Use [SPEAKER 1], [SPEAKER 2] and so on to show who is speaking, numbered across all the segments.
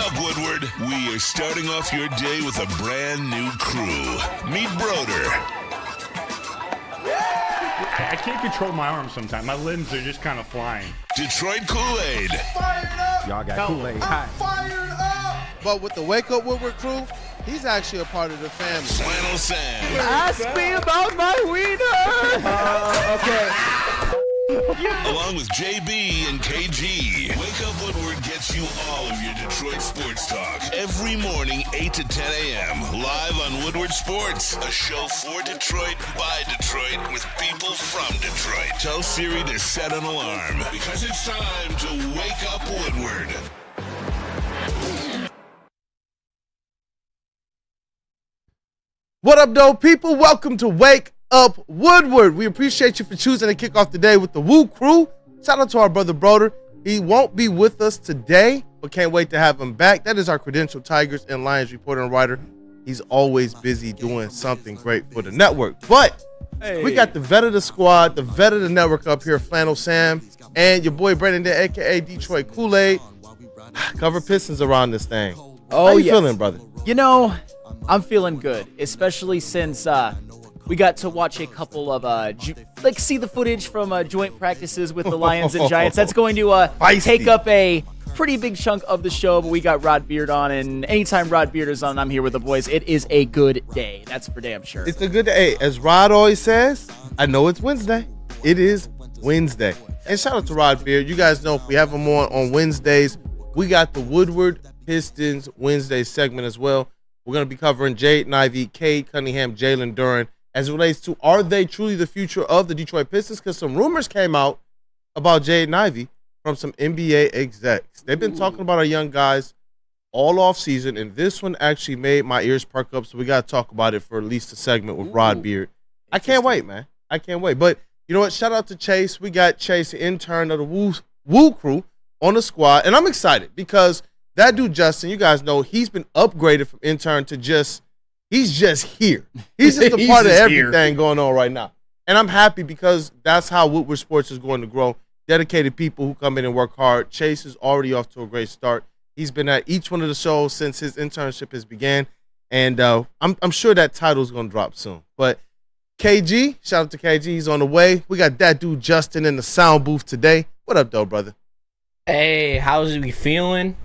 [SPEAKER 1] Up Woodward. We are starting off your day with a brand new crew. Meet Broder.
[SPEAKER 2] I can't control my arms sometimes. My limbs are just kind of flying.
[SPEAKER 1] Detroit Kool-Aid.
[SPEAKER 3] Fired up!
[SPEAKER 4] Y'all got Kool-Aid.
[SPEAKER 3] I'm fired up! But with the Wake Up Woodward crew, he's actually a part of the family.
[SPEAKER 1] Flannel Sam.
[SPEAKER 4] Ask me about my wiener. Okay.
[SPEAKER 1] Along with JB and KG. Wake Up Woodward gets you all of your Detroit sports talk. Every morning, 8 to 10 a.m. Live on Woodward Sports. A show for Detroit, by Detroit, with people from Detroit. Tell Siri to set an alarm. Because it's time to Wake Up Woodward.
[SPEAKER 3] What up, though, people? Welcome to Wake Up Woodward. We appreciate you for choosing to kick off the day with the Woo crew. Shout out to our brother Broder. He won't be with us today, but can't wait to have him back. That is our credentialed Tigers and Lions reporter and writer. He's always busy doing something great for the network. But we got the vet of the squad, the vet of the network up here, Flannel Sam, and your boy Brandon Dent, a.k.a. Detroit Kool-Aid. Cover Pistons around this thing.
[SPEAKER 4] Oh,
[SPEAKER 3] how you feeling, brother?
[SPEAKER 4] You know, I'm feeling good, especially since we got to watch a couple of see the footage from joint practices with the Lions and Giants. That's going to take up a pretty big chunk of the show, but we got Rod Beard on, and anytime Rod Beard is on, I'm here with the boys. It is a good day. That's for damn sure.
[SPEAKER 3] It's a good day. As Rod always says, I know it's Wednesday. It is Wednesday. And shout out to Rod Beard. You guys know if we have him on Wednesdays, we got the Woodward Pistons Wednesday segment as well. We're going to be covering Jaden Ivey, Cade Cunningham, Jalen Duren, as it relates to are they truly the future of the Detroit Pistons? Because some rumors came out about Jaden Ivey from some NBA execs. They've been talking about our young guys all offseason, and this one actually made my ears perk up, so we got to talk about it for at least a segment with Rod Beard. I can't wait, man. I can't wait. But you know what? Shout out to Chase. We got Chase, the intern of the Woo crew, on the squad, and I'm excited because that dude, Justin, you guys know he's been upgraded from intern to he's just here. He's just a part of everything going on right now. And I'm happy because that's how Woodward Sports is going to grow. Dedicated people who come in and work hard. Chase is already off to a great start. He's been at each one of the shows since his internship has began. And I'm sure that title is going to drop soon. But KG, shout out to KG. He's on the way. We got that dude, Justin, in the sound booth today. What up, though, brother?
[SPEAKER 5] Hey, how's we feeling?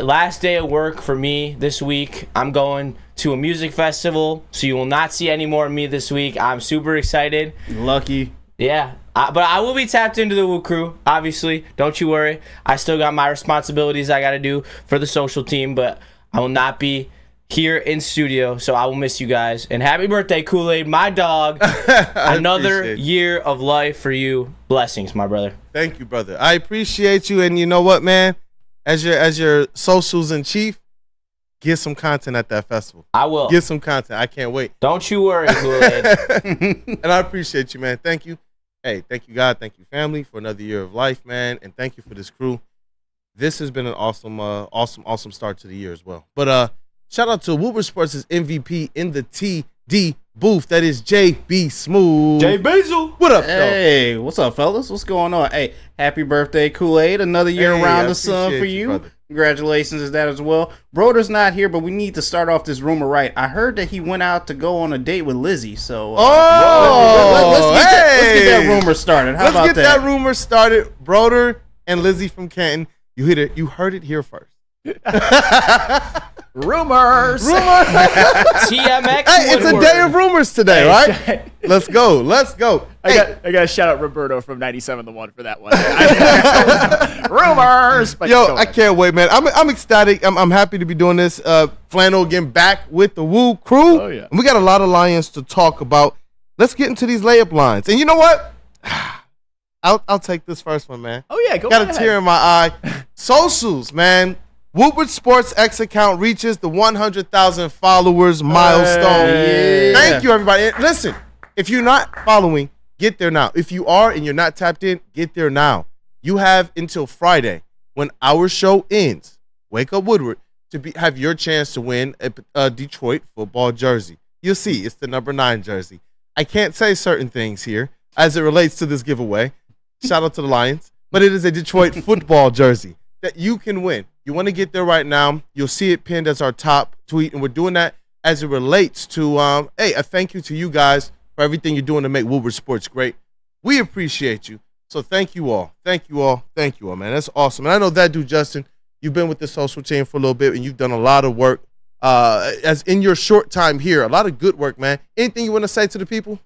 [SPEAKER 5] Last day of work for me this week. I'm going to a music festival, so you will not see any more of me this week. I'm super excited.
[SPEAKER 6] Lucky.
[SPEAKER 5] Yeah, but I will be tapped into the Woo crew, obviously. Don't you worry. I still got my responsibilities I got to do for the social team, but I will not be here in studio, so I will miss you guys. And happy birthday, Kool-Aid, my dog. Another year of life for you. Blessings, my brother.
[SPEAKER 3] Thank you, brother. I appreciate you, and you know what, man? As your socials in chief, get some content at that festival.
[SPEAKER 5] I will.
[SPEAKER 3] Get some content. I can't wait.
[SPEAKER 5] Don't you worry, Kool-Aid.
[SPEAKER 3] And I appreciate you, man. Thank you. Hey, thank you, God. Thank you, family, for another year of life, man. And thank you for this crew. This has been an awesome start to the year as well. But shout out to Woodward Sports' MVP in the TD booth. That is JB-Smoov.
[SPEAKER 6] JB-Smoov.
[SPEAKER 3] What up,
[SPEAKER 6] Hey, what's up, fellas? What's going on? Hey, happy birthday, Kool-Aid. Another year around the sun for you.
[SPEAKER 3] Brother.
[SPEAKER 6] Congratulations to that as well. Broder's not here, but we need to start off this rumor right. I heard that he went out to go on a date with Lizzie. So let's get that rumor started. How about that?
[SPEAKER 3] Let's get that rumor started. Broder and Lizzie from Canton. You heard it here first.
[SPEAKER 4] Rumors.
[SPEAKER 5] TMX.
[SPEAKER 3] Hey, it's a day of rumors today, right? Let's go.
[SPEAKER 4] I got to shout out Roberto from 97 The One for that one. Rumors. But
[SPEAKER 3] yo, I can't wait, man. I'm ecstatic. I'm happy to be doing this. Flannel again back with the Woo crew.
[SPEAKER 4] Oh, yeah.
[SPEAKER 3] And we got a lot of Lions to talk about. Let's get into these layup lines. And you know what? I'll take this first one, man.
[SPEAKER 4] Oh, yeah, go
[SPEAKER 3] Got
[SPEAKER 4] ahead.
[SPEAKER 3] a tear in my eye. Socials, man. Woodward Sports X account reaches the 100,000 followers milestone.
[SPEAKER 6] Yeah.
[SPEAKER 3] Thank you, everybody. And listen, if you're not following, get there now. If you are and you're not tapped in, get there now. You have until Friday when our show ends, Wake Up Woodward, to have your chance to win a Detroit football jersey. You'll see, it's the number 9 jersey. I can't say certain things here as it relates to this giveaway. Shout out to the Lions. But it is a Detroit football jersey that you can win. You want to get there right now. You'll see it pinned as our top tweet, and we're doing that as it relates to, a thank you to you guys for everything you're doing to make Woodward Sports great. We appreciate you. So thank you all. Thank you all. Thank you all, man. That's awesome. And I know that dude, Justin, you've been with the social team for a little bit, and you've done a lot of work as in your short time here. A lot of good work, man. Anything you want to say to the people?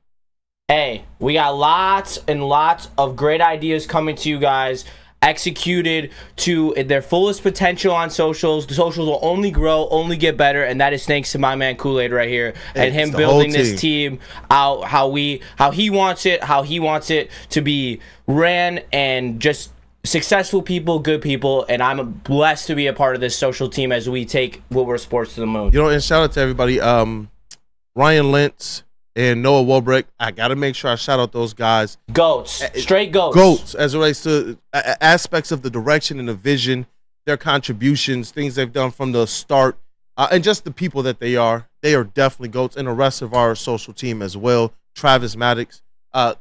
[SPEAKER 5] Hey, we got lots and lots of great ideas coming to you guys, executed to their fullest potential on socials. The socials will only grow, only get better, and that is thanks to my man Kool-Aid right here and him building this team out how he wants it to be ran, and just successful people, good people, and I'm blessed to be a part of this social team as we take Woodward Sports to the moon.
[SPEAKER 3] You know, and shout out to everybody. Ryan Lentz and Noah Wilbrick. I got to make sure I shout out those guys.
[SPEAKER 5] Goats. Straight goats.
[SPEAKER 3] Goats as it relates to aspects of the direction and the vision, their contributions, things they've done from the start, and just the people that they are. They are definitely goats, and the rest of our social team as well. Travis Maddox,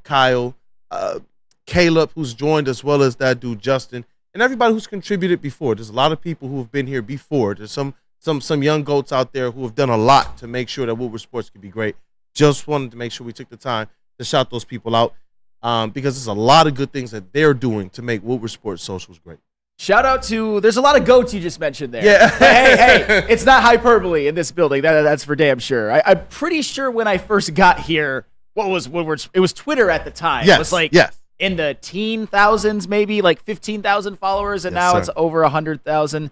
[SPEAKER 3] Kyle, Caleb, who's joined, as well as that dude Justin, and everybody who's contributed before. There's a lot of people who have been here before. There's some young goats out there who have done a lot to make sure that Woodward Sports can be great. Just wanted to make sure we took the time to shout those people out because there's a lot of good things that they're doing to make Woodward Sports socials great.
[SPEAKER 4] Shout out to, there's a lot of goats you just mentioned there.
[SPEAKER 3] Yeah.
[SPEAKER 4] hey, it's not hyperbole in this building. That's for damn sure. I'm pretty sure when I first got here, what was Woodward's? It was Twitter at the time.
[SPEAKER 3] Yes,
[SPEAKER 4] it was like
[SPEAKER 3] yes.
[SPEAKER 4] in the teen thousands, maybe like 15,000 followers, and now
[SPEAKER 3] sir.
[SPEAKER 4] it's over 100,000.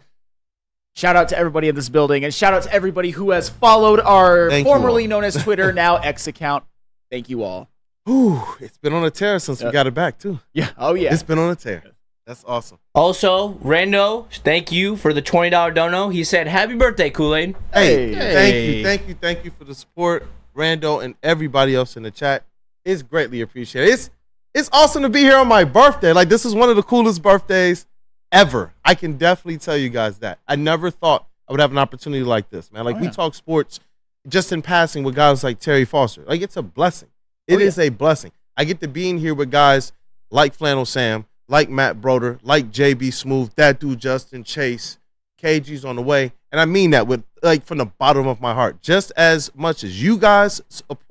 [SPEAKER 4] Shout out to everybody in this building, and shout out to everybody who has followed our formerly known as Twitter, now X account. Thank you all.
[SPEAKER 3] Ooh, it's been on a tear since we got it back, too.
[SPEAKER 4] Yeah. Oh, yeah.
[SPEAKER 3] It's been on a tear. That's awesome.
[SPEAKER 5] Also, Rando, thank you for the $20 dono. He said, happy birthday, Kool-Aid.
[SPEAKER 3] Hey, thank you for the support, Rando, and everybody else in the chat. It's greatly appreciated. It's awesome to be here on my birthday. Like, this is one of the coolest birthdays ever. I can definitely tell you guys that. I never thought I would have an opportunity like this, man. Like, we talk sports just in passing with guys like Terry Foster. Like, it's a blessing. It is a blessing. I get to be in here with guys like Flannel Sam, like Matt Broder, like JB-Smoov, that dude Justin, Chase, KG's on the way. And I mean that with, like, from the bottom of my heart. Just as much as you guys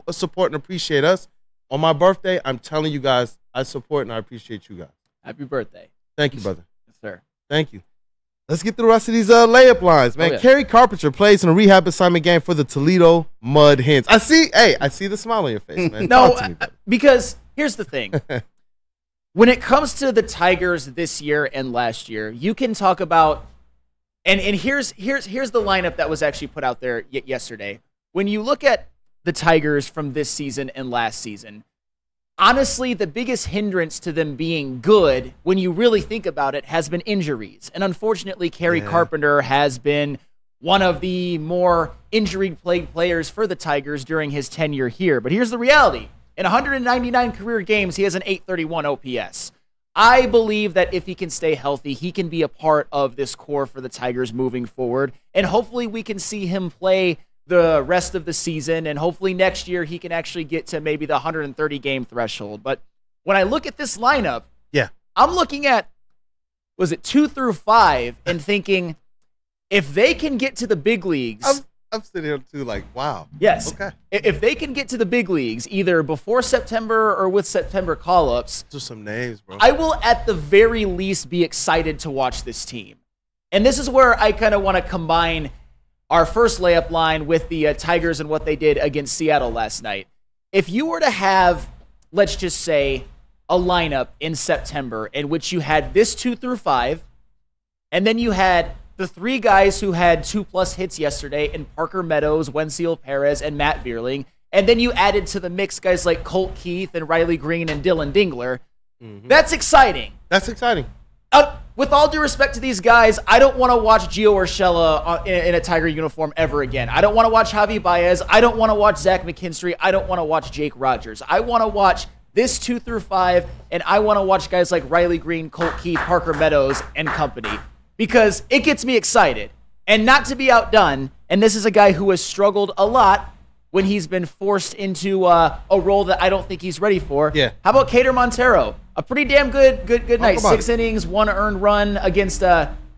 [SPEAKER 3] support and appreciate us on my birthday, I'm telling you guys, I support and I appreciate you guys.
[SPEAKER 4] Happy birthday.
[SPEAKER 3] Thank you, brother.
[SPEAKER 4] Sir.
[SPEAKER 3] Thank you. Let's get through the rest of these layup lines, man. Kerry Carpenter plays in a rehab assignment game for the Toledo Mud Hens. I see the smile on your face, man.
[SPEAKER 4] No, because here's the thing. When it comes to the Tigers this year and last year, you can talk about, and here's the lineup that was actually put out there yesterday. When you look at the Tigers from this season and last season, honestly, the biggest hindrance to them being good, when you really think about it, has been injuries. And unfortunately, Kerry Carpenter has been one of the more injury-plagued players for the Tigers during his tenure here. But here's the reality. In 199 career games, he has an .831 OPS. I believe that if he can stay healthy, he can be a part of this core for the Tigers moving forward. And hopefully we can see him play the rest of the season, and hopefully next year he can actually get to maybe the 130 game threshold. But when I look at this lineup, I'm looking at, was it 2 through 5, and thinking, if they can get to the big leagues,
[SPEAKER 3] I'm sitting here too, like, wow.
[SPEAKER 4] Yes.
[SPEAKER 3] Okay.
[SPEAKER 4] If they can get to the big leagues, either before September or with September call-ups,
[SPEAKER 3] just some names, bro.
[SPEAKER 4] I will at the very least be excited to watch this team. And this is where I kind of want to combine our first layup line with the Tigers and what they did against Seattle last night. If you were to have, let's just say, a lineup in September in which you had this 2 through 5, and then you had the 3 guys who had 2+ hits yesterday in Parker Meadows, Wenzel Perez, and Matt Vierling, and then you added to the mix guys like Colt Keith and Riley Green and Dylan Dingler, that's exciting.
[SPEAKER 3] That's exciting.
[SPEAKER 4] With all due respect to these guys, I don't want to watch Gio Urshela in a Tiger uniform ever again. I don't want to watch Javi Baez. I don't want to watch Zach McKinstry. I don't want to watch Jake Rogers. I want to watch this 2 through 5, and I want to watch guys like Riley Green, Colt Keith, Parker Meadows, and company, because it gets me excited. And not to be outdone, and this is a guy who has struggled a lot when he's been forced into a role that I don't think he's ready for.
[SPEAKER 3] Yeah.
[SPEAKER 4] How about Cater Montero? A pretty damn good night. 6 innings, 1 earned run against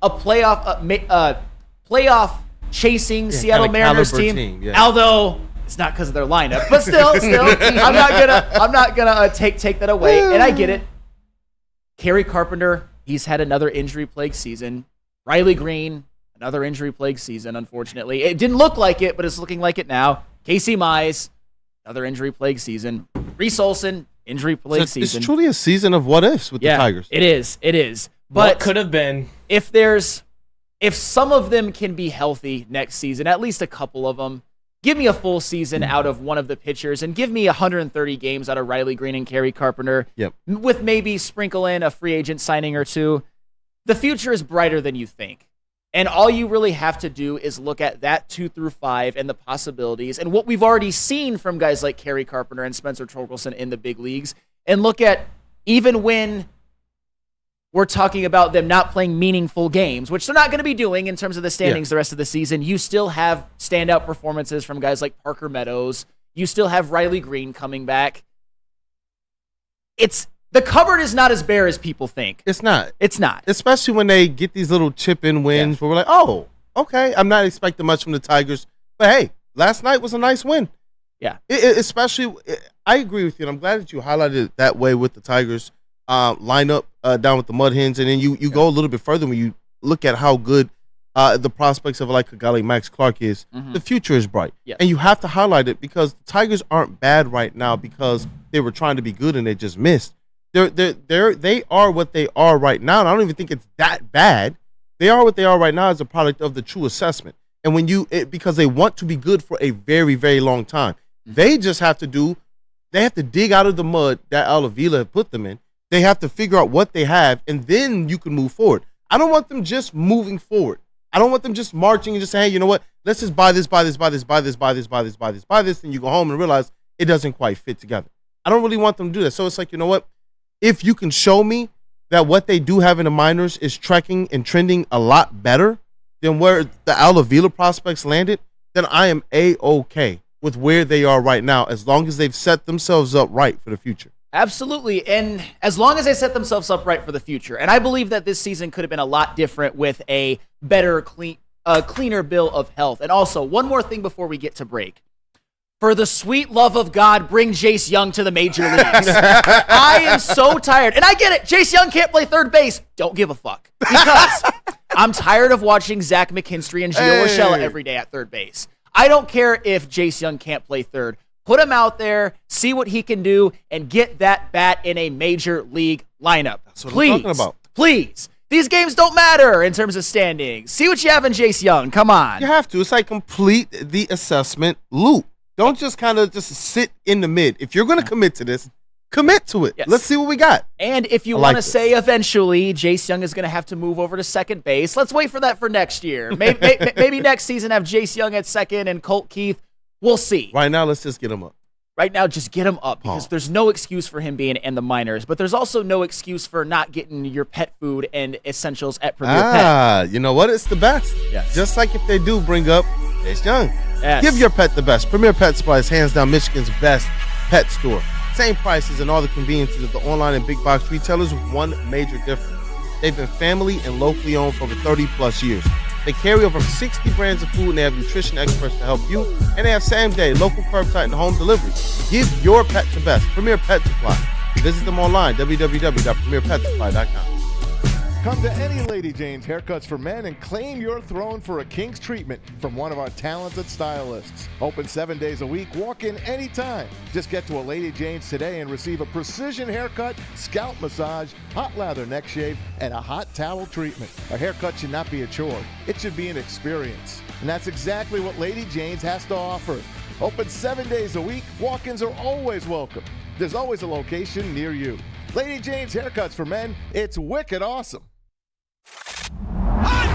[SPEAKER 4] a playoff chasing Seattle
[SPEAKER 3] kinda
[SPEAKER 4] Mariners
[SPEAKER 3] caliber
[SPEAKER 4] team.
[SPEAKER 3] yeah.
[SPEAKER 4] Although it's not because of their lineup, but still, I'm not gonna take that away. And I get it. Kerry Carpenter, he's had another injury-plagued season. Riley Green, another injury-plagued season, unfortunately. It didn't look like it, but it's looking like it now. Casey Mize, another injury-plagued season. Reese Olson, injury-plagued season.
[SPEAKER 3] It's truly a season of what-ifs with the Tigers.
[SPEAKER 4] It is. But
[SPEAKER 5] What could have been?
[SPEAKER 4] If some of them can be healthy next season, at least a couple of them, give me a full season out of one of the pitchers and give me 130 games out of Riley Green and Kerry Carpenter with maybe sprinkle in a free agent signing or two. The future is brighter than you think. And all you really have to do is look at that 2 through 5 and the possibilities and what we've already seen from guys like Kerry Carpenter and Spencer Torkelson in the big leagues, and look at even when we're talking about them not playing meaningful games, which they're not going to be doing in terms of the standings the rest of the season. You still have standout performances from guys like Parker Meadows. You still have Riley Green coming back. The cupboard is not as bare as people think.
[SPEAKER 3] It's not. Especially when they get these little chip-in wins where we're like, oh, okay, I'm not expecting much from the Tigers. But, hey, last night was a nice win.
[SPEAKER 4] Yeah.
[SPEAKER 3] I agree with you, and I'm glad that you highlighted it that way with the Tigers lineup down with the Mud Hens. And then you go a little bit further when you look at how good the prospects of like a guy like Max Clark is. Mm-hmm. The future is bright. Yes. And you have to highlight it because the Tigers aren't bad right now because they were trying to be good and they just missed. They are what they are right now, and I don't even think it's that bad. They are what they are right now as a product of the true assessment. And because they want to be good for a very, very long time. They just have to dig out of the mud that Al Avila put them in. They have to figure out what they have, and then you can move forward. I don't want them just moving forward. I don't want them just marching and just saying, hey, you know what? Let's just buy this, and you go home and realize it doesn't quite fit together. I don't really want them to do that. So it's like, you know what? If you can show me that what they do have in the minors is trekking and trending a lot better than where the Al Avila prospects landed, then I am A-okay with where they are right now, as long as they've set themselves up right for the future.
[SPEAKER 4] Absolutely, and as long as they set themselves up right for the future. And I believe that this season could have been a lot different with a better, cleaner bill of health. And also, one more thing before we get to break. For the sweet love of God, bring Jace Young to the major leagues. I am so tired. And I get it. Jace Young can't play third base. Don't give a fuck. Because I'm tired of watching Zach McKinstry and Gio Urshela every day at third base. I don't care if Jace Young can't play third. Put him out there, see what he can do, and get that bat in a major league lineup.
[SPEAKER 3] That's what I'm talking about.
[SPEAKER 4] Please. These games don't matter in terms of standings. See what you have in Jace Young. Come on.
[SPEAKER 3] You have to. It's like complete the assessment loop. Don't just kind of just sit in the mid. If you're going to commit to this, commit to it. Yes. Let's see what we got.
[SPEAKER 4] And if you want to say eventually Jace Young is going to have to move over to second base, let's wait for that for next year. Maybe next season have Jace Young at second and Colt Keith. We'll see.
[SPEAKER 3] Right now, let's just get him up.
[SPEAKER 4] Right now, just get him up because there's no excuse for him being in the minors, but there's also no excuse for not getting your pet food and essentials at Premier Pet.
[SPEAKER 3] You know what? It's the best.
[SPEAKER 4] Yes.
[SPEAKER 3] Just like if they do bring up Jace Young.
[SPEAKER 4] Yes.
[SPEAKER 3] Give your pet the best. Premier Pet Supply is hands down Michigan's best pet store. Same prices and all the conveniences of the online and big box retailers with one major difference. They've been family and locally owned for over 30 plus years. They carry over 60 brands of food and they have nutrition experts to help you. And they have same day, local curbside and home delivery. Give your pet the best. Premier Pet Supply. Visit them online, www.premierpetsupply.com.
[SPEAKER 7] Come to any Lady Jane's Haircuts for Men and claim your throne for a king's treatment from one of our talented stylists. Open 7 days a week, walk in anytime. Just get to a Lady Jane's today and receive a precision haircut, scalp massage, hot lather neck shave, and a hot towel treatment. A haircut should not be a chore. It should be an experience. And that's exactly what Lady Jane's has to offer. Open 7 days a week, walk-ins are always welcome. There's always a location near you. Lady Jane's Haircuts for Men, it's wicked awesome.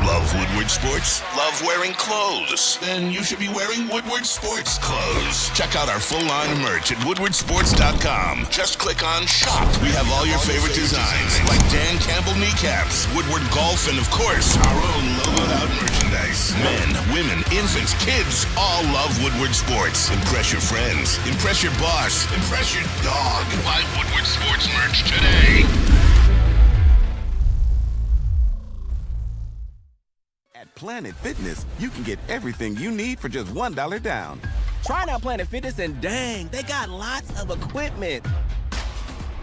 [SPEAKER 1] Love Woodward Sports? Love wearing clothes? Then you should be wearing Woodward Sports clothes. Check out our full line of merch at woodwardsports.com. Just click on shop. We have all your favorite designs, like Dan Campbell kneecaps, Woodward golf, and of course, our own logoed out merchandise. Men, women, infants, kids all love Woodward Sports. Impress your friends. Impress your boss. Impress your dog. Buy Woodward Sports merch today.
[SPEAKER 8] Planet Fitness, you can get everything you need for just $1 down.
[SPEAKER 9] Trying out Planet Fitness and dang, they got lots of equipment.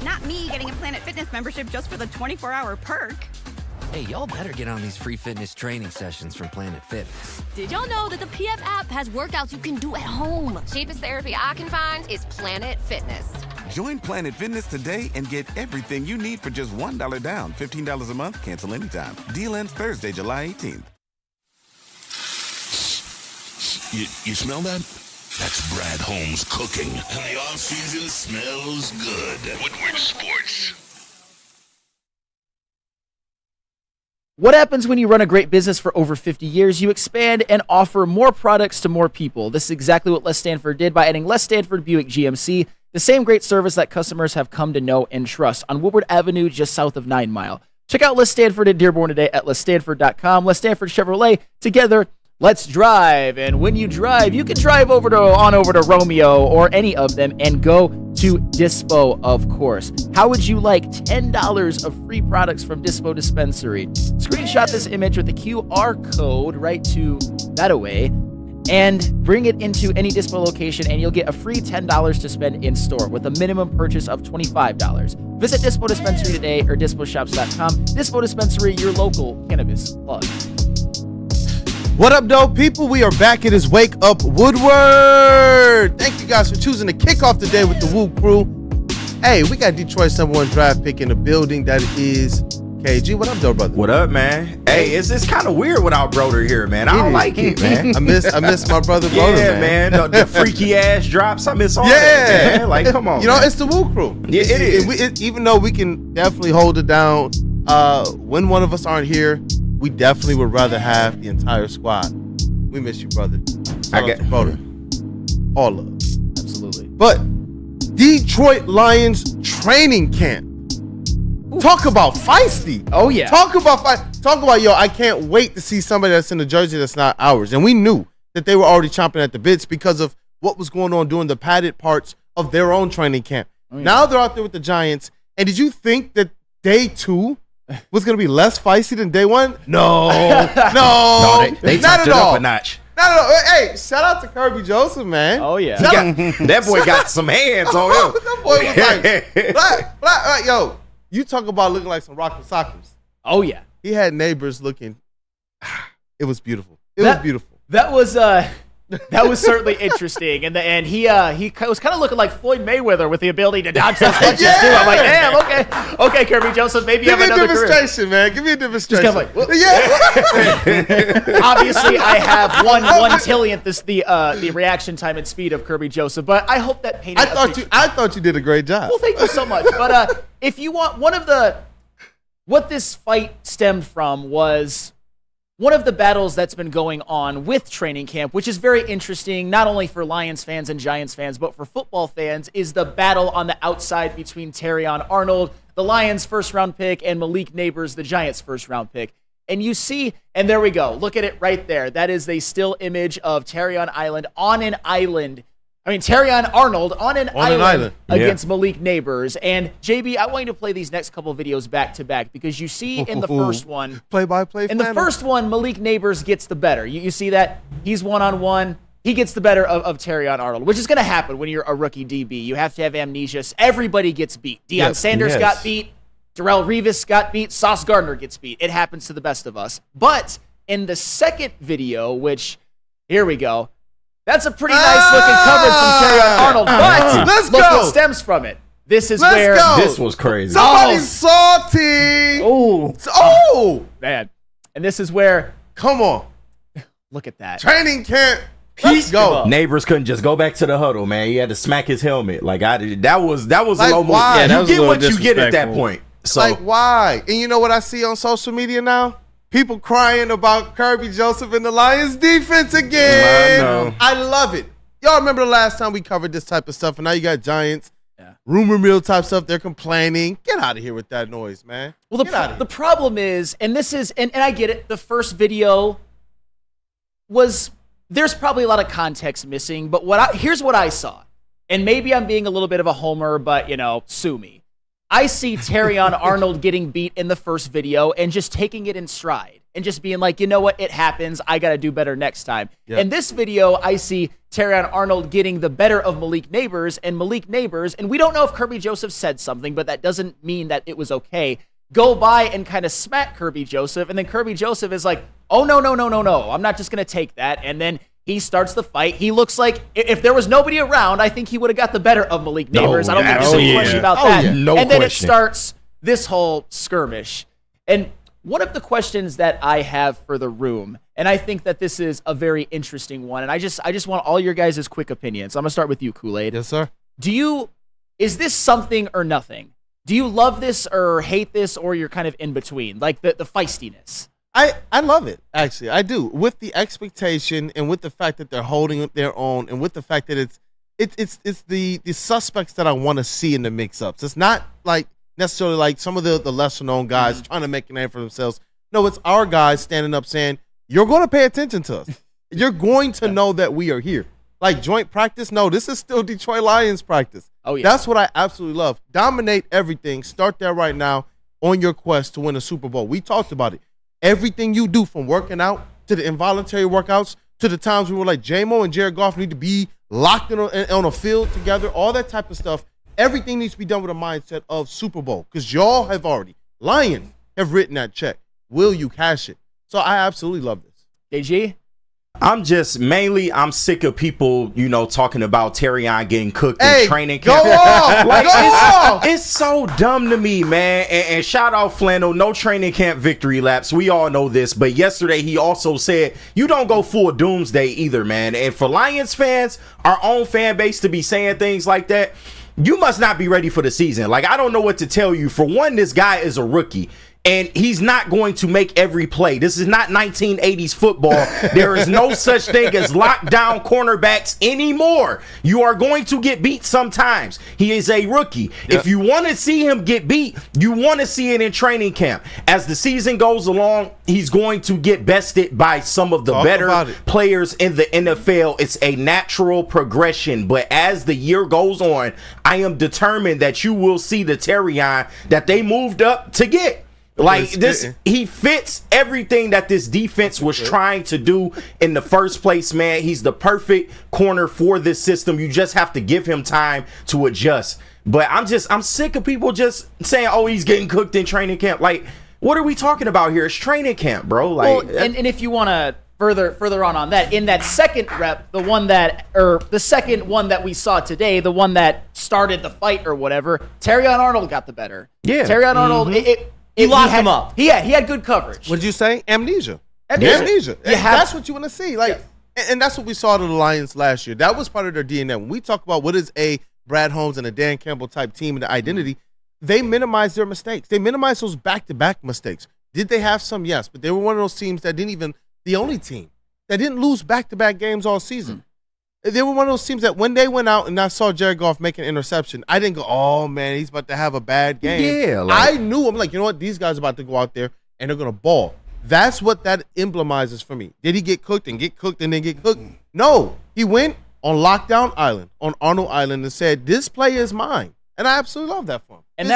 [SPEAKER 10] Not me getting a Planet Fitness membership just for the 24-hour perk.
[SPEAKER 11] Hey, y'all better get on these free fitness training sessions from Planet Fitness.
[SPEAKER 12] Did y'all know that the PF app has workouts you can do at home? Cheapest therapy I can find is Planet Fitness.
[SPEAKER 8] Join Planet Fitness today and get everything you need for just $1 down. $15 a month, cancel anytime. Deal ends Thursday, July 18th.
[SPEAKER 1] You smell that? That's Brad Holmes cooking. And the off-season smells good. Woodward Sports.
[SPEAKER 4] What happens when you run a great business for over 50 years? You expand and offer more products to more people. This is exactly what Les Stanford did by adding Les Stanford Buick GMC, the same great service that customers have come to know and trust on Woodward Avenue just south of 9 Mile. Check out Les Stanford in Dearborn today at lesstanford.com. Les Stanford Chevrolet, together, let's drive. And when you drive, you can drive over to Romeo or any of them and go to Dispo, of course. How would you like $10 of free products from Dispo Dispensary? Screenshot this image with the QR code right to that away and bring it into any Dispo location, and you'll get a free $10 to spend in store with a minimum purchase of $25. Visit Dispo Dispensary today or disposhops.com. Dispo Dispensary, your local cannabis plug.
[SPEAKER 3] What up, dope people? We are back. It is Wake Up Woodward. Thank you guys for choosing to kick off the day with the Woo Crew. Hey, we got Detroit's #1 draft pick in the building. That is KG. What up, dope brother?
[SPEAKER 13] What up, man? Hey, it's kind of weird without Broder here, man. I don't like it, man.
[SPEAKER 3] I miss my brother Broder,
[SPEAKER 13] yeah, man. The freaky ass drops. I miss all that, man. Like, come on,
[SPEAKER 3] you know,
[SPEAKER 13] man.
[SPEAKER 3] it's the Woo Crew.
[SPEAKER 13] Yeah, it is.
[SPEAKER 3] Even though we can definitely hold it down, when one of us aren't here, we definitely would rather have the entire squad. We miss you, brother. Shout out to Broder. All love.
[SPEAKER 4] Absolutely.
[SPEAKER 3] But Detroit Lions training camp. Talk about feisty.
[SPEAKER 4] Oh, yeah.
[SPEAKER 3] Talk about, yo, I can't wait to see somebody that's in a jersey that's not ours. And we knew that they were already chomping at the bits because of what was going on during the padded parts of their own training camp. Oh, yeah. Now they're out there with the Giants. And did you think that day 2 was going to be less feisty than day 1? No.
[SPEAKER 13] No, they topped it up a notch.
[SPEAKER 3] Not at all. Hey, shout out to Kirby Joseph, man.
[SPEAKER 4] Oh, yeah.
[SPEAKER 13] That boy got some hands on him.
[SPEAKER 3] That boy was like, yo, you talk about looking like some rock sockers.
[SPEAKER 4] Oh, yeah.
[SPEAKER 3] He had neighbors looking. It was beautiful. It was beautiful.
[SPEAKER 4] That was certainly interesting, and he was kind of looking like Floyd Mayweather with the ability to dodge those punches too. I'm like, damn, okay, Kirby Joseph, maybe you have another career. Give me a demonstration,
[SPEAKER 3] man. Give me a demonstration.
[SPEAKER 4] Just kind of like, obviously, I have one tillionth the reaction time and speed of Kirby Joseph, but I hope that painted.
[SPEAKER 3] I thought you did a great job.
[SPEAKER 4] Well, thank you so much. But if you want what this fight stemmed from was one of the battles that's been going on with training camp, which is very interesting, not only for Lions fans and Giants fans, but for football fans, is the battle on the outside between Terrion Arnold, the Lions' first-round pick, and Malik Neighbors, the Giants' first-round pick. And you see, and there we go. Look at it right there. That is a still image of Terrion Arnold on an island against Malik Neighbors. And JB, I want you to play these next couple videos back to back because you see in the first one,
[SPEAKER 3] play-by-play.
[SPEAKER 4] In the first one, Malik Neighbors gets the better. You see that? He's one-on-one. He gets the better of Terrion Arnold, which is going to happen when you're a rookie DB. You have to have amnesia. Everybody gets beat. Deion Sanders got beat. Darrelle Revis got beat. Sauce Gardner gets beat. It happens to the best of us. But in the second video, which, here we go, that's a pretty nice looking coverage from Terrion Arnold, but look what stems from it. This is
[SPEAKER 13] this was crazy.
[SPEAKER 3] Somebody's salty.
[SPEAKER 4] Oh, man. And this is where,
[SPEAKER 3] come on.
[SPEAKER 4] Look at that.
[SPEAKER 3] Training camp. Let's go.
[SPEAKER 13] Neighbors couldn't just go back to the huddle, man. He had to smack his helmet. Like that was
[SPEAKER 3] like,
[SPEAKER 13] a low move.
[SPEAKER 3] Why?
[SPEAKER 13] Yeah, you get what you get at that point. So
[SPEAKER 3] like why? And you know what I see on social media now? People crying about Kirby Joseph and the Lions defense again. I love it. Y'all remember the last time we covered this type of stuff, and now you got Giants, rumor mill type stuff. They're complaining. Get out of here with that noise, man.
[SPEAKER 4] Well, the problem is, and this is, and I get it, the first video there's probably a lot of context missing, but here's what I saw. And maybe I'm being a little bit of a homer, but, sue me. I see Terrion Arnold getting beat in the first video and just taking it in stride. and just being like, you know what, it happens. I got to do better next time.
[SPEAKER 3] Yep.
[SPEAKER 4] In this video, I see Terrion Arnold getting the better of Malik Neighbors, and we don't know if Kirby Joseph said something, but that doesn't mean that it was okay. Go by and kind of smack Kirby Joseph, and then Kirby Joseph is like, oh, no, I'm not just going to take that. And then he starts the fight. He looks like if there was nobody around, I think he would have got the better of Malik Neighbors. I don't think there's any question about that. And then it starts this whole skirmish. And one of the questions that I have for the room, and I think that this is a very interesting one, and I just want all your guys' quick opinions. I'm going to start with you, Kool-Aid.
[SPEAKER 3] Yes, sir.
[SPEAKER 4] Is this something or nothing? Do you love this or hate this, or you're kind of in between, like the feistiness?
[SPEAKER 3] I love it, actually. I do. With the expectation and with the fact that they're holding their own and with the fact that it's the suspects that I want to see in the mix-ups. It's not like necessarily like some of the lesser-known guys trying to make a name for themselves. No, it's our guys standing up saying, you're going to pay attention to us. You're going to know that we are here. Like joint practice, no, this is still Detroit Lions practice.
[SPEAKER 4] Oh, yeah.
[SPEAKER 3] That's what I absolutely love. Dominate everything. Start there right now on your quest to win a Super Bowl. We talked about it. Everything you do, from working out to the involuntary workouts to the times we were like J-Mo and Jared Goff need to be locked on a field together, all that type of stuff. Everything needs to be done with a mindset of Super Bowl, because y'all have already, Lions have written that check. Will you cash it? So I absolutely love this.
[SPEAKER 4] KG?
[SPEAKER 13] I'm sick of people, talking about Terrion getting cooked in training camp.
[SPEAKER 3] Go off!
[SPEAKER 13] It's so dumb to me, man. And shout out Flannel, no training camp victory laps. We all know this. But yesterday he also said, you don't go full doomsday either, man. And for Lions fans, our own fan base, to be saying things like that, you must not be ready for the season. Like, I don't know what to tell you. For one, this guy is a rookie. And he's not going to make every play. This is not 1980s football. There is no such thing as lockdown cornerbacks anymore. You are going to get beat sometimes. He is a rookie. Yep. If you want to see him get beat, you want to see it in training camp. As the season goes along, he's going to get bested by some of the better players in the NFL. It's a natural progression. But as the year goes on, I am determined that you will see the Terrion that they moved up to get. Like this, he fits everything that this defense was trying to do in the first place, man. He's the perfect corner for this system. You just have to give him time to adjust. But I'm sick of people just saying, oh, he's getting cooked in training camp. Like, what are we talking about here? It's training camp, bro. Like,
[SPEAKER 4] well, and if you want to further on that, in that second rep, the second one that we saw today, the one that started the fight or whatever, Terrion Arnold got the better.
[SPEAKER 13] Yeah.
[SPEAKER 4] Terrion Arnold,
[SPEAKER 5] he locked him up.
[SPEAKER 4] He had good coverage.
[SPEAKER 3] What did you say? Amnesia. That's what you want to see. And that's what we saw to the Lions last year. That was part of their DNA. When we talk about what is a Brad Holmes and a Dan Campbell type team and the identity, they minimize their mistakes. They minimize those back-to-back mistakes. Did they have some? Yes. But they were one of those teams that the only team that didn't lose back-to-back games all season. They were one of those teams that when they went out and I saw Jared Goff make an interception, I didn't go, oh, man, he's about to have a bad game.
[SPEAKER 13] Yeah.
[SPEAKER 3] I knew. I'm like, you know what? These guys are about to go out there and they're going to ball. That's what that emblemizes for me. Did he get cooked and then get cooked? No. He went on Lockdown Island, on Arnold Island, and said, this play is mine. And I absolutely love that for him.
[SPEAKER 4] And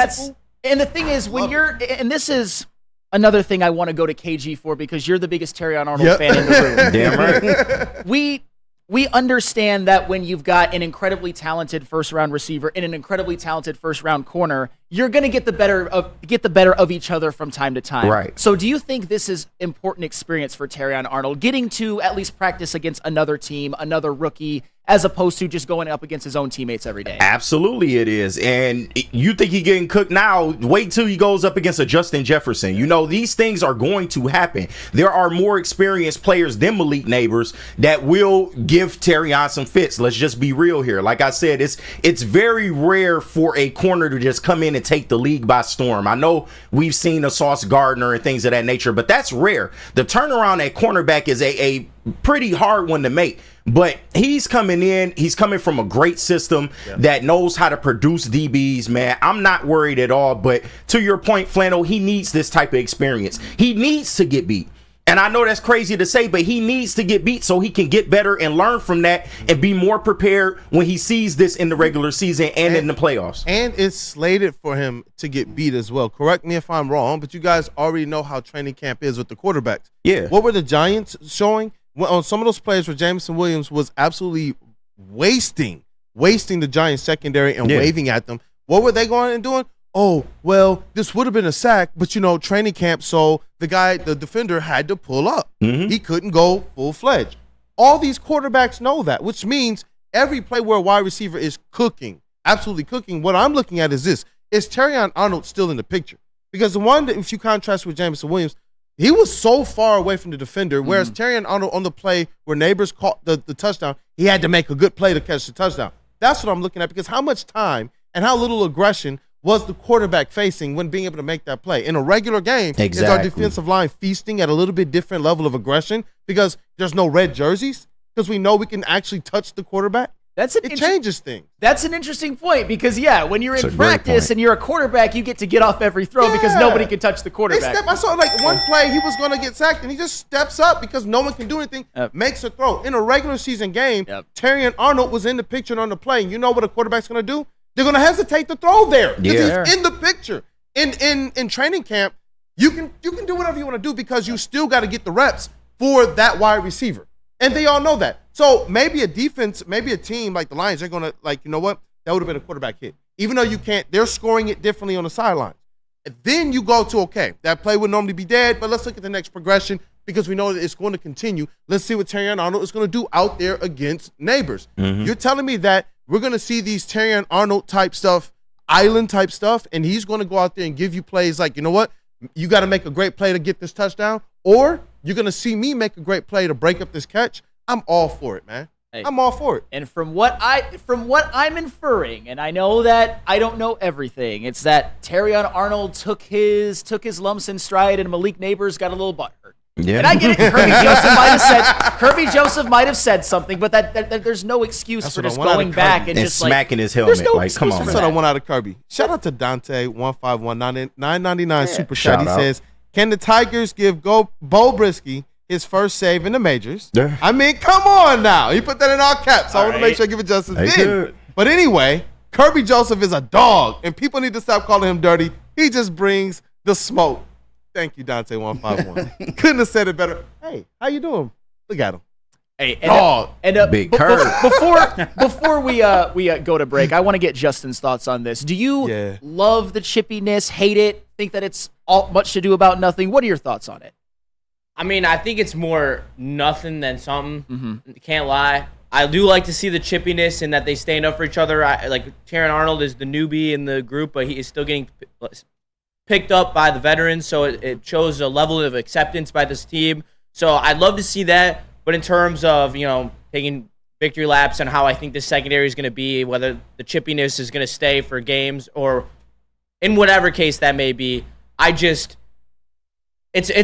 [SPEAKER 4] the thing is, and this is another thing I want to go to KG for, because you're the biggest Terrion Arnold fan in the room.
[SPEAKER 13] Damn right.
[SPEAKER 4] We understand that when you've got an incredibly talented first-round receiver and an incredibly talented first-round corner, you're going to get the better of each other from time to time.
[SPEAKER 13] Right.
[SPEAKER 4] So do you think this is important experience for Terrion Arnold, getting to at least practice against another team, another rookie, as opposed to just going up against his own teammates every day?
[SPEAKER 13] Absolutely it is. And you think he's getting cooked now, wait till he goes up against a Justin Jefferson. These things are going to happen. There are more experienced players than Malik Neighbors that will give Terrion some fits. Let's just be real here. Like I said, it's very rare for a corner to just come in and take the league by storm. I know we've seen a Sauce Gardner and things of that nature, but that's rare. The turnaround at cornerback is a pretty hard one to make. But he's coming from a great system that knows how to produce DBs, man. I'm not worried at all. But to your point, Flannel, he needs this type of experience. He needs to get beat. And I know that's crazy to say, but he needs to get beat so he can get better and learn from that and be more prepared when he sees this in the regular season and in the playoffs.
[SPEAKER 3] And it's slated for him to get beat as well. Correct me if I'm wrong, but you guys already know how training camp is with the quarterbacks.
[SPEAKER 13] Yeah.
[SPEAKER 3] What were the Giants showing? Well, on some of those plays where Jameson Williams was absolutely wasting the Giants secondary and waving at them. What were they going and doing? Oh, well, this would have been a sack, but, training camp, so the defender had to pull up. He couldn't go full-fledged. All these quarterbacks know that, which means every play where a wide receiver is cooking, absolutely cooking, what I'm looking at is this. Is Terrion Arnold still in the picture? Because the one that, if you contrast with Jameson Williams, he was so far away from the defender, whereas Terrion Arnold on the play where Neighbors caught the touchdown, he had to make a good play to catch the touchdown. That's what I'm looking at, because how much time and how little aggression was the quarterback facing when being able to make that play? In a regular game, is our defensive line feasting at a little bit different level of aggression because there's no red jerseys? Because we know we can actually touch the quarterback? It changes things.
[SPEAKER 4] That's an interesting point because, when you're in practice and you're a quarterback, you get to get off every throw because nobody can touch the quarterback.
[SPEAKER 3] I saw one play, he was going to get sacked, and he just steps up because no one can do anything, makes a throw. In a regular season game, Terrion Arnold was in the picture on the play, and you know what a quarterback's going to do? They're going to hesitate to throw there because he's in the picture. In training camp, you can do whatever you want to do because you still got to get the reps for that wide receiver. And they all know that. So maybe a defense, maybe a team like the Lions, they're going to, you know what? That would have been a quarterback hit. Even though you can't, they're scoring it differently on the sidelines. And then you go to, okay, that play would normally be dead, but let's look at the next progression because we know that it's going to continue. Let's see what Terrion Arnold is going to do out there against Neighbors. You're telling me that we're going to see these Terrion Arnold type stuff, island type stuff, and he's going to go out there and give you plays like, you know what? You got to make a great play to get this touchdown, or you're going to see me make a great play to break up this catch. I'm all for it, man. I'm all for it.
[SPEAKER 4] And from what I'm inferring, and I know that I don't know everything, it's that Terrion Arnold took his lumps in stride, and Malik Neighbors got a little butthurt.
[SPEAKER 13] Yeah.
[SPEAKER 4] And I get it. Kirby Joseph might have said something, but that there's no excuse for just going back and just
[SPEAKER 13] smacking his helmet. Come on,
[SPEAKER 3] That's what I want out of Kirby. Shout out to Dante 151-999 super chat. He says, "Can the Tigers give Bo Brisky his first save in the majors?" I mean, come on now. He put that in all caps. So I want to make sure I give it justice. But anyway, Kirby Joseph is a dog, and people need to stop calling him dirty. He just brings the smoke. Thank you, Dante 151. Couldn't have said it better. Hey, how you doing? Look at him.
[SPEAKER 4] Hey,
[SPEAKER 3] dog.
[SPEAKER 13] Big curve.
[SPEAKER 4] Before we go to break, I want to get Justin's thoughts on this. Do you love the chippiness? Hate it? Think that it's all much to do about nothing? What are your thoughts on it?
[SPEAKER 5] I mean, I think it's more nothing than something. Can't lie. I do like to see the chippiness and that they stand up for each other. Terrion Arnold is the newbie in the group, but he is still getting picked up by the veterans, so it shows a level of acceptance by this team. So I'd love to see that, but in terms of, taking victory laps and how I think this secondary is going to be, whether the chippiness is going to stay for games or in whatever case that may be, it's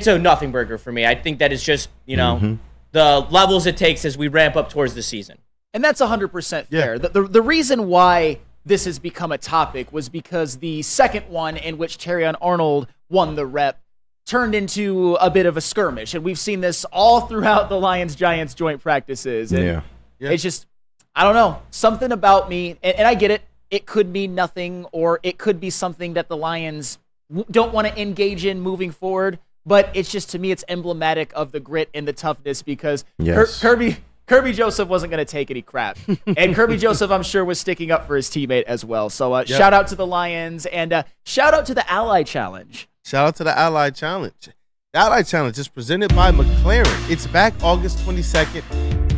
[SPEAKER 5] a nothing burger for me. I think that it's just, the levels it takes as we ramp up towards the season.
[SPEAKER 4] And that's 100% fair. The reason why this has become a topic was because the second one in which Terrion Arnold won the rep turned into a bit of a skirmish. And we've seen this all throughout the Lions-Giants joint practices. And it's just, I don't know, something about me, and I get it, it could mean nothing, or it could be something that the Lions don't want to engage in moving forward, but it's just, to me, it's emblematic of the grit and the toughness because Kirby Joseph wasn't going to take any crap. And Kirby Joseph, I'm sure, was sticking up for his teammate as well. So shout out to the Lions, and shout out to the Ally Challenge.
[SPEAKER 3] Shout out to the Ally Challenge. The Ally Challenge is presented by McLaren. It's back August 22nd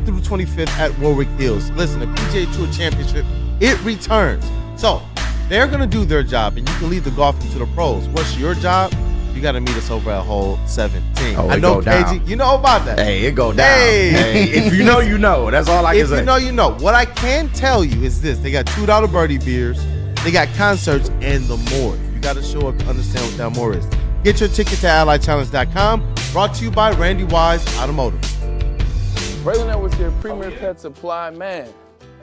[SPEAKER 3] through 25th at Warwick Hills. Listen, the PGA Tour Championship, it returns. So they're going to do their job, and you can leave the golfing to the pros. What's your job? You got to meet us over at hole 17.
[SPEAKER 13] I know, KG,
[SPEAKER 3] you know about that.
[SPEAKER 13] Hey, it go down. Hey, if you know, you know. That's all I can say.
[SPEAKER 3] If you know, you know. What I can tell you is this. They got $2 birdie beers. They got concerts and the more. You got to show up to understand what that more is. Get your ticket to allychallenge.com. Brought to you by Randy Wise Automotive.
[SPEAKER 14] Braylon there with your Premier Pet Supply. Man,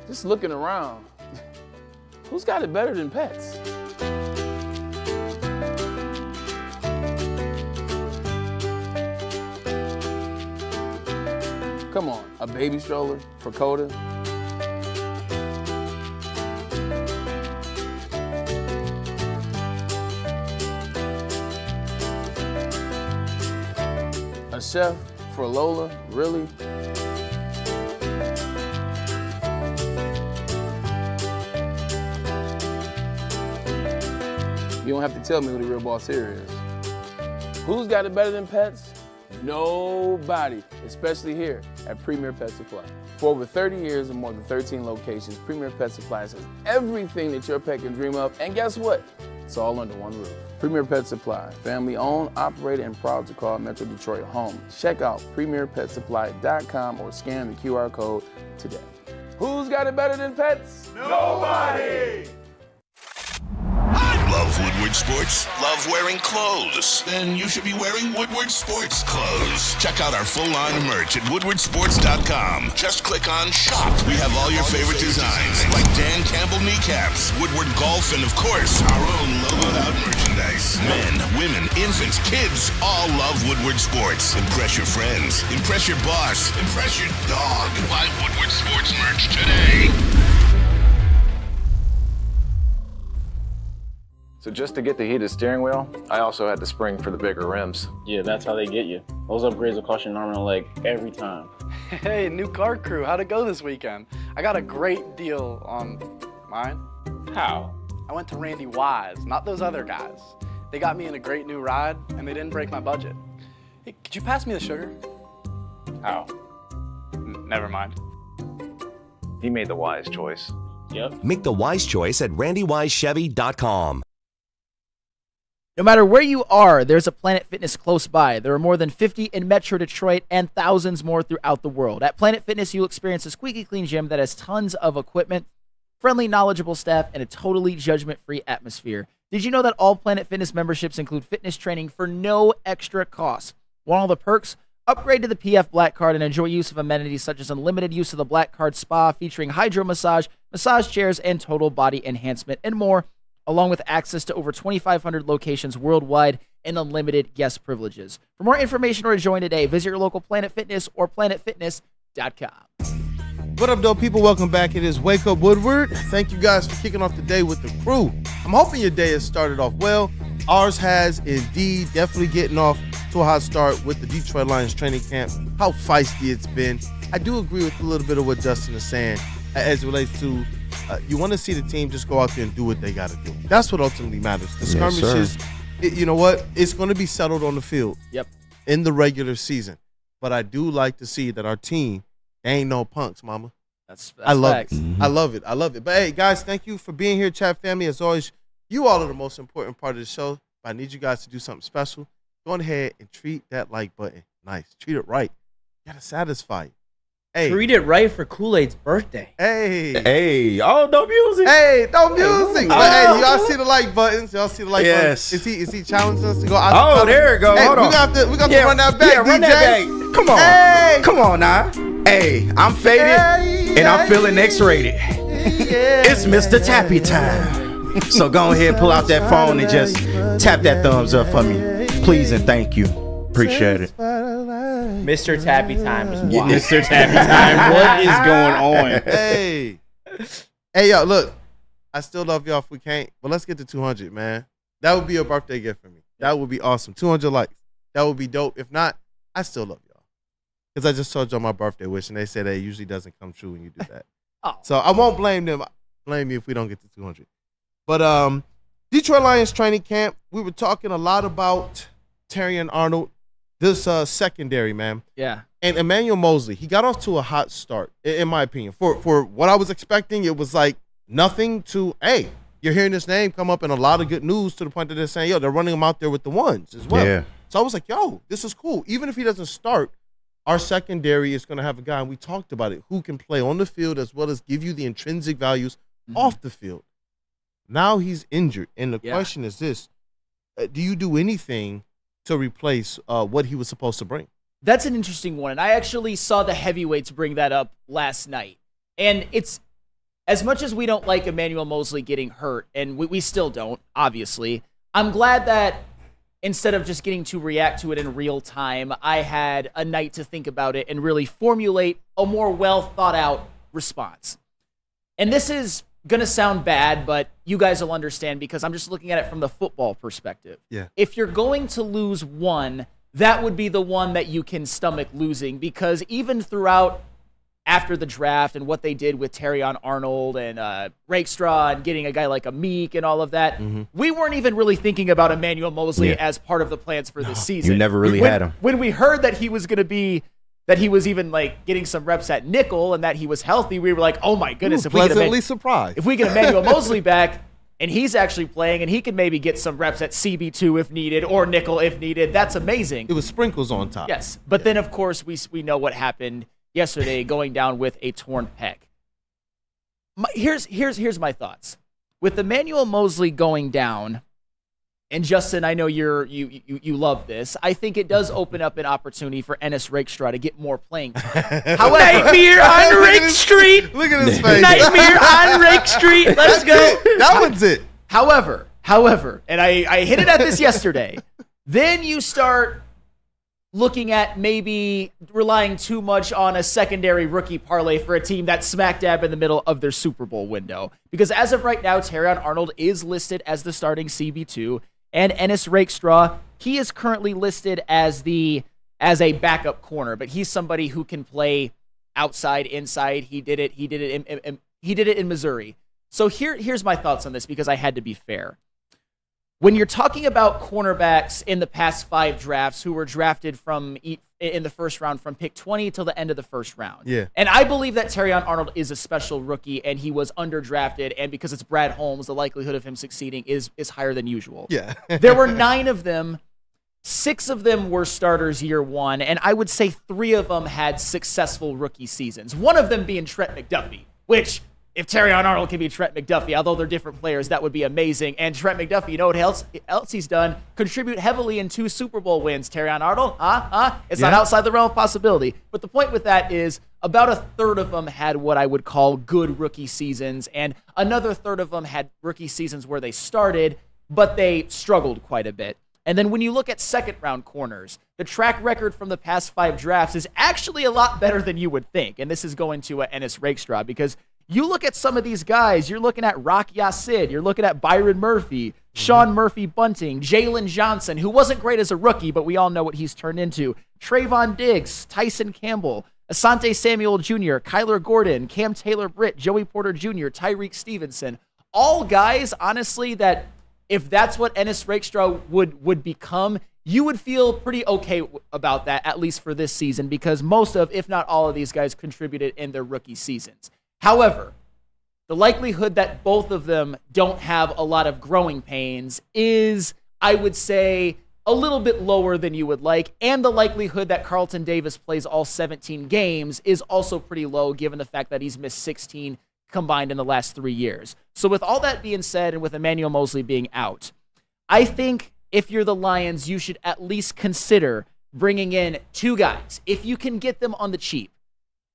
[SPEAKER 14] just looking around. Who's got it better than pets? Come on, a baby stroller for Coda? A chef for Lola? Really? You don't have to tell me who the real boss here is. Who's got it better than pets? Nobody, especially here at Premier Pet Supply. For over 30 years and more than 13 locations, Premier Pet Supply has everything that your pet can dream of, and guess what? It's all under one roof. Premier Pet Supply, family owned, operated, and proud to call Metro Detroit home. Check out premierpetsupply.com or scan the QR code today. Who's got it better than pets?
[SPEAKER 1] Nobody! Love Woodward Sports? Love wearing clothes? Then you should be wearing Woodward Sports clothes. Check out our full line of merch at woodwardsports.com. Just click on shop. We have all your favorite designs, like Dan Campbell kneecaps, Woodward golf, and of course, our own logoed out merchandise. Men, women, infants, kids all love Woodward Sports. Impress your friends. Impress your boss. Impress your dog. Buy Woodward Sports merch today.
[SPEAKER 15] So just to get the heated steering wheel, I also had the spring for the bigger rims.
[SPEAKER 16] Yeah, that's how they get you. Those upgrades will cost you an arm and a leg every time.
[SPEAKER 17] Hey, new car crew, how'd it go this weekend? I got a great deal on mine.
[SPEAKER 16] How?
[SPEAKER 17] I went to Randy Wise, not those other guys. They got me in a great new ride, and they didn't break my budget. Hey, could you pass me the sugar?
[SPEAKER 16] How?
[SPEAKER 17] Never mind.
[SPEAKER 15] He made the wise choice.
[SPEAKER 16] Yep.
[SPEAKER 18] Make the wise choice at randywisechevy.com.
[SPEAKER 4] No matter where you are, there's a Planet Fitness close by. There are more than 50 in Metro Detroit and thousands more throughout the world. At Planet Fitness, you'll experience a squeaky clean gym that has tons of equipment, friendly, knowledgeable staff, and a totally judgment-free atmosphere. Did you know that all Planet Fitness memberships include fitness training for no extra cost? Want all the perks? Upgrade to the PF Black Card and enjoy use of amenities such as unlimited use of the Black Card Spa featuring hydro massage, massage chairs, and total body enhancement, and more, along with access to over 2,500 locations worldwide and unlimited guest privileges. For more information or to join today, visit your local Planet Fitness or planetfitness.com.
[SPEAKER 3] What up, though, people? Welcome back. It is Wake Up Woodward. Thank you guys for kicking off the day with the crew. I'm hoping your day has started off well. Ours has indeed, definitely getting off to a hot start with the Detroit Lions training camp. How feisty it's been. I do agree with a little bit of what Justin is saying as it relates to you want to see the team just go out there and do what they got to do. That's what ultimately matters. The skirmishes, you know what? It's going to be settled on the field.
[SPEAKER 4] Yep.
[SPEAKER 3] In the regular season. But I do like to see that our team, they ain't no punks, mama.
[SPEAKER 4] That's
[SPEAKER 3] I love
[SPEAKER 4] facts.
[SPEAKER 3] it. I love it. I love it. But hey, guys, thank you for being here, chat family. As always, you all are the most important part of the show. If I need you guys to do something special, go ahead and treat that like button nice. Treat it right. You got to satisfy it. Hey.
[SPEAKER 5] Treat it right for Kool-Aid's birthday.
[SPEAKER 3] Hey.
[SPEAKER 13] Oh, no music.
[SPEAKER 3] Hey, no music. But hey, y'all see the like buttons. Y'all see the like
[SPEAKER 13] Yes.
[SPEAKER 3] buttons. Is he challenging us to go out?
[SPEAKER 13] Oh, there it go.
[SPEAKER 3] Hey,
[SPEAKER 13] Hold on.
[SPEAKER 3] We got to run that back,
[SPEAKER 13] Yeah,
[SPEAKER 3] DJ.
[SPEAKER 13] run that back. Come on.
[SPEAKER 3] Hey.
[SPEAKER 13] Come on now. Hey, I'm faded and I'm feeling X-rated. It's Mr. Tappy time. So go ahead, pull out that phone and just tap that thumbs up for me. Please and thank you. Appreciate it.
[SPEAKER 5] Mr. Tappy time is wild.
[SPEAKER 6] Mr. Tappy time, what is going on?
[SPEAKER 3] Hey, yo, look, I still love y'all if we can't, but let's get to 200, man. That would be a birthday gift for me. That would be awesome. 200 likes. That would be dope. If not, I still love y'all. Because I just told y'all my birthday wish, and they said that it usually doesn't come true when you do that. So I won't blame them. Blame me if we don't get to 200. But Detroit Lions training camp, we were talking a lot about Terry and Arnold. This secondary, man.
[SPEAKER 4] Yeah.
[SPEAKER 3] And Emmanuel Mosley, he got off to a hot start, in my opinion. For what I was expecting, it was like nothing to, hey, you're hearing this name come up in a lot of good news to the point that they're saying, yo, they're running him out there with the ones as well.
[SPEAKER 13] Yeah.
[SPEAKER 3] So I was like, yo, this is cool. Even if he doesn't start, our secondary is going to have a guy, and we talked about it, who can play on the field as well as give you the intrinsic values off the field. Now he's injured. And the question is this, do you do anything to replace what he was supposed to bring?
[SPEAKER 4] That's an interesting one. And I actually saw the heavyweights bring that up last night. And it's, as much as we don't like Emmanuel Mosley getting hurt, and we still don't, obviously, I'm glad that instead of just getting to react to it in real time, I had a night to think about it and really formulate a more well thought out response. And this is going to sound bad, but you guys will understand because I'm just looking at it from the football perspective.
[SPEAKER 3] Yeah.
[SPEAKER 4] If you're going to lose one, that would be the one that you can stomach losing, because even throughout after the draft and what they did with Terrion Arnold and Rakestraw and getting a guy like a Meek and all of that, we weren't even really thinking about Emmanuel Mosley as part of the plans for this season.
[SPEAKER 13] You never really had him.
[SPEAKER 4] When we heard that he was going to be, that he was even like getting some reps at nickel and that he was healthy, we were like, oh my goodness. If
[SPEAKER 3] pleasantly surprised.
[SPEAKER 4] If we get Emmanuel Mosley back and he's actually playing and he can maybe get some reps at CB2 if needed or nickel if needed, that's amazing.
[SPEAKER 3] It was sprinkles on top.
[SPEAKER 4] Yes. But then, of course, we know what happened yesterday, going down with a torn pec. Here's my thoughts. With Emmanuel Mosley going down, and Justin, I know you love this. I think it does open up an opportunity for Ennis Rakestraw to get more playing time.
[SPEAKER 5] Nightmare on Rake Street.
[SPEAKER 3] Look at his face.
[SPEAKER 5] Nightmare on Rake Street. Let's go.
[SPEAKER 3] That one's it.
[SPEAKER 4] However, and I hinted at this yesterday, then you start looking at maybe relying too much on a secondary rookie parlay for a team that's smack dab in the middle of their Super Bowl window. Because as of right now, Terrion Arnold is listed as the starting CB2, and Ennis Rakestraw, he is currently listed as a backup corner, but he's somebody who can play outside, inside. He did it in Missouri. So here's my thoughts on this, because I had to be fair. When you're talking about cornerbacks in the past 5 drafts who were drafted in the first round from pick 20 till the end of the first round.
[SPEAKER 3] Yeah.
[SPEAKER 4] And I believe that Terrion Arnold is a special rookie and he was underdrafted, and because it's Brad Holmes, the likelihood of him succeeding is higher than usual.
[SPEAKER 3] Yeah.
[SPEAKER 4] There were 9 of them. 6 of them were starters year 1, and I would say 3 of them had successful rookie seasons. One of them being Trent McDuffie, which, if Terrion Arnold can be Trent McDuffie, although they're different players, that would be amazing. And Trent McDuffie, you know what else he's done? Contribute heavily in 2 Super Bowl wins. Terrion Arnold, it's not outside the realm of possibility. But the point with that is about a third of them had what I would call good rookie seasons, and another third of them had rookie seasons where they started, but they struggled quite a bit. And then when you look at second-round corners, the track record from the past 5 drafts is actually a lot better than you would think. And this is going to Ennis Rakestraw, because you look at some of these guys, you're looking at Rock Yassid, you're looking at Byron Murphy, Sean Murphy Bunting, Jalen Johnson, who wasn't great as a rookie, but we all know what he's turned into, Trayvon Diggs, Tyson Campbell, Asante Samuel Jr., Kyler Gordon, Cam Taylor-Britt, Joey Porter Jr., Tyreek Stevenson. All guys, honestly, that if that's what Ennis Rakestraw would become, you would feel pretty okay about that, at least for this season, because most of, if not all of these guys contributed in their rookie seasons. However, the likelihood that both of them don't have a lot of growing pains is, I would say, a little bit lower than you would like, and the likelihood that Carlton Davis plays all 17 games is also pretty low, given the fact that he's missed 16 combined in the last 3 years. So with all that being said, and with Emmanuel Mosley being out, I think if you're the Lions, you should at least consider bringing in 2 guys, if you can get them on the cheap.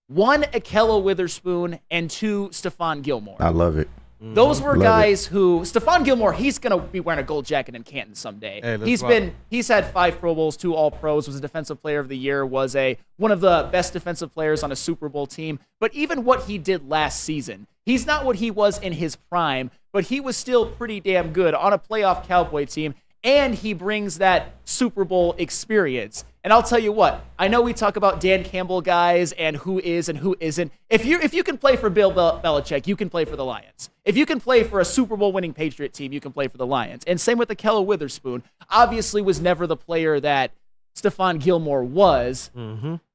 [SPEAKER 4] 1, Ahkello Witherspoon, and 2, Stephon Gilmore.
[SPEAKER 13] I love it.
[SPEAKER 4] Those were guys who, Stephon Gilmore, he's going to be wearing a gold jacket in Canton someday.
[SPEAKER 3] Hey,
[SPEAKER 4] he's had 5 Pro Bowls, 2 All-Pros, was a Defensive Player of the Year, was one of the best defensive players on a Super Bowl team. But even what he did last season, he's not what he was in his prime, but he was still pretty damn good on a playoff Cowboy team, and he brings that Super Bowl experience. And I'll tell you what, I know we talk about Dan Campbell guys and who is and who isn't. If you can play for Bill Belichick, you can play for the Lions. If you can play for a Super Bowl winning Patriot team, you can play for the Lions. And same with Ahkello Witherspoon. Obviously was never the player that Stephon Gilmore was.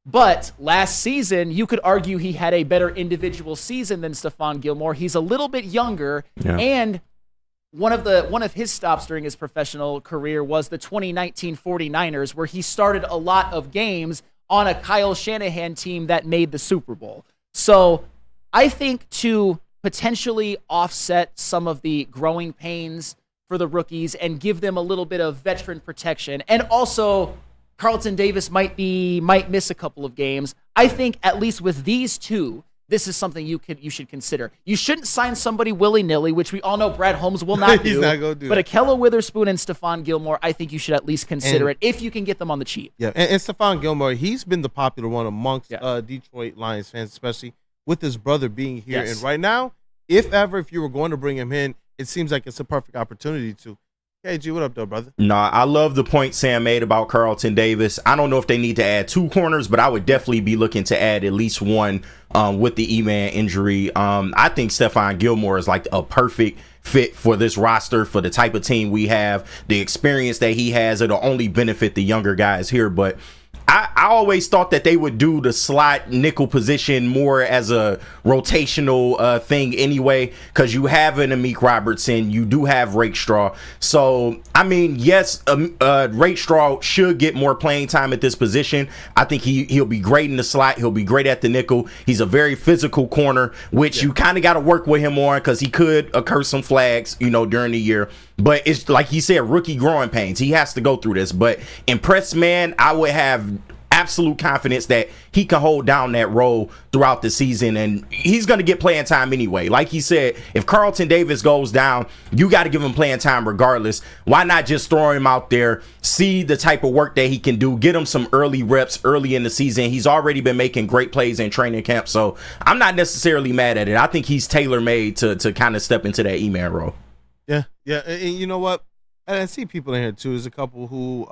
[SPEAKER 4] But last season, you could argue he had a better individual season than Stephon Gilmore. He's a little bit younger, and one of his stops during his professional career was the 2019 49ers, where he started a lot of games on a Kyle Shanahan team that made the Super Bowl. So I think to potentially offset some of the growing pains for the rookies and give them a little bit of veteran protection, and also Carlton Davis might miss a couple of games, I think at least with these 2, this is something you should consider. You shouldn't sign somebody willy-nilly, which we all know Brad Holmes will not do.
[SPEAKER 3] He's not going to do
[SPEAKER 4] but
[SPEAKER 3] that.
[SPEAKER 4] Ahkello Witherspoon and Stephon Gilmore, I think you should at least consider it if you can get them on the cheap.
[SPEAKER 3] Yeah, and Stephon Gilmore, he's been the popular one amongst Detroit Lions fans, especially with his brother being here.
[SPEAKER 4] Yes.
[SPEAKER 3] And right now, if you were going to bring him in, it seems like it's a perfect opportunity to. KG, what up, though, brother?
[SPEAKER 13] No, I love the point Sam made about Carlton Davis. I don't know if they need to add 2 corners, but I would definitely be looking to add at least one with the E-Man injury. I think Stephon Gilmore is like a perfect fit for this roster, for the type of team we have. The experience that he has, it'll only benefit the younger guys here, but I always thought that they would do the slot nickel position more as a rotational thing anyway, because you have an Amik Robertson, you do have Rakestraw. So, I mean, yes, Rakestraw should get more playing time at this position. I think he'll be great in the slot. He'll be great at the nickel. He's a very physical corner, which you kind of got to work with him on because he could occur some flags, during the year. But it's like he said, rookie growing pains. He has to go through this. But impressed man, I would have absolute confidence that he can hold down that role throughout the season, and he's going to get playing time anyway. Like he said, if Carlton Davis goes down, you got to give him playing time regardless. Why not just throw him out there, see the type of work that he can do, get him some early reps early in the season. He's already been making great plays in training camp, so I'm not necessarily mad at it. I think he's tailor-made to kind of step into that E-Man role.
[SPEAKER 3] Yeah, and you know what? And I see people in here too. There's a couple who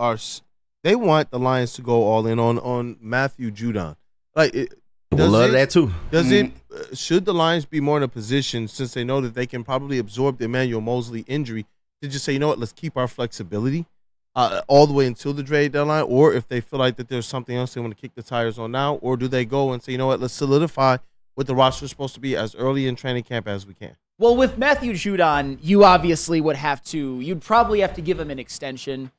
[SPEAKER 3] they want the Lions to go all in on Matthew Judon.
[SPEAKER 13] Love that too.
[SPEAKER 3] Does it? Should the Lions be more in a position, since they know that they can probably absorb the Emmanuel Mosley injury, to just say, you know what, let's keep our flexibility all the way until the trade deadline, or if they feel like that there's something else they want to kick the tires on now, or do they go and say, you know what, let's solidify what the roster is supposed to be as early in training camp as we can?
[SPEAKER 4] Well, with Matthew Judon, you obviously would you'd probably have to give him an extension.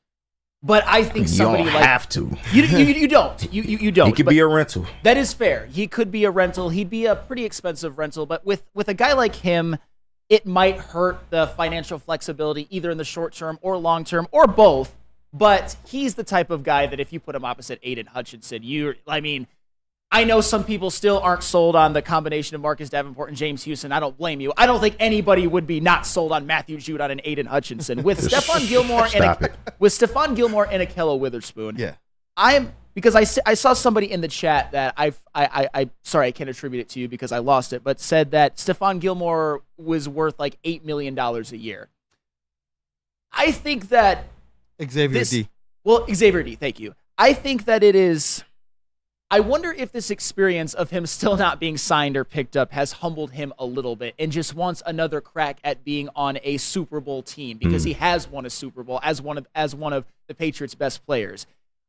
[SPEAKER 4] But I think somebody
[SPEAKER 13] you don't have to.
[SPEAKER 4] You don't. You don't.
[SPEAKER 13] He could be a rental.
[SPEAKER 4] That is fair. He could be a rental. He'd be a pretty expensive rental. But with a guy like him, it might hurt the financial flexibility either in the short term or long term or both. But he's the type of guy that if you put him opposite Aiden Hutchinson, I know some people still aren't sold on the combination of Marcus Davenport and James Houston. I don't blame you. I don't think anybody would be not sold on Matthew Judon and Aiden Hutchinson. With Stephon Gilmore and Ahkello Witherspoon.
[SPEAKER 3] Yeah.
[SPEAKER 4] Because I saw somebody in the chat that I sorry, I can't attribute it to you because I lost it, but said that Stephon Gilmore was worth like $8 million a year. I think that
[SPEAKER 3] Xavier D.
[SPEAKER 4] Well, Xavier D, thank you. I think that it is. I wonder if this experience of him still not being signed or picked up has humbled him a little bit and just wants another crack at being on a Super Bowl team because he has won a Super Bowl as one of the Patriots' best players.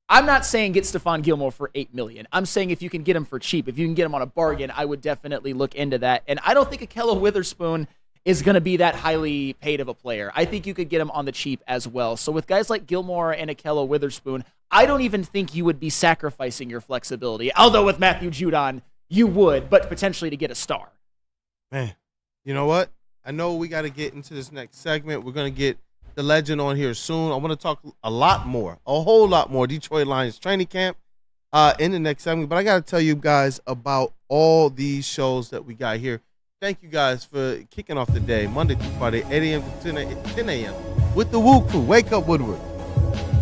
[SPEAKER 4] I'm not saying get Stephon Gilmore for $8 million. I'm saying if you can get him for cheap, if you can get him on a bargain, I would definitely look into that. And I don't think Ahkello Witherspoon is going to be that highly paid of a player. I think you could get him on the cheap as well. So with guys like Gilmore and Ahkello Witherspoon, I don't even think you would be sacrificing your flexibility. Although with Matthew Judon, you would, but potentially to get a star.
[SPEAKER 3] Man, you know what? I know we got to get into this next segment. We're going to get the legend on here soon. I want to talk a whole lot more Detroit Lions training camp in the next segment. But I got to tell you guys about all these shows that we got here. Thank you guys for kicking off the day, Monday through Friday, 8 a.m. to 10 a.m. with the Woo Crew. Wake Up Woodward.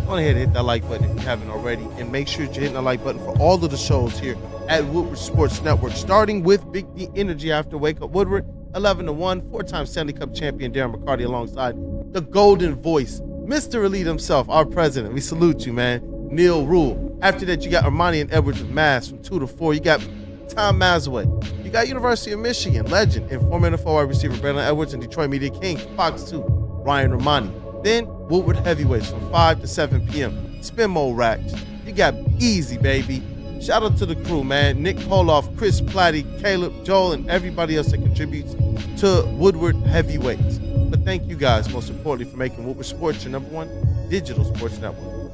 [SPEAKER 3] Go ahead and hit that like button if you haven't already, and make sure you're hitting the like button for all of the shows here at Woodward Sports Network, starting with Big D Energy after Wake Up Woodward, 11 to 1, 4-time Stanley Cup champion Darren McCarty alongside the golden voice, Mr. Elite himself, our president. We salute you, man. Neil Rule. After that, you got Ermanni and Edwards with Mass from 2 to 4. You got Tom Mazaway. You got University of Michigan legend and former NFL wide receiver Braylon Edwards and Detroit Media King, Fox 2, Ryan Ermanni. Then Woodward Heavyweights from 5 to 7 p.m. Spin Mode Racks. You got Easy, baby. Shout out to the crew, man. Nick Poloff, Chris Platty, Caleb, Joel, and everybody else that contributes to Woodward Heavyweights. But thank you guys, most importantly, for making Woodward Sports your #1 digital sports network.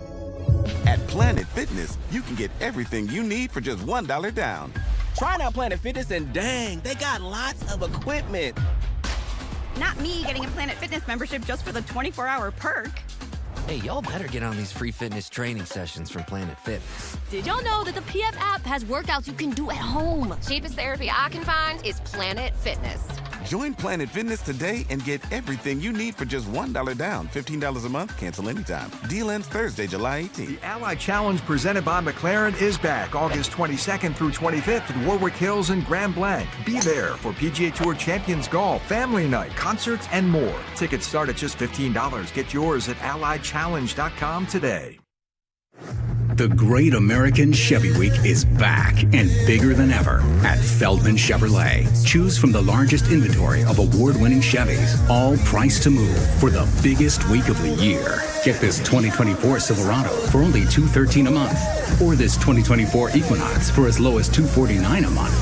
[SPEAKER 8] At Planet Fitness, you can get everything you need for just $1 down.
[SPEAKER 9] Try out Planet Fitness and dang, they got lots of equipment.
[SPEAKER 10] Not me getting a Planet Fitness membership just for the 24-hour perk.
[SPEAKER 11] Hey, y'all better get on these free fitness training sessions from Planet Fitness.
[SPEAKER 12] Did y'all know that the PF app has workouts you can do at home? Cheapest therapy I can find is Planet Fitness.
[SPEAKER 8] Join Planet Fitness today and get everything you need for just $1 down, $15 a month, cancel anytime. Deal ends Thursday, July 18th.
[SPEAKER 19] The Ally Challenge presented by McLaren is back August 22nd through 25th at Warwick Hills and Grand Blanc. Be there for PGA Tour Champions Golf, Family Night, concerts, and more. Tickets start at just $15. Get yours at allychallenge.com today.
[SPEAKER 20] The Great American Chevy Week is back and bigger than ever at Feldman Chevrolet. Choose from the largest inventory of award-winning Chevys, all priced to move for the biggest week of the year. Get this 2024 Silverado for only $213 a month, or this 2024 Equinox for as low as $249 a month.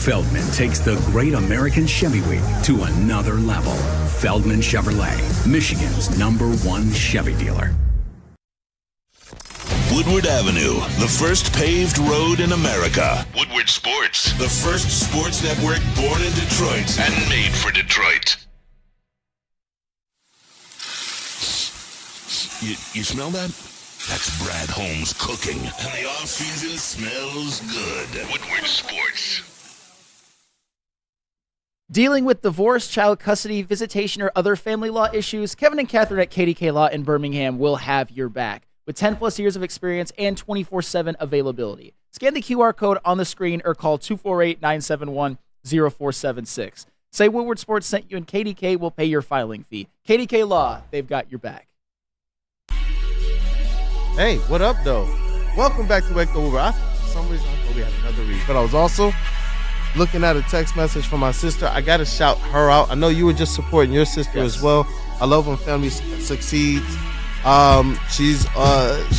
[SPEAKER 20] Feldman takes the Great American Chevy Week to another level. Feldman Chevrolet, Michigan's #1 Chevy dealer.
[SPEAKER 1] Woodward Avenue, the first paved road in America. Woodward Sports, the first sports network born in Detroit and made for Detroit. You smell that? That's Brad Holmes cooking, and the off-season smells good. Woodward Sports.
[SPEAKER 4] Dealing with divorce, child custody, visitation, or other family law issues, Kevin and Catherine at KDK Law in Birmingham will have your back. With 10-plus years of experience and 24/7 availability. Scan the QR code on the screen or call 248-971-0476. Say Woodward Sports sent you and KDK will pay your filing fee. KDK Law, they've got your back.
[SPEAKER 3] Hey, what up, though? Welcome back to Wake Up Woodward. For some reason, I thought we had another read. But I was also looking at a text message from my sister. I got to shout her out. I know you were just supporting your sister as well. I love when family succeeds. She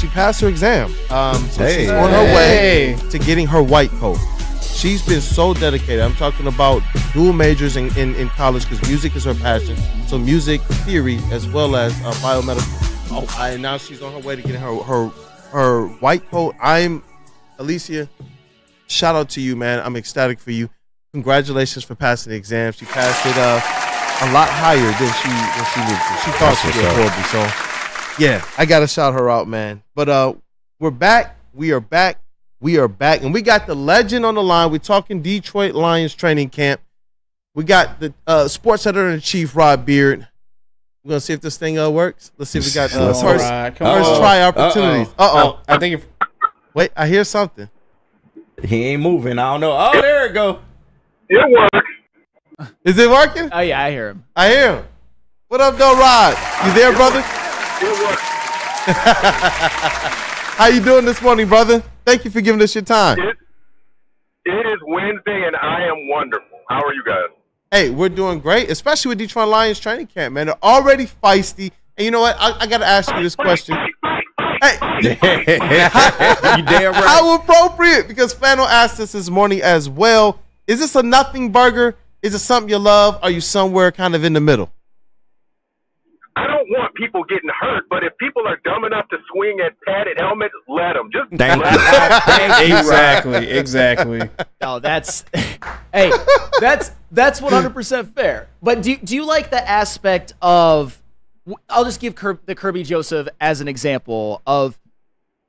[SPEAKER 3] passed her exam. So she's on her way to getting her white coat. She's been so dedicated. I'm talking about dual majors in college because music is her passion. So music theory as well as biomedical. And now she's on her way to getting her white coat. Alicia, shout out to you, man. I'm ecstatic for you. Congratulations for passing the exam. She passed it a lot higher than she needed to. She thought she did horribly, so. Yeah, I got to shout her out, man. But we're back. We are back. And we got the legend on the line. We're talking Detroit Lions training camp. We got the sports editor-in-chief, Rod Beard. We're going to see if this thing works. Let's see if we got first try opportunities.
[SPEAKER 6] I think
[SPEAKER 3] Wait, I hear something.
[SPEAKER 13] He ain't moving. I don't know. Oh, there it go.
[SPEAKER 21] It works.
[SPEAKER 3] Is it working?
[SPEAKER 4] Oh, yeah, I hear him.
[SPEAKER 3] I hear him. What up, though, Rod? You there, brother? How you doing this morning, brother? Thank you for giving us your time.
[SPEAKER 21] It is Wednesday, and I am wonderful. How are you guys?
[SPEAKER 3] Hey, we're doing great, especially with Detroit Lions training camp, man. They're already feisty. And you know what? I got to ask you this question. Hey,
[SPEAKER 13] you damn right.
[SPEAKER 3] How appropriate, because Flannel asked us this morning as well. Is this a nothing burger? Is it something you love? Are you somewhere kind of in the middle?
[SPEAKER 21] I don't want people getting hurt, but if people are dumb enough to swing at padded helmets, let them. Just
[SPEAKER 6] Exactly.
[SPEAKER 4] No, that's hey, that's 100% fair. But do you like the aspect of? I'll just give the Kirby Joseph as an example of.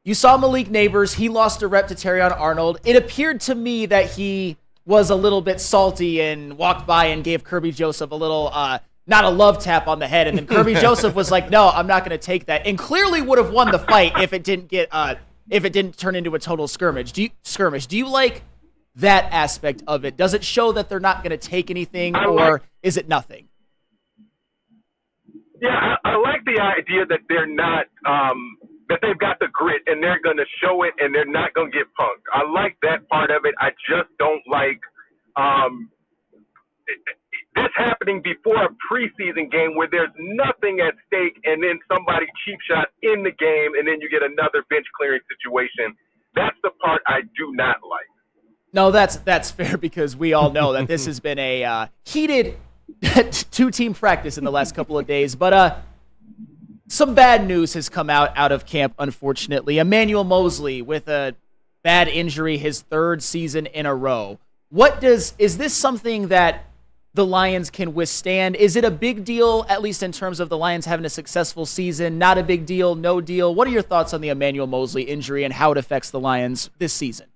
[SPEAKER 4] You saw Malik Neighbors. He lost a rep to Terrion Arnold. It appeared to me that he was a little bit salty and walked by and gave Kirby Joseph a little. Not a love tap on the head, and then Kirby Joseph was like, "No, I'm not going to take that," and clearly would have won the fight if it didn't turn into a total skirmish. Do you like that aspect of it? Does it show that they're not going to take anything, or is it nothing?
[SPEAKER 21] Yeah, I like the idea that they're not that they've got the grit and they're going to show it and they're not going to get punked. I like that part of it. I just don't like this happening before a preseason game where there's nothing at stake and then somebody cheap shot in the game and then you get another bench clearing situation. That's the part I do not like.
[SPEAKER 4] No, that's fair because we all know that this has been a heated two-team practice in the last couple of days. But some bad news has come out of camp, unfortunately. Emmanuel Mosley with a bad injury, his third season in a row. Is this something that the Lions can withstand? Is it a big deal, at least in terms of the Lions having a successful season? Not a big deal, no deal? What are your thoughts on the Emmanuel Moseley injury and how it affects the Lions this season?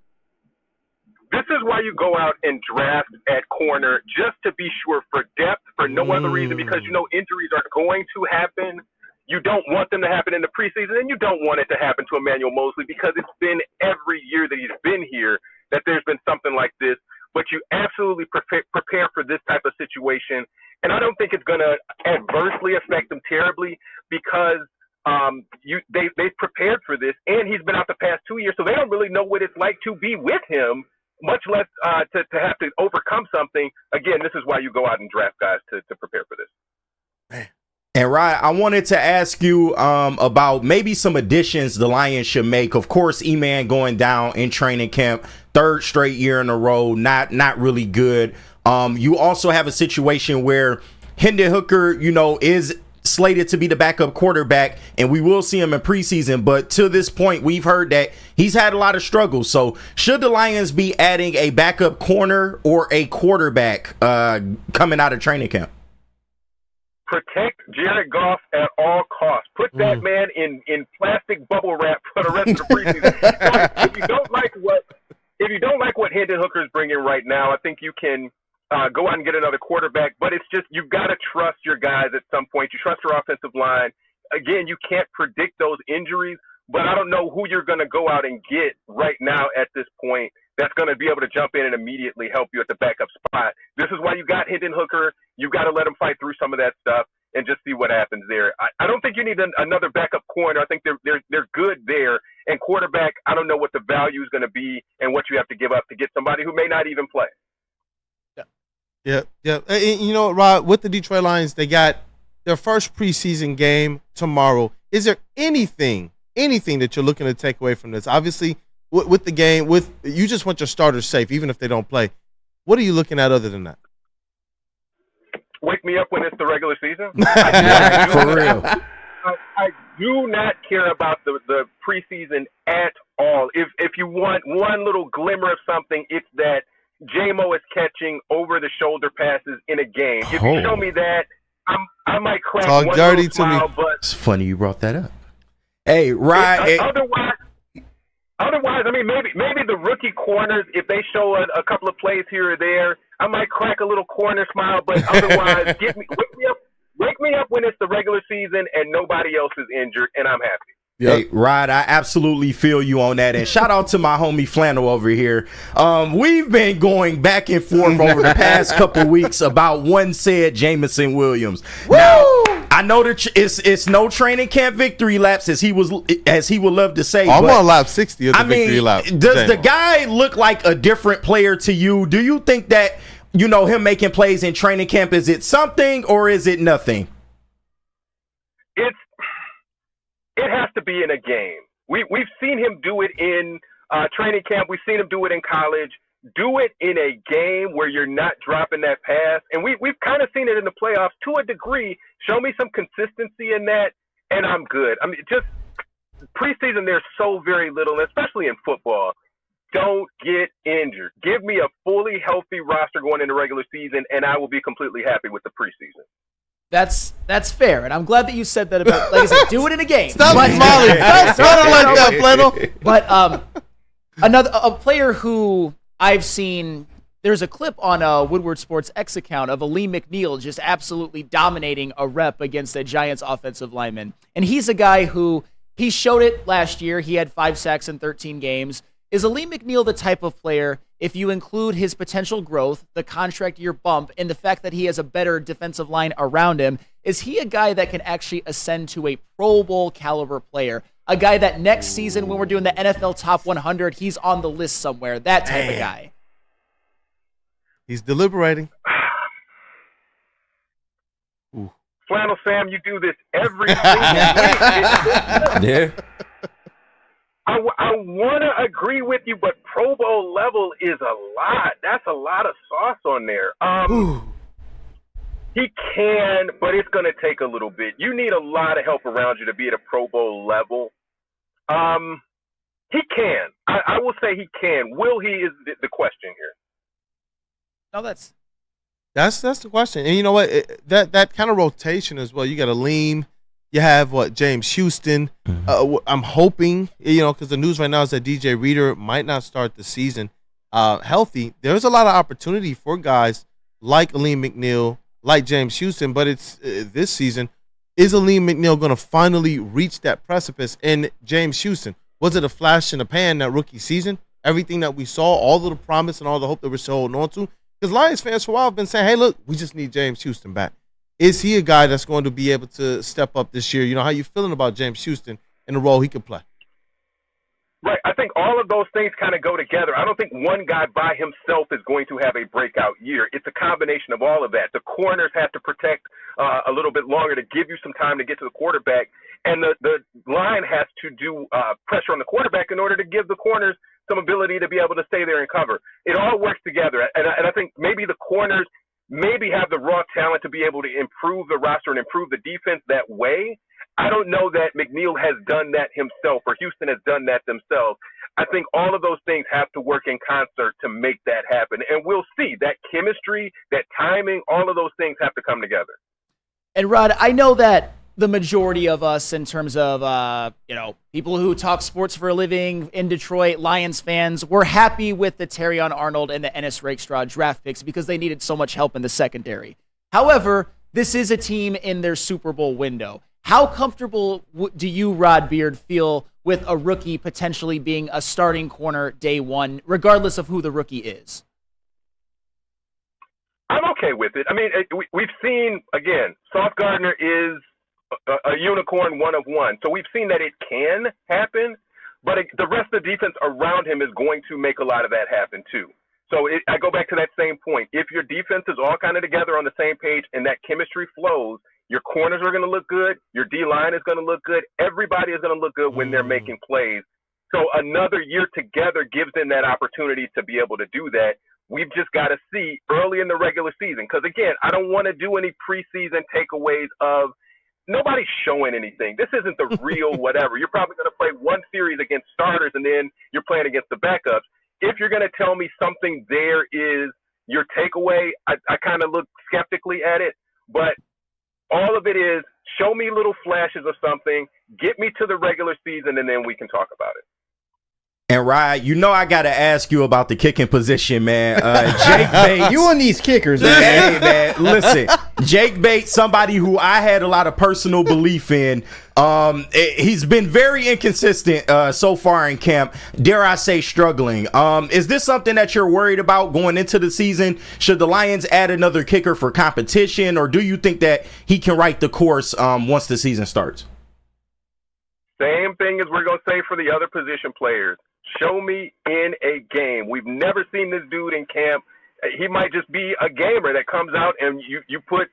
[SPEAKER 21] This is why you go out and draft at corner, just to be sure, for depth, for no other reason, because you know injuries are going to happen. You don't want them to happen in the preseason, and you don't want it to happen to Emmanuel Moseley, because it's been every year that he's been here that there's been something like this. But you absolutely prepare for this type of situation. And I don't think it's going to adversely affect them terribly, because they've prepared for this, and he's been out the past 2 years, so they don't really know what it's like to be with him, much less to have to overcome something. Again, this is why you go out and draft guys to prepare for this.
[SPEAKER 13] And Ryan, I wanted to ask you about maybe some additions the Lions should make. Of course, E-Man going down in training camp, third straight year in a row, not really good. You also have a situation where Hendon Hooker, is slated to be the backup quarterback, and we will see him in preseason. But to this point, we've heard that he's had a lot of struggles. So should the Lions be adding a backup corner or a quarterback coming out of training camp?
[SPEAKER 21] Protect Jared Goff at all costs. Put that man in plastic bubble wrap for the rest of the preseason. If you don't like what Hendon Hooker is bringing right now, I think you can go out and get another quarterback. But it's just, you've got to trust your guys at some point. You trust your offensive line. Again, you can't predict those injuries, but I don't know who you're going to go out and get right now at this point that's going to be able to jump in and immediately help you at the backup spot. This is why you got Hendon Hooker. You've got to let him fight through some of that stuff and just see what happens there. I don't think you need another backup corner. I think they're good there. And quarterback, I don't know what the value is going to be and what you have to give up to get somebody who may not even play.
[SPEAKER 3] Yeah. And you know what, Rod, with the Detroit Lions, they got their first preseason game tomorrow. Is there anything that you're looking to take away from this? Obviously, with the game, you just want your starters safe, even if they don't play. What are you looking at other than that?
[SPEAKER 21] Wake me up when it's the regular season.
[SPEAKER 13] For real.
[SPEAKER 21] I do not care about the preseason at all. If you want one little glimmer of something, it's that J-Mo is catching over-the-shoulder passes in a game. If you show me that, I might crack
[SPEAKER 3] Talk
[SPEAKER 21] one
[SPEAKER 3] dirty
[SPEAKER 21] little
[SPEAKER 3] to
[SPEAKER 21] smile,
[SPEAKER 3] me.
[SPEAKER 21] but
[SPEAKER 13] It's funny you brought that up. Hey, Ryan.
[SPEAKER 21] Otherwise, I mean, maybe the rookie corners, if they show a couple of plays here or there, I might crack a little corner smile. But otherwise, wake me up when it's the regular season and nobody else is injured, and I'm happy.
[SPEAKER 13] Yep. Hey, Rod, I absolutely feel you on that. And shout out to my homie Flannel over here. We've been going back and forth over the past couple weeks about one said Jameson Williams. Woo! Now, I know that it's no training camp victory laps, as he would love to say.
[SPEAKER 3] I'm on lap 60 of the victory lap.
[SPEAKER 13] Does the guy look like a different player to you? Do you think that, him making plays in training camp, is it something or is it nothing?
[SPEAKER 21] It has to be in a game. We've seen him do it in training camp. We've seen him do it in college. Do it in a game where you're not dropping that pass. And we've kind of seen it in the playoffs to a degree. Show me some consistency in that, and I'm good. I mean, just preseason, there's so very little, especially in football. Don't get injured. Give me a fully healthy roster going into regular season, and I will be completely happy with the preseason.
[SPEAKER 4] That's fair, and I'm glad that you said that about, like I said, do it in a game.
[SPEAKER 3] Stop smiling. Stop smiling like that, Flannel.
[SPEAKER 4] But a player who I've seen, there's a clip on Woodward Sports X account of Lee McNeil just absolutely dominating a rep against a Giants offensive lineman. And he's a guy who, he showed it last year. He had 5 sacks in 13 games. Is Lee McNeil the type of player, if you include his potential growth, the contract year bump, and the fact that he has a better defensive line around him, is he a guy that can actually ascend to a Pro Bowl caliber player? A guy that next season, when we're doing the NFL Top 100, he's on the list somewhere. That type of guy.
[SPEAKER 3] He's deliberating.
[SPEAKER 21] Flannel Sam, you do this every single week.
[SPEAKER 13] Yeah.
[SPEAKER 21] I want to agree with you, but Pro Bowl level is a lot. That's a lot of sauce on there. He can, but it's going to take a little bit. You need a lot of help around you to be at a Pro Bowl level. He can. I will say he can. Will he is the question here.
[SPEAKER 4] No, that's
[SPEAKER 3] That's the question. And you know what? That kind of rotation as well. You got Aleem. You have James Houston. I'm hoping, because the news right now is that DJ Reader might not start the season healthy. There's a lot of opportunity for guys like Aleem McNeil, like James Houston, but it's this season. Is Aleem McNeil going to finally reach that precipice? And James Houston, was it a flash in the pan that rookie season? Everything that we saw, all of the promise and all the hope that we're still holding on to? Because Lions fans for a while have been saying, hey, look, we just need James Houston back. Is he a guy that's going to be able to step up this year? How you feeling about James Houston and the role he could play?
[SPEAKER 21] Right. I think all of those things kind of go together. I don't think one guy by himself is going to have a breakout year. It's a combination of all of that. The corners have to protect a little bit longer to give you some time to get to the quarterback. And the line has to do pressure on the quarterback in order to give the corners some ability to be able to stay there and cover. It all works together. And I think maybe the corners maybe have the raw talent to be able to improve the roster and improve the defense that way. I don't know that McNeil has done that himself or Houston has done that themselves. I think all of those things have to work in concert to make that happen. And we'll see that chemistry, that timing, all of those things have to come together.
[SPEAKER 4] And Rod, I know that the majority of us, in terms of people who talk sports for a living in Detroit, Lions fans, were happy with the Terrion Arnold and the Ennis Rakestraw draft picks because they needed so much help in the secondary. However, this is a team in their Super Bowl window. How comfortable do you, Rod Beard, feel with a rookie potentially being a starting corner day one, regardless of who the rookie is?
[SPEAKER 21] I'm okay with it. I mean, we've seen, again, Sauce Gardner is a unicorn one of one. So we've seen that it can happen, but the rest of the defense around him is going to make a lot of that happen too. So I go back to that same point. If your defense is all kind of together on the same page and that chemistry flows, your corners are going to look good. Your D-line is going to look good. Everybody is going to look good when they're making plays. So another year together gives them that opportunity to be able to do that. We've just got to see early in the regular season. Because, again, I don't want to do any preseason takeaways of nobody's showing anything. This isn't the real whatever. You're probably going to play one series against starters, and then you're playing against the backups. If you're going to tell me something there is your takeaway, I kind of look skeptically at it. But all of it is show me little flashes of something, get me to the regular season, and then we can talk about it.
[SPEAKER 13] And Ryan, I got to ask you about the kicking position, man. Jake Bates.
[SPEAKER 6] You and these kickers, man.
[SPEAKER 13] Hey, man, listen. Jake Bates, somebody who I had a lot of personal belief in. He's been very inconsistent so far in camp. Dare I say struggling. Is this something that you're worried about going into the season? Should the Lions add another kicker for competition, or do you think that he can right the course once the season starts?
[SPEAKER 21] Same thing as we're going to say for the other position players. Show me in a game. We've never seen this dude in camp. He might just be a gamer that comes out and you put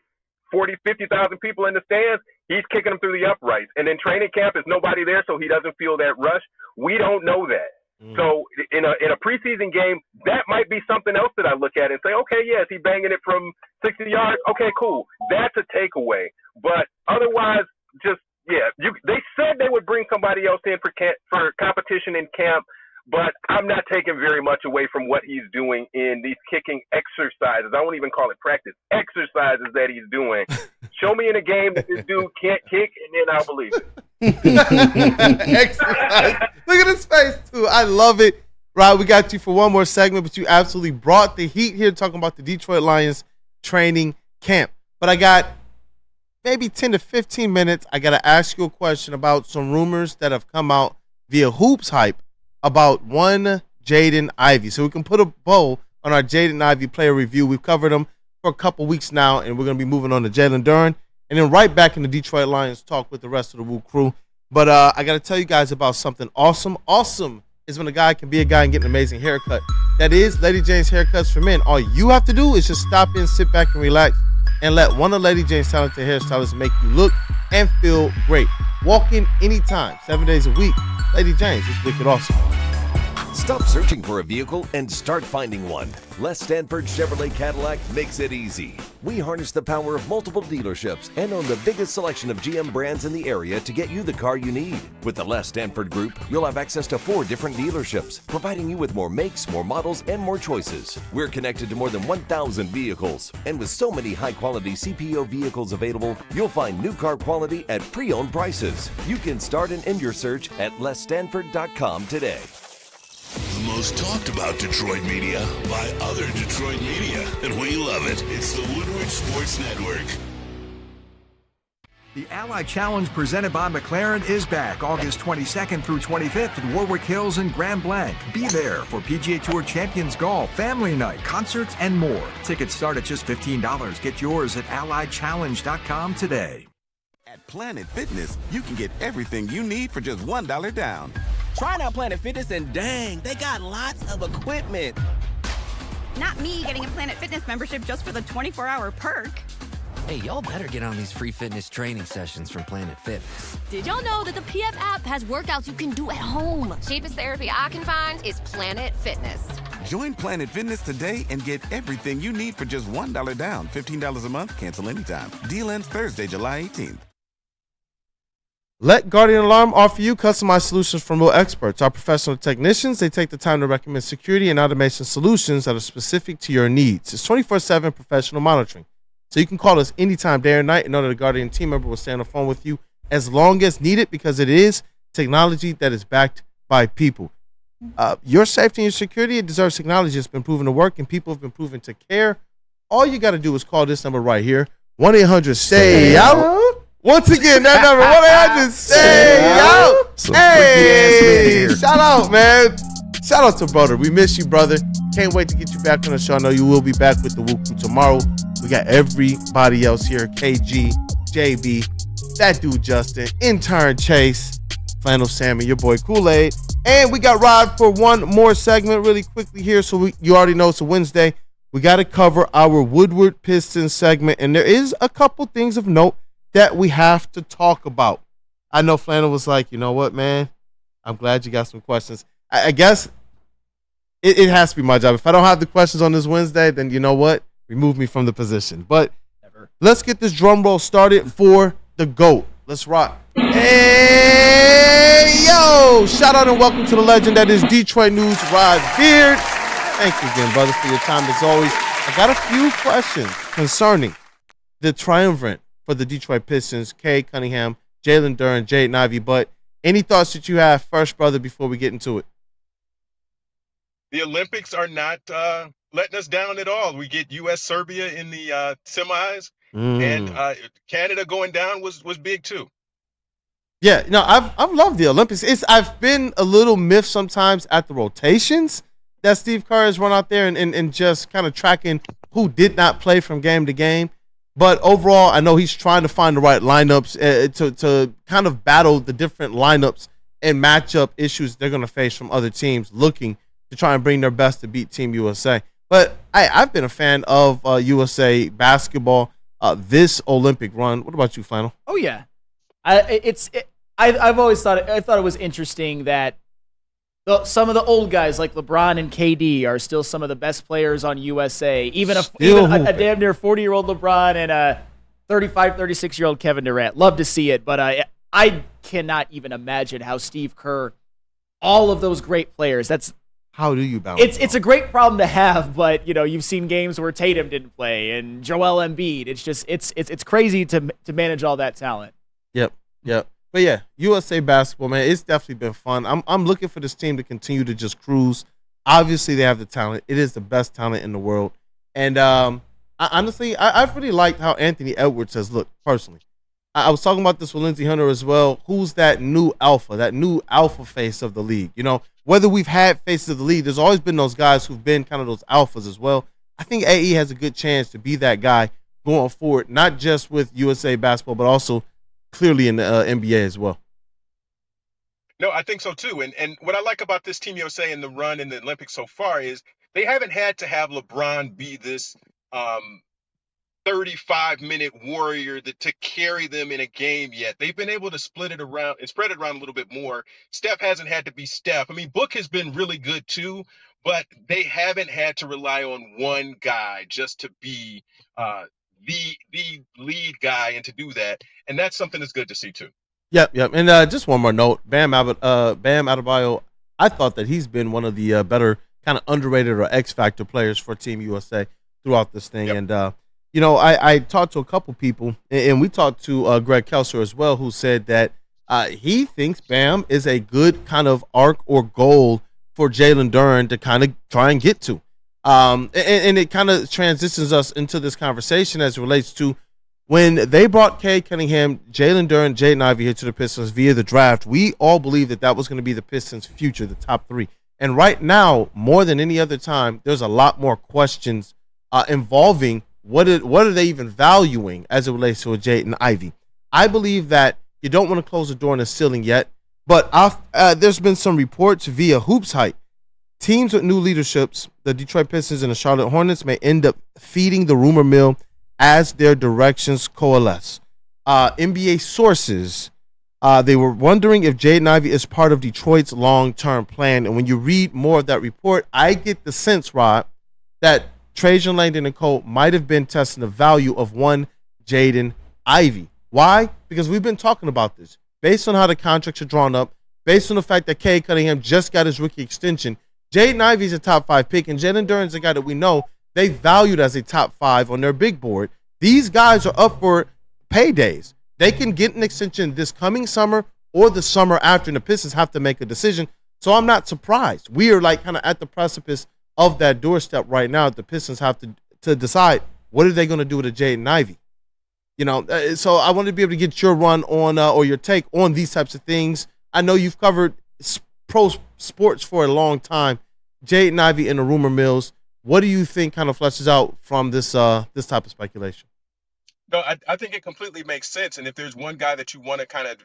[SPEAKER 21] 40, 50,000 people in the stands. He's kicking them through the uprights. And in training camp, there's nobody there, so he doesn't feel that rush. We don't know that. So in a preseason game, that might be something else that I look at and say, okay, yes, he's banging it from 60 yards. Okay, cool. That's a takeaway. But otherwise, just, yeah, they said they would bring somebody else in for competition in camp. But I'm not taking very much away from what he's doing in these kicking exercises. I won't even call it practice. Exercises that he's doing. Show me in a game that this dude can't kick, and then I'll believe it.
[SPEAKER 3] Exercise. Look at his face, too. I love it. Rod, we got you for one more segment, but you absolutely brought the heat here talking about the Detroit Lions training camp. But I got maybe 10 to 15 minutes. I got to ask you a question about some rumors that have come out via Hoops Hype about one Jaden Ivey. So we can put a bow on our Jaden Ivey player review. We've covered him for a couple weeks now, and we're going to be moving on to Jalen Duren. And then right back in the Detroit Lions talk with the rest of the Woo crew. But I got to tell you guys about something awesome. Awesome is when a guy can be a guy and get an amazing haircut. That is Lady Jane's Haircuts for Men. All you have to do is just stop in, sit back, and relax, and let one of Lady Jane's talented hairstylists make you look and feel great. Walk in anytime, 7 days a week. Lady Jane's is wicked awesome.
[SPEAKER 18] Stop searching for a vehicle and start finding one. Les Stanford Chevrolet Cadillac makes it easy. We harness the power of multiple dealerships and own the biggest selection of GM brands in the area to get you the car you need. With the Les Stanford Group, you'll have access to 4 different dealerships, providing you with more makes, more models, and more choices. We're connected to more than 1,000 vehicles, and with so many high-quality CPO vehicles available, you'll find new car quality at pre-owned prices. You can start and end your search at lesstanford.com today.
[SPEAKER 1] The most talked about Detroit media by other Detroit media, and we love it. It's the Woodward Sports Network.
[SPEAKER 19] The Ally Challenge presented by McLaren is back August 22nd through 25th at Warwick Hills and Grand Blanc. Be there for PGA Tour Champions Golf, Family Night, concerts, and more. Tickets start at just $15. Get yours at allychallenge.com today.
[SPEAKER 8] At Planet Fitness, you can get everything you need for just $1 down.
[SPEAKER 9] Try out Planet Fitness and dang, they got lots of equipment.
[SPEAKER 10] Not me getting a Planet Fitness membership just for the 24-hour perk.
[SPEAKER 11] Hey, y'all better get on these free fitness training sessions from Planet Fitness.
[SPEAKER 12] Did y'all know that the PF app has workouts you can do at home? Cheapest therapy I can find is Planet Fitness.
[SPEAKER 8] Join Planet Fitness today and get everything you need for just $1 down. $15 a month, cancel anytime. Deal ends Thursday, July 18th.
[SPEAKER 3] Let Guardian Alarm offer you customized solutions from real experts. Our professional technicians, they take the time to recommend security and automation solutions that are specific to your needs. It's 24/7 professional monitoring. So you can call us anytime, day or night, and know that a Guardian team member will stay on the phone with you as long as needed, because it is technology that is backed by people. Your safety and your security, it deserves technology that's been proven to work, and people have been proven to care. All you got to do is call this number right here, 1-800-STAY-OUT. Once again, that number, 1-800-STAY-OUT. Hey, shout out, man. Shout out to Broder. We miss you, brother. Can't wait to get you back on the show. I know you will be back with the Woo Crew tomorrow. We got everybody else here, KG, JB, that dude Justin, intern Chase, Flannel Sam, and your boy Kool-Aid. And we got Rod for one more segment really quickly here. So you already know it's a Wednesday. We got to cover our Woodward Pistons segment. And there is a couple things of note that we have to talk about. I know Flannel was like, you know what, man? I'm glad you got some questions. I guess it has to be my job. If I don't have the questions on this Wednesday, then you know what? Remove me from the position. But let's get this drum roll started for the GOAT. Let's rock. Hey, yo! Shout out and welcome to the legend that is Detroit News, Rod Beard. Thank you again, brother, for your time as always. I got a few questions concerning the triumvirate for the Detroit Pistons, Kay Cunningham, Jalen Duren, Jaden Ivey. But any thoughts that you have first, brother, before we get into it?
[SPEAKER 21] The Olympics are not letting us down at all. We get U.S. Serbia in the semis, and Canada going down was big too.
[SPEAKER 3] Yeah, no, I've loved the Olympics. I've been a little miffed sometimes at the rotations that Steve Kerr has run out there and just kind of tracking who did not play from game to game. But overall, I know he's trying to find the right lineups to kind of battle the different lineups and matchup issues they're going to face from other teams looking to try and bring their best to beat Team USA. But I've been a fan of USA basketball this Olympic run. What about you, Flannel?
[SPEAKER 4] Oh, yeah. I've always thought it was interesting that some of the old guys like LeBron and KD are still some of the best players on USA. Even a damn near 40-year-old LeBron and a 35, 36-year-old Kevin Durant. Love to see it, but I cannot even imagine how Steve Kerr, all of those great players.
[SPEAKER 3] How do you balance?
[SPEAKER 4] It's a great problem to have, but you've seen games where Tatum didn't play and Joel Embiid. It's just it's crazy to manage all that talent.
[SPEAKER 3] Yep. But yeah, USA basketball, man, it's definitely been fun. I'm looking for this team to continue to just cruise. Obviously, they have the talent. It is the best talent in the world. And honestly, I've really liked how Anthony Edwards has looked personally. I was talking about this with Lindsey Hunter as well. Who's that new alpha face of the league? Whether we've had faces of the league, there's always been those guys who've been kind of those alphas as well. I think AE has a good chance to be that guy going forward, not just with USA basketball, but also clearly in the NBA as well.
[SPEAKER 21] No, I think so too. And what I like about this Team USA and the run in the Olympics so far is they haven't had to have LeBron be this 35-minute warrior to carry them in a game yet. They've been able to split it around and spread it around a little bit more. Steph hasn't had to be Steph. I mean, Book has been really good too, but they haven't had to rely on one guy just to be
[SPEAKER 2] the lead guy and to do that. And that's something that's good to see too.
[SPEAKER 3] Yep. And just one more note. Bam Adebayo, I thought that he's been one of the better kind of underrated or X factor players for Team USA throughout this thing. Yep. And, I talked to a couple people, and we talked to Greg Kelser as well, who said that he thinks Bam is a good kind of arc or goal for Jalen Duren to kind of try and get to. And it kind of transitions us into this conversation as it relates to when they brought Cade Cunningham, Jalen Duren, Jaden Ivey here to the Pistons via the draft. We all believed that was going to be the Pistons' future, the top three. And right now, more than any other time, there's a lot more questions involving what are they even valuing as it relates to a Jaden Ivey. I believe that you don't want to close the door on the ceiling yet, but there's been some reports via Hoops Hype. Teams with new leaderships, the Detroit Pistons and the Charlotte Hornets, may end up feeding the rumor mill as their directions coalesce. NBA sources, they were wondering if Jaden Ivey is part of Detroit's long-term plan. And when you read more of that report, I get the sense, Rod, that Trajan Langdon and Cole might have been testing the value of one Jaden Ivey. Why? Because we've been talking about this. Based on how the contracts are drawn up, based on the fact that Cade Cunningham just got his rookie extension, Jaden Ivey's a top 5 pick, and Jalen Duren's a guy that we know they valued as a top 5 on their big board. These guys are up for paydays. They can get an extension this coming summer or the summer after, and the Pistons have to make a decision. So I'm not surprised. We are like kind of at the precipice of that doorstep right now. The Pistons have to decide what are they going to do with a Jaden Ivey. So I wanted to be able to get your run on or your take on these types of things. I know you've covered pro sports for a long time. Jaden Ivey in the rumor mills. What do you think kind of fleshes out from this type of speculation?
[SPEAKER 2] No, I think it completely makes sense. And if there's one guy that you want to kind of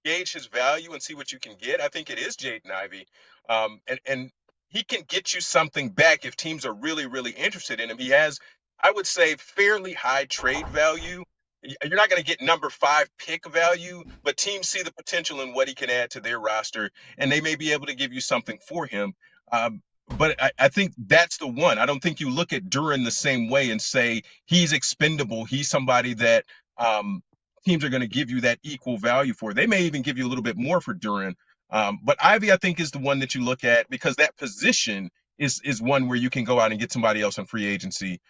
[SPEAKER 2] gauge his value and see what you can get, I think it is Jaden Ivey. And he can get you something back if teams are really, really interested in him. He has, I would say, fairly high trade value. You're not going to get number 5 pick value, but teams see the potential in what he can add to their roster, and they may be able to give you something for him. But I think that's the one. I don't think you look at Duren the same way and say he's expendable. He's somebody that teams are going to give you that equal value for. They may even give you a little bit more for Duren. But Ivey, I think, is the one that you look at because that position is one where you can go out and get somebody else on free agency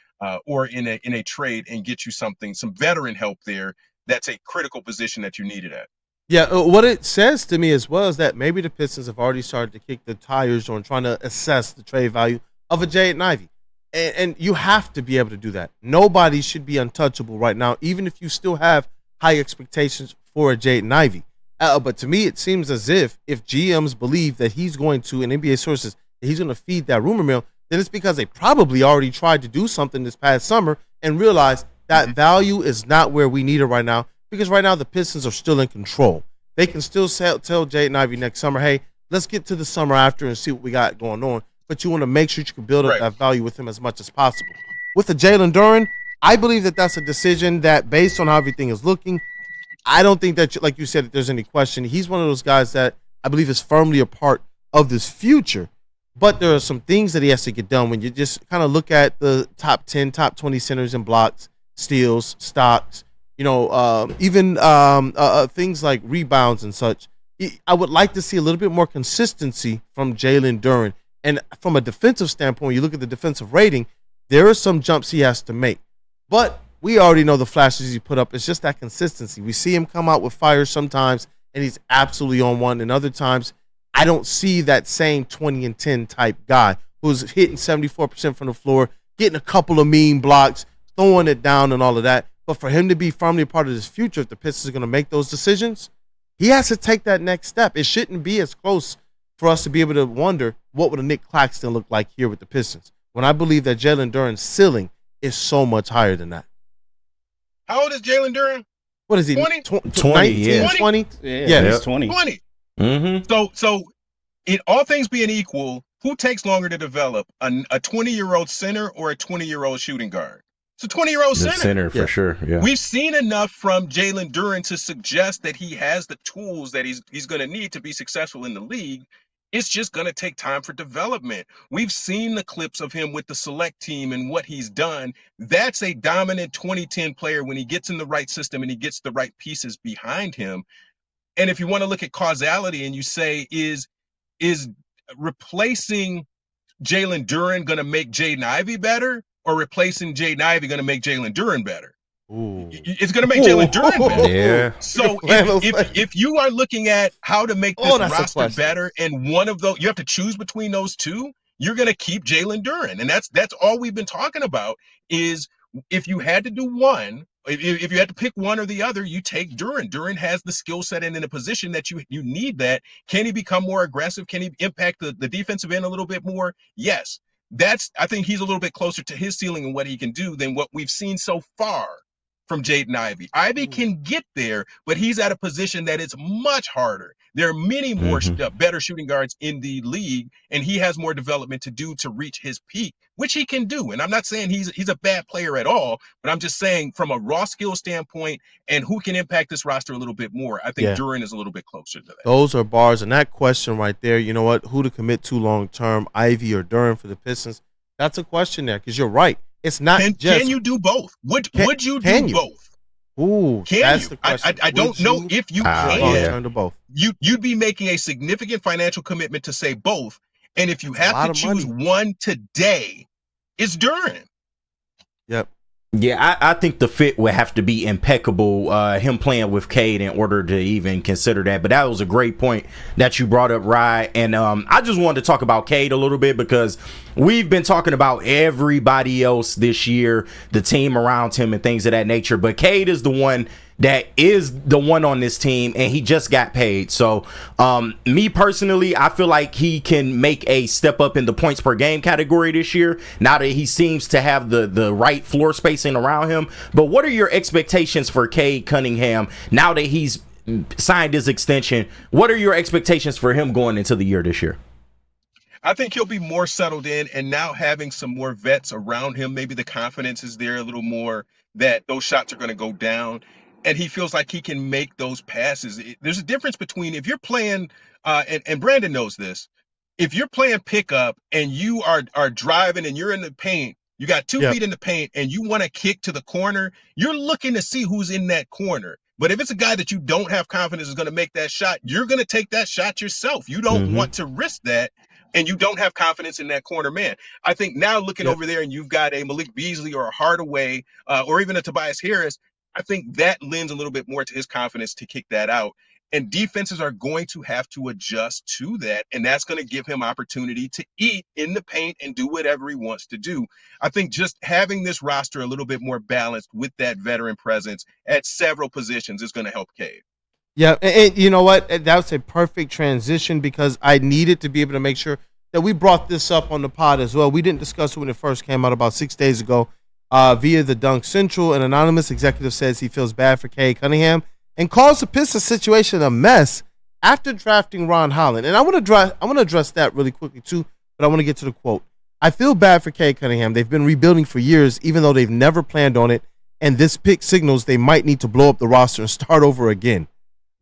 [SPEAKER 2] or in a trade and get you some veteran help there. That's a critical position that you needed at.
[SPEAKER 3] Yeah, what it says to me as well is that maybe the Pistons have already started to kick the tires on trying to assess the trade value of a Jaden Ivey. And you have to be able to do that. Nobody should be untouchable right now, even if you still have high expectations for a Jaden Ivey. But to me, it seems as if GMs believe that he's going to, and NBA sources, that he's going to feed that rumor mill, then it's because they probably already tried to do something this past summer and realized that value is not where we need it right now, because right now the Pistons are still in control. They can still tell Jaden Ivey next summer, hey, let's get to the summer after and see what we got going on. But you want to make sure you can build up that value with him as much as possible. With the Jalen Duren, I believe that that's a decision that, based on how everything is looking, I don't think that, like you said, that there's any question. He's one of those guys that I believe is firmly a part of this future. But there are some things that he has to get done when you just kind of look at the top 10, top 20 centers in blocks, steals, stocks, even things like rebounds and such. I would like to see a little bit more consistency from Jalen Duren. And from a defensive standpoint, you look at the defensive rating, there are some jumps he has to make. But we already know the flashes he put up. It's just that consistency. We see him come out with fire sometimes, and he's absolutely on one. And other times, I don't see that same 20 and 10 type guy who's hitting 74% from the floor, getting a couple of mean blocks, throwing it down and all of that. But for him to be firmly a part of his future, if the Pistons are going to make those decisions, he has to take that next step. It shouldn't be as close for us to be able to wonder what would a Nick Claxton look like here with the Pistons, when I believe that Jalen Duren's ceiling is so much higher than that.
[SPEAKER 2] How old is Jalen Duren?
[SPEAKER 3] What is he?
[SPEAKER 2] 20?
[SPEAKER 3] 20, 19,
[SPEAKER 2] yeah.
[SPEAKER 3] 20?
[SPEAKER 6] Yeah, he's 20.
[SPEAKER 2] 20.
[SPEAKER 13] Mm-hmm.
[SPEAKER 2] So in all things being equal, who takes longer to develop, a 20-year-old center or a 20-year-old shooting guard? It's a 20-year-old
[SPEAKER 13] The
[SPEAKER 2] center.
[SPEAKER 13] center for sure. Yeah.
[SPEAKER 2] We've seen enough from Jalen Duren to suggest that he has the tools that he's going to need to be successful in the league. It's just going to take time for development. We've seen the clips of him with the select team and what he's done. That's a dominant 2010 player when he gets in the right system and he gets the right pieces behind him. And if you want to look at causality and you say, is replacing Jalen Duren going to make Jaden Ivey better, or replacing Jaden Ivey going to make Jalen Duren better?
[SPEAKER 3] Ooh.
[SPEAKER 2] It's going to make Jalen Duren better.
[SPEAKER 13] Yeah.
[SPEAKER 2] So if you are looking at how to make this roster better, and one of those, you have to choose between those two, you're going to keep Jalen Duren. And that's all we've been talking about is if you had to do one, if you had to pick one or the other, you take Duren. Duren has the skill set and in a position that you need that. Can he become more aggressive? Can he impact the defensive end a little bit more? Yes. I think he's a little bit closer to his ceiling and what he can do than what we've seen so far from Jaden Ivey. Ivey can get there, but he's at a position that is much harder. There are many more better shooting guards in the league, and he has more development to do to reach his peak, which he can do. And I'm not saying he's a bad player at all, but I'm just saying from a raw skill standpoint and who can impact this roster a little bit more, I think Duren is a little bit closer to that.
[SPEAKER 3] Those are bars, and that question right there, you know what, who to commit to long-term, Ivey or Duren for the Pistons, that's a question there because you're right. It's not
[SPEAKER 2] can you do both? Would you do both?
[SPEAKER 3] Ooh, that's the question.
[SPEAKER 2] I don't know if you can.
[SPEAKER 3] Turn to both.
[SPEAKER 2] You'd be making a significant financial commitment to say both, and if you have to choose one today, it's Duren.
[SPEAKER 3] Yep.
[SPEAKER 13] Yeah, I think the fit would have to be impeccable, him playing with Cade in order to even consider that. But that was a great point that you brought up, Rye. And I just wanted to talk about Cade a little bit because we've been talking about everybody else this year, the team around him and things of that nature. But Cade is the one that is the one on this team, and he just got paid. So me personally, I feel like he can make a step up in the points per game category this year now that he seems to have the right floor spacing around him. But what are your expectations for Cade Cunningham now that he's signed his extension? What are your expectations for him going into the year this year?
[SPEAKER 2] I think he'll be more settled in, and now having some more vets around him, maybe the confidence is there a little more that those shots are going to go down. And he feels like he can make those passes. There's a difference between if you're playing, and Brandon knows this, if you're playing pickup and you are driving and you're in the paint, you got 2 feet in the paint and you want to kick to the corner, you're looking to see who's in that corner. But if it's a guy that you don't have confidence is going to make that shot, you're going to take that shot yourself. You don't want to risk that. And you don't have confidence in that corner man. I think now looking over there and you've got a Malik Beasley or a Hardaway or even a Tobias Harris, I think that lends a little bit more to his confidence to kick that out. And defenses are going to have to adjust to that. And that's going to give him opportunity to eat in the paint and do whatever he wants to do. I think just having this roster a little bit more balanced with that veteran presence at several positions is going to help Cade.
[SPEAKER 3] Yeah, and you know what? That was a perfect transition because I needed to be able to make sure that we brought this up on the pod as well. We didn't discuss it when it first came out about 6 days ago. Via the Dunk Central, an anonymous executive says he feels bad for Cade Cunningham and calls the Pistons situation a mess after drafting Ron Holland. And I want to address that really quickly too, but I want to get to the quote. I feel bad for Cade Cunningham. They've been rebuilding for years, even though they've never planned on it, and this pick signals they might need to blow up the roster and start over again.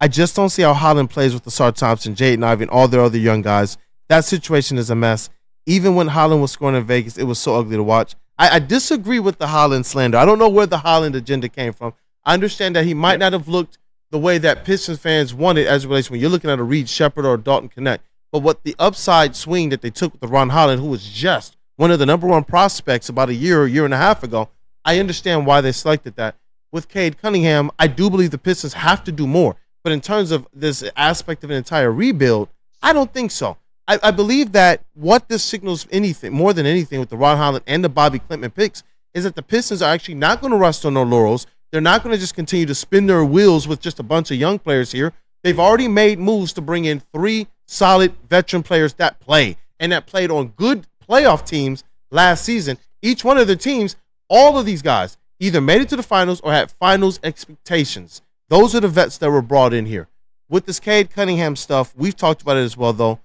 [SPEAKER 3] I just don't see how Holland plays with Asar Thompson, Jaden Ivey, and all their other young guys. That situation is a mess. Even when Holland was scoring in Vegas, it was so ugly to watch. I disagree with the Holland slander. I don't know where the Holland agenda came from. I understand that he might not have looked the way that Pistons fans wanted as it relates when you're looking at a Reed Shepherd or a Dalton Connect. But what the upside swing that they took with the Ron Holland, who was just one of the number one prospects about a year and a half ago, I understand why they selected that. With Cade Cunningham, I do believe the Pistons have to do more. But in terms of this aspect of an entire rebuild, I don't think so. I believe that what this signals anything more than anything with the Ron Holland and the Bobby Clinton picks is that the Pistons are actually not going to rest on their laurels. They're not going to just continue to spin their wheels with just a bunch of young players here. They've already made moves to bring in 3 solid veteran players that play and that played on good playoff teams last season. Each one of the teams, all of these guys either made it to the finals or had finals expectations. Those are the vets that were brought in here. With this Cade Cunningham stuff, we've talked about it as well, though.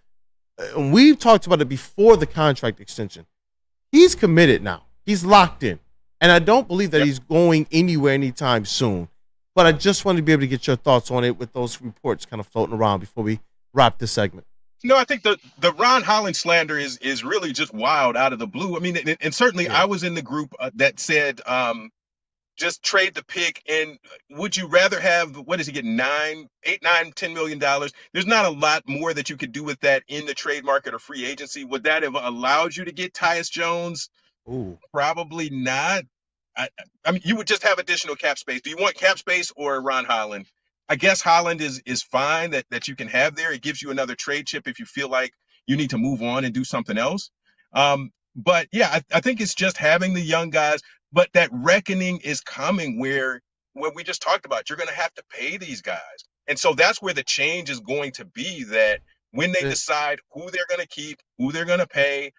[SPEAKER 3] And we've talked about it before the contract extension. He's committed now. He's locked in. And I don't believe that he's going anywhere anytime soon. But I just wanted to be able to get your thoughts on it with those reports kind of floating around before we wrap this segment.
[SPEAKER 2] No, I think the Ron Holland slander is really just wild out of the blue. I mean, and certainly I was in the group that said just trade the pick. And would you rather have, what is he getting, $10 million? There's not a lot more that you could do with that in the trade market or free agency. Would that have allowed you to get Tyus Jones?
[SPEAKER 3] Ooh,
[SPEAKER 2] probably not. I mean, you would just have additional cap space. Do you want cap space or Ron Holland? I guess Holland is fine that you can have there. It gives you another trade chip if you feel like you need to move on and do something else. But yeah, I think it's just having the young guys. But that reckoning is coming where we just talked about, you're going to have to pay these guys. And so that's where the change is going to be, that when they decide who they're going to keep, who they're going to pay,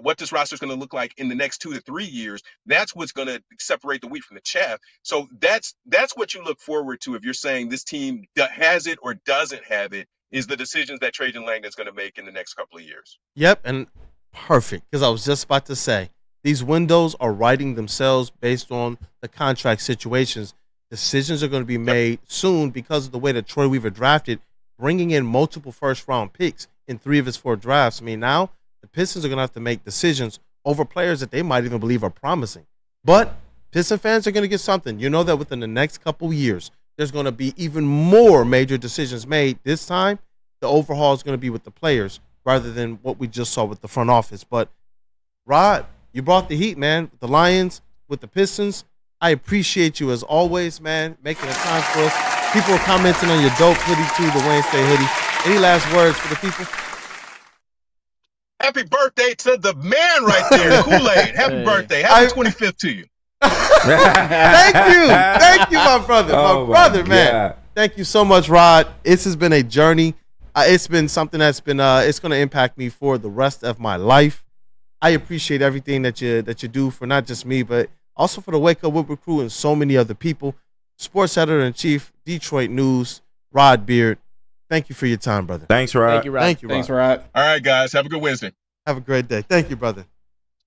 [SPEAKER 2] what this roster is going to look like in the next 2 to 3 years, that's what's going to separate the wheat from the chaff. So that's what you look forward to if you're saying this team has it or doesn't have it, is the decisions that Trajan Langdon's going to make in the next couple of years.
[SPEAKER 3] Yep, and perfect, because I was just about to say, these windows are writing themselves based on the contract situations. Decisions are going to be made soon because of the way that Troy Weaver drafted, bringing in multiple first-round picks in 3 of his 4 drafts. I mean, now the Pistons are going to have to make decisions over players that they might even believe are promising. But Piston fans are going to get something. You know that within the next couple years, there's going to be even more major decisions made. This time, the overhaul is going to be with the players rather than what we just saw with the front office. But, Rod, you brought the heat, man, with the Lions, with the Pistons. I appreciate you as always, man, making the time for us. People are commenting on your dope hoodie, too, the Wayne State hoodie. Any last words for the people?
[SPEAKER 2] Happy birthday to the man right there, Kool-Aid. Happy birthday. Happy 25th to you.
[SPEAKER 3] Thank you, my brother. My brother, man. Thank you so much, Rod. This has been a journey. It's been something that's been it's going to impact me for the rest of my life. I appreciate everything that you do for not just me, but also for the Wake Up Woodward crew and so many other people. Sports Editor-in-Chief, Detroit News, Rod Beard. Thank you for your time, brother.
[SPEAKER 13] Thanks, Rod.
[SPEAKER 4] Thank you, Rod.
[SPEAKER 3] Thank you, Rod.
[SPEAKER 6] Thanks, Rod.
[SPEAKER 2] All right, guys. Have a good Wednesday.
[SPEAKER 3] Have a great day. Thank you, brother.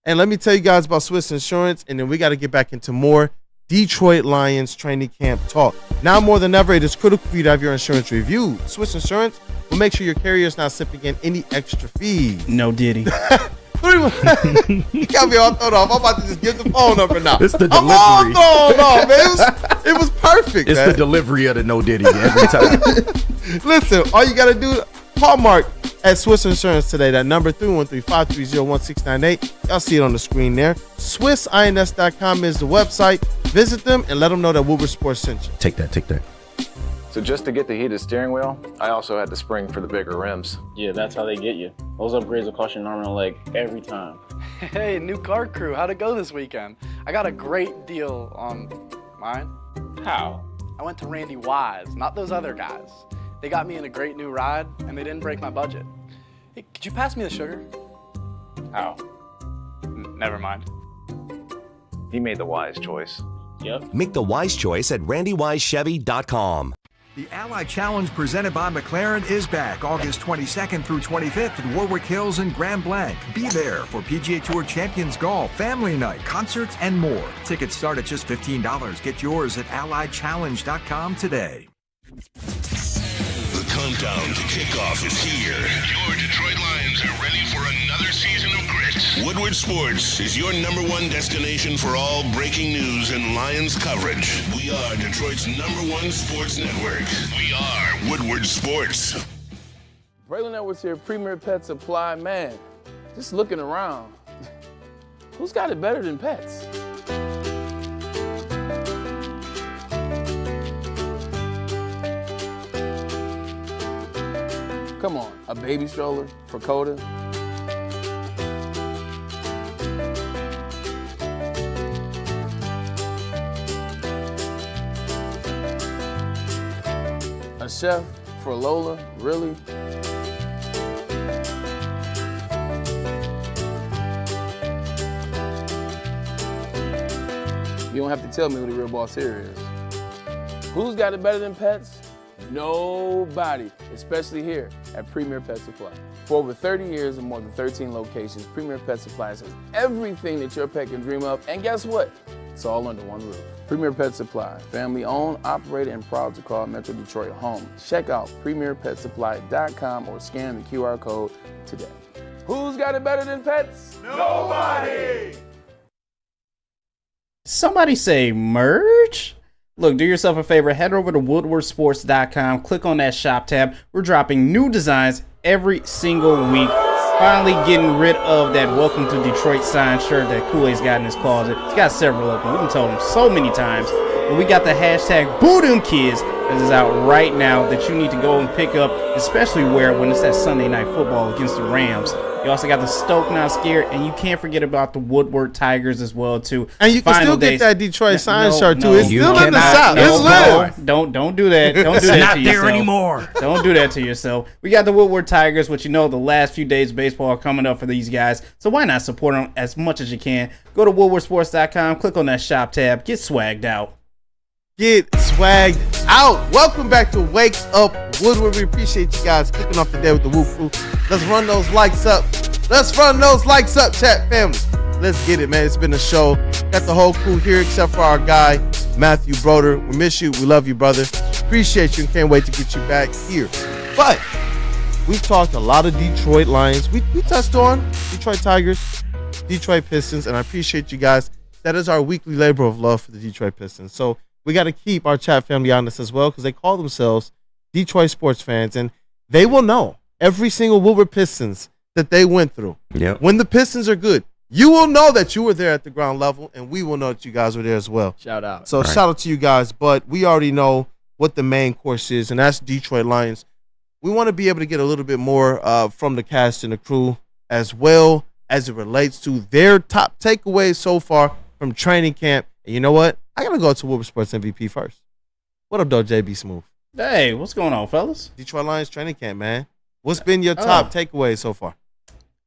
[SPEAKER 3] And let me tell you guys about Swiss Insurance, and then we got to get back into more Detroit Lions training camp talk. Now more than ever, it is critical for you to have your insurance reviewed. Swiss Insurance will make sure your carrier is not slipping in any extra fees.
[SPEAKER 6] No Diddy.
[SPEAKER 3] You got me all thrown off. I'm about to just give the phone number now.
[SPEAKER 13] It's the
[SPEAKER 3] I'm all thrown off, man. It was perfect.
[SPEAKER 13] It's
[SPEAKER 3] man.
[SPEAKER 13] the delivery of the no Diddy every time.
[SPEAKER 3] Listen, all you got to do, call Mark at Swiss Insurance today. That number 313-530-1698. Y'all see it on the screen there. SwissINS.com is the website. Visit them and let them know that Woodward Sports sent you.
[SPEAKER 13] Take that.
[SPEAKER 15] So just to get the heated steering wheel, I also had the spring for the bigger rims.
[SPEAKER 16] Yeah, that's how they get you. Those upgrades will cost you an arm and a leg every time.
[SPEAKER 17] Hey, new car crew, how'd it go this weekend? I got a great deal on mine.
[SPEAKER 16] How?
[SPEAKER 17] I went to Randy Wise, not those other guys. They got me in a great new ride, and they didn't break my budget. Hey, could you pass me the sugar?
[SPEAKER 16] How?
[SPEAKER 17] Never mind.
[SPEAKER 15] He made the wise choice.
[SPEAKER 16] Yep.
[SPEAKER 18] Make the wise choice at RandyWiseChevy.com.
[SPEAKER 19] The Ally Challenge presented by McLaren is back August 22nd through 25th at Warwick Hills and Grand Blanc. Be there for PGA Tour Champions Golf, Family Night, concerts, and more. Tickets start at just $15. Get yours at AllyChallenge.com today.
[SPEAKER 1] The countdown to kickoff is here. Your Detroit Lions are ready for another season of grit. Woodward Sports is your #1 destination for all breaking news and Lions coverage. We are Detroit's #1 sports network. We are Woodward Sports.
[SPEAKER 14] Braylon Edwards here, Premier Pet Supply. Man, just looking around, who's got it better than pets? Come on, a baby stroller for Coda? A chef for Lola? Really? You don't have to tell me who the real boss here is. Who's got it better than pets? Nobody, especially here at Premier Pet Supply. For over 30 years and more than 13 locations, Premier Pet Supply has everything that your pet can dream of. And guess what? It's all under one roof. Premier Pet Supply, family owned, operated, and proud to call Metro Detroit home. Check out premierpetsupply.com or scan the QR code today. Who's got it better than pets? Nobody!
[SPEAKER 6] Somebody say merch? Look, do yourself a favor. Head over to woodwardsports.com. Click on that shop tab. We're dropping new designs every single week. Finally getting rid of that Welcome to Detroit signed shirt that Kool-Aid's got in his closet. He's got several of them. We've been told him so many times. But we got the hashtag Boo Them Kids that is out right now that you need to go and pick up, especially wear when it's that Sunday night football against the Rams. You also got the Stoke Not Scared, and you can't forget about the Woodward Tigers as well too.
[SPEAKER 3] And you can still get that Detroit sign shirt too. It's still in the South.
[SPEAKER 6] It's live. Don't do that. Don't do that
[SPEAKER 9] not
[SPEAKER 6] to
[SPEAKER 9] there
[SPEAKER 6] yourself.
[SPEAKER 9] anymore.
[SPEAKER 6] Don't do that to yourself. We got the Woodward Tigers, which you know the last few days of baseball are coming up for these guys. So why not support them as much as you can? Go to woodwardsports.com, click on that shop tab, get swagged out.
[SPEAKER 3] Get swagged out. Welcome back to Wake Up Woodward. We appreciate you guys kicking off the day with the Woo Crew. Let's run those likes up. Let's run those likes up, chat family. Let's get it, man. It's been a show. Got the whole crew here except for our guy, Matthew Broder. We miss you. We love you, brother. Appreciate you and can't wait to get you back here. But we talked a lot of Detroit Lions. We touched on Detroit Tigers, Detroit Pistons, and I appreciate you guys. That is our weekly labor of love for the Detroit Pistons. So we got to keep our chat family honest as well because they call themselves Detroit sports fans, and they will know every single Woodward Pistons that they went through.
[SPEAKER 13] Yep.
[SPEAKER 3] When the Pistons are good, you will know that you were there at the ground level, and we will know that you guys were there as well.
[SPEAKER 4] Shout out.
[SPEAKER 3] So shout out to you guys, but we already know what the main course is, and that's Detroit Lions. We want to be able to get a little bit more from the cast and the crew as well as it relates to their top takeaways so far from training camp. And you know what? I got to go to Woodward Sports MVP first. What up, though, JB-Smoov?
[SPEAKER 6] Hey, what's going on, fellas?
[SPEAKER 3] Detroit Lions training camp, man. What's been your top takeaways so far?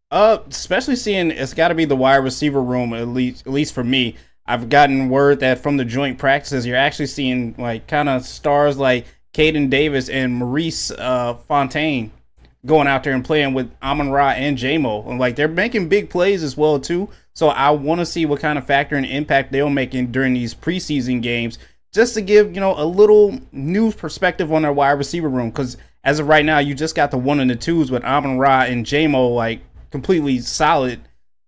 [SPEAKER 6] Especially seeing it's got to be the wide receiver room, at least for me. I've gotten word that from the joint practices, you're actually seeing like kind of stars like Caden Davis and Maurice Fontaine going out there and playing with Amon-Ra and J-Mo. And like they're making big plays as well too. So I want to see what kind of factor and impact they'll make during these preseason games, just to give a little new perspective on their wide receiver room. Because as of right now, you just got the 1 and the 2s with Amon-Ra and J-Mo like completely solid.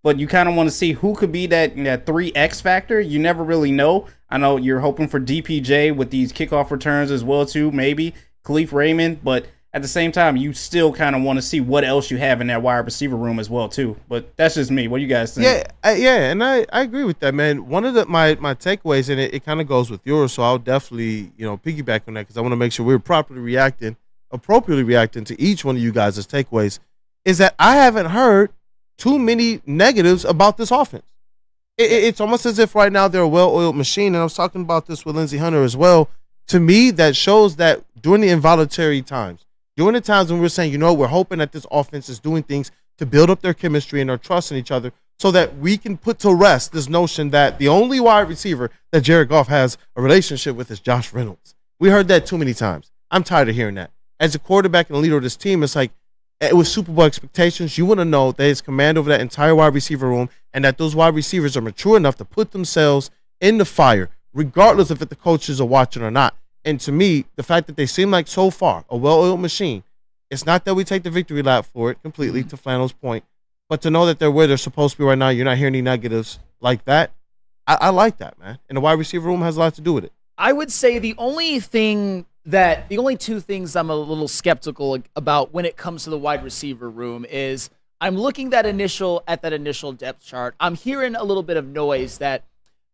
[SPEAKER 6] But you kind of want to see who could be that 3X factor. You never really know. I know you're hoping for DPJ with these kickoff returns as well too, maybe Khalif Raymond, but at the same time, you still kind of want to see what else you have in that wide receiver room as well too. But that's just me. What do you guys think?
[SPEAKER 3] Yeah, and I agree with that, man. One of my takeaways, and it kind of goes with yours, so I'll definitely piggyback on that because I want to make sure we're appropriately reacting to each one of you guys' takeaways, is that I haven't heard too many negatives about this offense. It's almost as if right now they're a well-oiled machine, and I was talking about this with Lindsey Hunter as well. To me, that shows that during the involuntary times, during the times when we're saying, we're hoping that this offense is doing things to build up their chemistry and their trust in each other so that we can put to rest this notion that the only wide receiver that Jared Goff has a relationship with is Josh Reynolds. We heard that too many times. I'm tired of hearing that. As a quarterback and leader of this team, it's like, with Super Bowl expectations, you want to know that his command over that entire wide receiver room and that those wide receivers are mature enough to put themselves in the fire, regardless of if the coaches are watching or not. And to me, the fact that they seem like so far a well-oiled machine, it's not that we take the victory lap for it completely, to Flannel's point, but to know that they're where they're supposed to be right now, you're not hearing any negatives like that. I like that, man. And the wide receiver room has a lot to do with it.
[SPEAKER 4] I would say the only two things I'm a little skeptical about when it comes to the wide receiver room is I'm looking at that initial depth chart. I'm hearing a little bit of noise that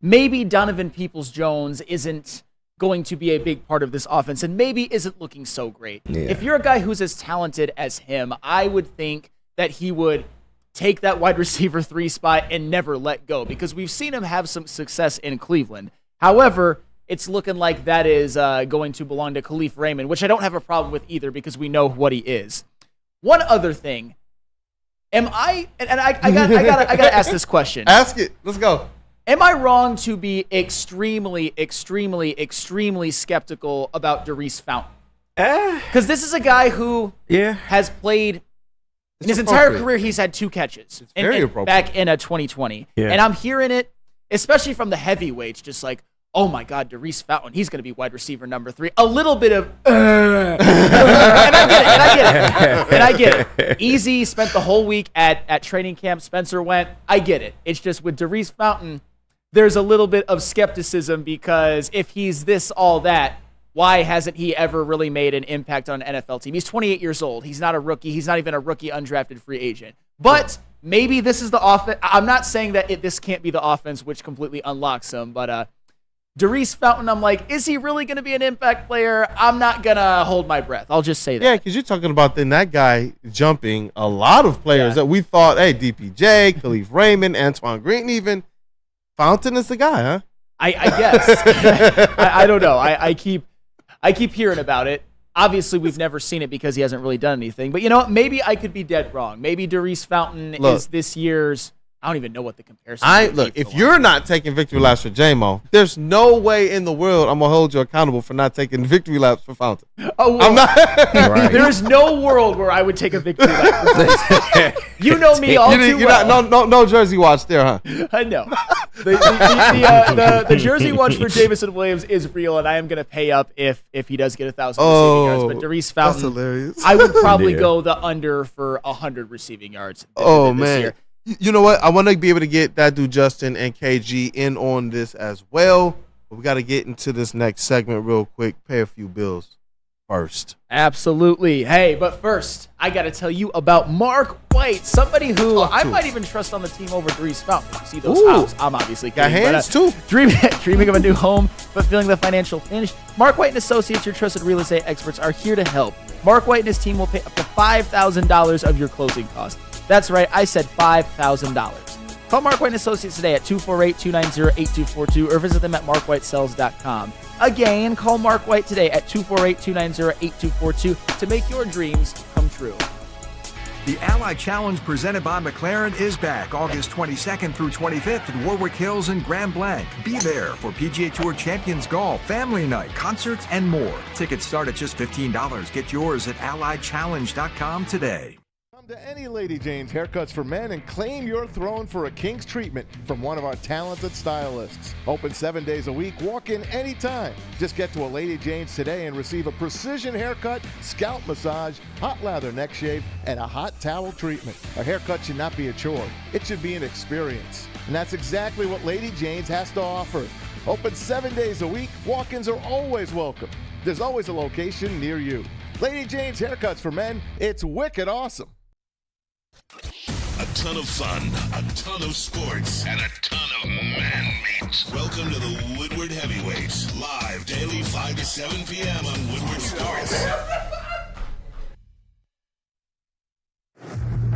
[SPEAKER 4] maybe Donovan Peoples-Jones isn't going to be a big part of this offense and maybe isn't looking so great. Yeah. If you're a guy who's as talented as him, I would think that he would take that wide receiver 3 spot and never let go because we've seen him have some success in Cleveland. However, it's looking like that is going to belong to Khalif Raymond, which I don't have a problem with either because we know what he is. One other thing, I gotta ask this question.
[SPEAKER 3] Ask it. Let's go.
[SPEAKER 4] Am I wrong to be extremely, extremely, extremely skeptical about Darius Fountain? Because this is a guy who has played in his entire career. He's had 2 catches back in 2020, and I'm hearing it, especially from the heavyweights, just like, oh my God, Darius Fountain, he's going to be wide receiver number 3. A little bit of, and I get it. Easy spent the whole week at training camp. Spencer went. I get it. It's just with Darius Fountain, there's a little bit of skepticism because if he's this, all that, why hasn't he ever really made an impact on an NFL team? He's 28 years old. He's not a rookie. He's not even a rookie undrafted free agent. But maybe this is the offense. I'm not saying that this can't be the offense which completely unlocks him, but Darius Fountain, I'm like, is he really going to be an impact player? I'm not going to hold my breath. I'll just say that.
[SPEAKER 3] Yeah, because you're talking about then that guy jumping a lot of players that we thought, hey, DPJ, Khalif Raymond, Antoine Green even. Fountain is the guy, huh?
[SPEAKER 4] I guess. I don't know. I keep hearing about it. Obviously, we've never seen it because he hasn't really done anything. But you know what? Maybe I could be dead wrong. Maybe Darius Fountain is this year's. I don't even know what the comparison is.
[SPEAKER 3] Look, if you're not taking victory laps for J-Mo, there's no way in the world I'm going to hold you accountable for not taking victory laps for Fountain.
[SPEAKER 4] Oh, well,
[SPEAKER 3] I'm not.
[SPEAKER 4] Right. There's no world where I would take a victory lap for Fountain. You know me all too well.
[SPEAKER 3] No Jersey watch there, huh?
[SPEAKER 4] I know. The Jersey watch for Jameson Williams is real, and I am going to pay up if he does get 1,000 receiving yards. But Darius Fountain,
[SPEAKER 3] that's hilarious.
[SPEAKER 4] I would probably go the under for 100 receiving yards. This year.
[SPEAKER 3] You know what? I want to be able to get that dude Justin and KG in on this as well. But we got to get into this next segment real quick. Pay a few bills first.
[SPEAKER 4] Absolutely. Hey, but first, I got to tell you about Mark White, somebody who I might even trust on the team over Darius Fountain. You see those house? I'm obviously
[SPEAKER 3] got
[SPEAKER 4] kidding,
[SPEAKER 3] hands too.
[SPEAKER 4] Dreaming of a new home, but feeling the financial pinch? Mark White and Associates, your trusted real estate experts, are here to help. Mark White and his team will pay up to $5,000 of your closing costs. That's right, I said $5,000. Call Mark White & Associates today at 248-290-8242 or visit them at markwhitesells.com. Again, call Mark White today at 248-290-8242 to make your dreams come true.
[SPEAKER 19] The Ally Challenge presented by McLaren is back August 22nd through 25th at Warwick Hills and Grand Blanc. Be there for PGA Tour Champions Golf, Family Night, concerts, and more. Tickets start at just $15. Get yours at allychallenge.com today.
[SPEAKER 7] To any Lady Jane's Haircuts for Men and claim your throne for a king's treatment from one of our talented stylists. Open 7 days a week, walk in anytime. Just get to a Lady Jane's today and receive a precision haircut, scalp massage, hot lather neck shave, and a hot towel treatment. A haircut should not be a chore. It should be an experience. And that's exactly what Lady Jane's has to offer. Open 7 days a week, walk-ins are always welcome. There's always a location near you. Lady Jane's Haircuts for Men, it's wicked awesome.
[SPEAKER 1] A ton of fun, a ton of sports, and a ton of man meat. Welcome to the Woodward Heavyweights, live daily 5 to 7 p.m. on Woodward Sports.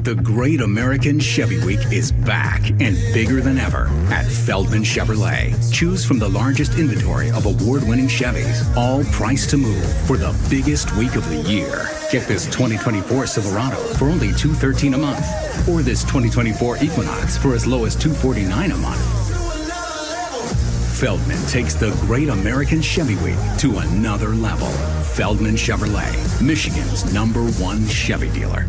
[SPEAKER 20] The Great American Chevy Week is back and bigger than ever at Feldman Chevrolet. Choose from the largest inventory of award-winning Chevys, all priced to move for the biggest week of the year. Get this 2024 Silverado for only $213 a month, or this 2024 Equinox for as low as $249 a month. Feldman takes the Great American Chevy Week to another level. Feldman Chevrolet, Michigan's #1 Chevy dealer.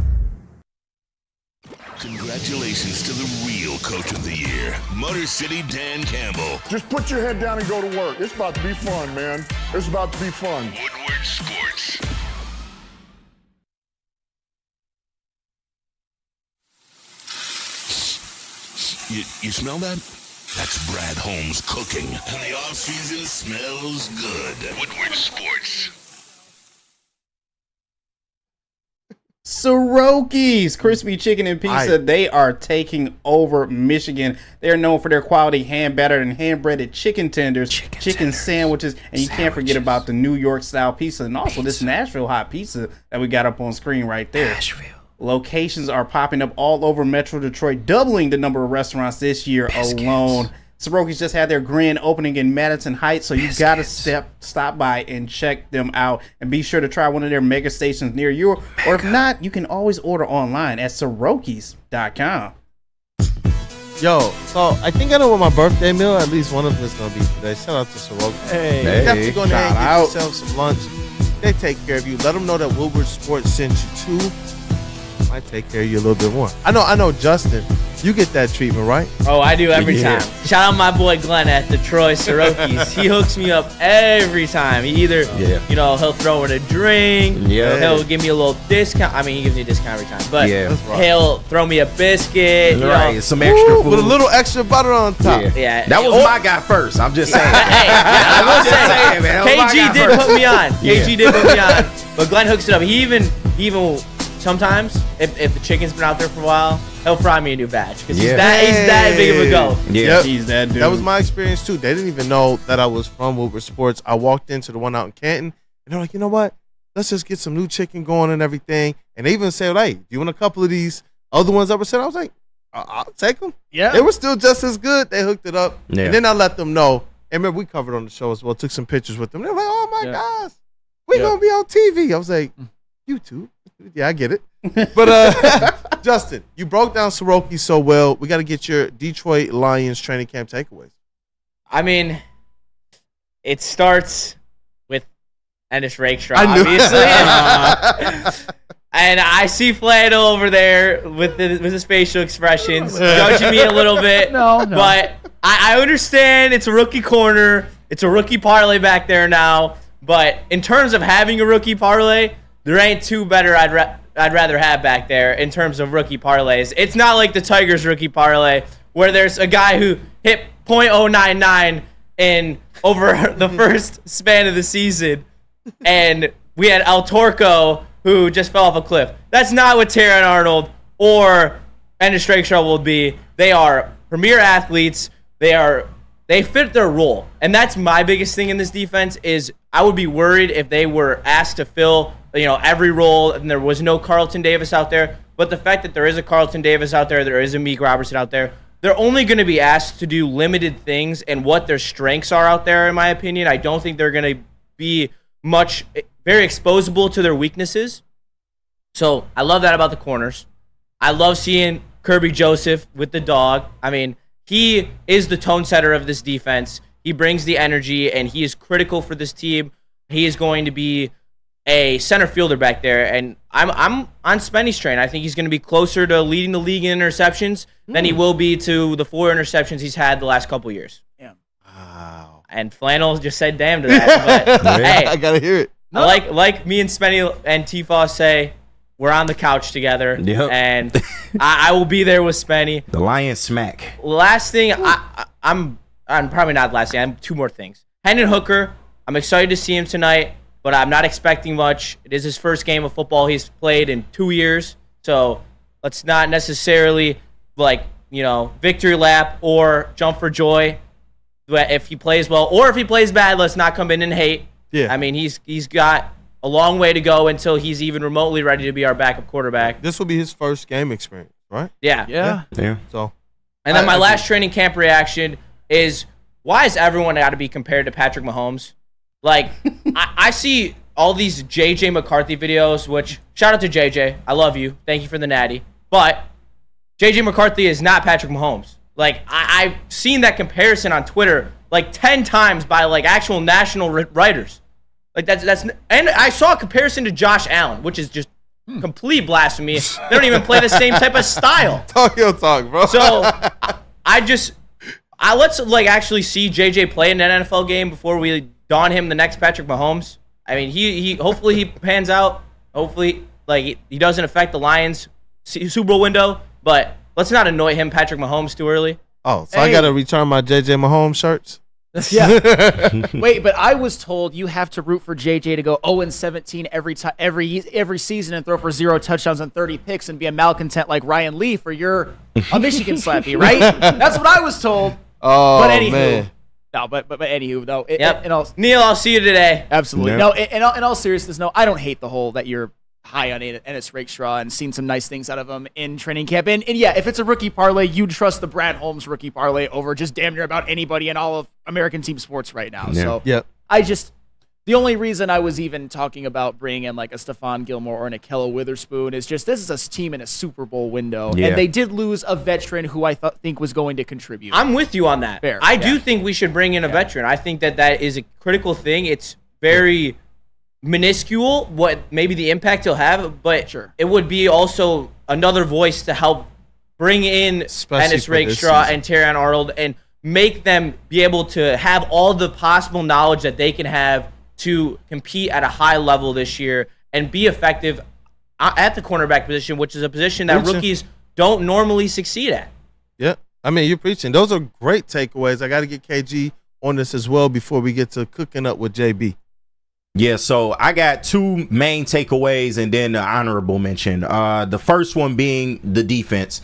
[SPEAKER 1] Congratulations to the real Coach of the Year, Motor City Dan Campbell.
[SPEAKER 7] Just put your head down and go to work. It's about to be fun, man. It's about to be fun.
[SPEAKER 1] Woodward Sports. You smell that? That's Brad Holmes cooking, and the off-season smells good. Woodward Sports.
[SPEAKER 6] Soroki's Crispy Chicken and Pizza, they are taking over Michigan. They're known for their quality hand-battered and hand-breaded chicken tenders, chicken sandwiches, and you can't forget about the New York-style pizza and also this Nashville hot pizza that we got up on screen right there. Locations are popping up all over Metro Detroit, doubling the number of restaurants this year alone. Soroki's just had their grand opening in Madison Heights, so you gotta stop by and check them out, and be sure to try one of their mega stations near you, or if not, you can always order online at Sorokis.com.
[SPEAKER 3] Yo, so I think I know what my birthday meal, at least one of them, is gonna be today. Shout out to Soroki.
[SPEAKER 4] Hey,
[SPEAKER 3] you have to go in there and get yourself some lunch. They take care of you. Let them know that Woodward Sports sent you too. Might take care of you a little bit more. I know, Justin, you get that treatment, right?
[SPEAKER 5] Oh, I do every time. Shout out my boy Glenn at the Troy Soroki's. He hooks me up every time. He either, he'll throw in a drink. Yeah. He'll give me a little discount. I mean, he gives me a discount every time. But he'll throw me a biscuit.
[SPEAKER 13] Some extra food.
[SPEAKER 3] With a little extra butter on top.
[SPEAKER 5] Yeah.
[SPEAKER 13] That was my guy first. I'm just saying.
[SPEAKER 5] I will say, KG did put me on. KG did put me on. But Glenn hooks it up. He even sometimes, if the chicken's been out there for a while, he'll fry me a new batch because he's that big of a go.
[SPEAKER 6] Yeah, he's that dude.
[SPEAKER 3] That was my experience too. They didn't even know that I was from Woodward Sports. I walked into the one out in Canton, and they're like, you know what? Let's just get some new chicken going and everything. And they even said, hey, do you want a couple of these other ones that were sent? I was like, I'll take them. Yeah. They were still just as good. They hooked it up. Yeah. And then I let them know. And remember, we covered on the show as well, took some pictures with them. They're like, oh my gosh, we're going to be on TV. I was like, YouTube. Yeah, I get it. But Justin, you broke down Soroki so well. We got to get your Detroit Lions training camp takeaways.
[SPEAKER 5] I mean, it starts with Ennis Rakestraw, obviously. And I see Flannel over there with his facial expressions, judging me a little bit. No. But I understand it's a rookie corner. It's a rookie parlay back there now. But in terms of having a rookie parlay, there ain't two better I'd rather have back there in terms of rookie parlays. It's not like the Tigers rookie parlay where there's a guy who hit .099 in over the first span of the season, and we had El Torco who just fell off a cliff. That's not what Terran Arnold or Ennis Rakestraw will be. They are premier athletes. They fit their role, and that's my biggest thing in this defense is I would be worried if they were asked to fill every role and there was no Carlton Davis out there. But the fact that there is a Carlton Davis out there is a Meek Robertson out there, they're only going to be asked to do limited things and what their strengths are out there, in my opinion. I don't think they're going to be very exposable to their weaknesses. So I love that about the corners. I love seeing Kirby Joseph with the dog. I mean, he is the tone setter of this defense. He brings the energy, and he is critical for this team. He is going to be a center fielder back there, and I'm on Spenny's train. I think he's going to be closer to leading the league in interceptions than he will be to the 4 interceptions he's had the last couple years. Yeah. Wow. And Flannel just said damn to that. But hey,
[SPEAKER 3] I gotta hear it.
[SPEAKER 5] No. Like me and Spenny and T-Foss say, we're on the couch together, and I will be there with Spenny.
[SPEAKER 13] The Lions smack.
[SPEAKER 5] Last thing, I'm probably not the last thing. I have 2 more things. Hendon Hooker, I'm excited to see him tonight, but I'm not expecting much. It is his first game of football he's played in 2 years, so let's not necessarily victory lap or jump for joy if he plays well, or if he plays bad, let's not come in and hate. Yeah, I mean he's got a long way to go until he's even remotely ready to be our backup quarterback.
[SPEAKER 3] This will be his first game experience, right?
[SPEAKER 5] Yeah.
[SPEAKER 3] So,
[SPEAKER 5] and then my last training camp reaction is, why is everyone got to be compared to Patrick Mahomes? Like, I see all these JJ McCarthy videos, which, shout out to JJ. I love you. Thank you for the natty. But JJ McCarthy is not Patrick Mahomes. Like, I've seen that comparison on Twitter like 10 times by like actual national writers. Like that's and I saw a comparison to Josh Allen, which is just complete blasphemy. They don't even play the same type of style.
[SPEAKER 3] Talk your talk, bro.
[SPEAKER 5] So let's actually see JJ play in an NFL game before we don him the next Patrick Mahomes. I mean, he hopefully he pans out. Hopefully, he doesn't affect the Lions Super Bowl window. But let's not annoy him, Patrick Mahomes, too early.
[SPEAKER 3] Oh, so I got to return my JJ Mahomes shirts?
[SPEAKER 4] Yeah. Wait, but I was told you have to root for JJ to go 0-17 every season and throw for 0 touchdowns and 30 picks and be a malcontent like Ryan Leaf, or you're a Michigan slappy, right? That's what I was told.
[SPEAKER 3] Oh,
[SPEAKER 4] but anywho,
[SPEAKER 3] man.
[SPEAKER 4] No, but anywho, though.
[SPEAKER 5] Neil, I'll see you today.
[SPEAKER 4] Absolutely. Yep. No, in all seriousness, no, I don't hate the whole that you're high on Ennis Rakestraw and seen some nice things out of him in training camp. And yeah, if it's a rookie parlay, you'd trust the Brad Holmes rookie parlay over just damn near about anybody in all of American team sports right now. Yeah. So the only reason I was even talking about bringing in like a Stephon Gilmore or an Ahkello Witherspoon is just this is a team in a Super Bowl window. Yeah. And they did lose a veteran who I think was going to contribute.
[SPEAKER 5] I'm with you on that.
[SPEAKER 4] Fair.
[SPEAKER 5] I do think we should bring in a veteran. I think that is a critical thing. It's very minuscule what maybe the impact he'll have, but it would be also another voice to help bring in Ennis Rakestraw and Terrion Arnold and make them be able to have all the possible knowledge that they can have to compete at a high level this year and be effective at the cornerback position, which is a position that rookies don't normally succeed at.
[SPEAKER 3] Yeah, I mean, you're preaching. Those are great takeaways. I got to get KG on this as well before we get to cooking up with JB.
[SPEAKER 13] Yeah, so I got two main takeaways and then an honorable mention. The first one being the defense.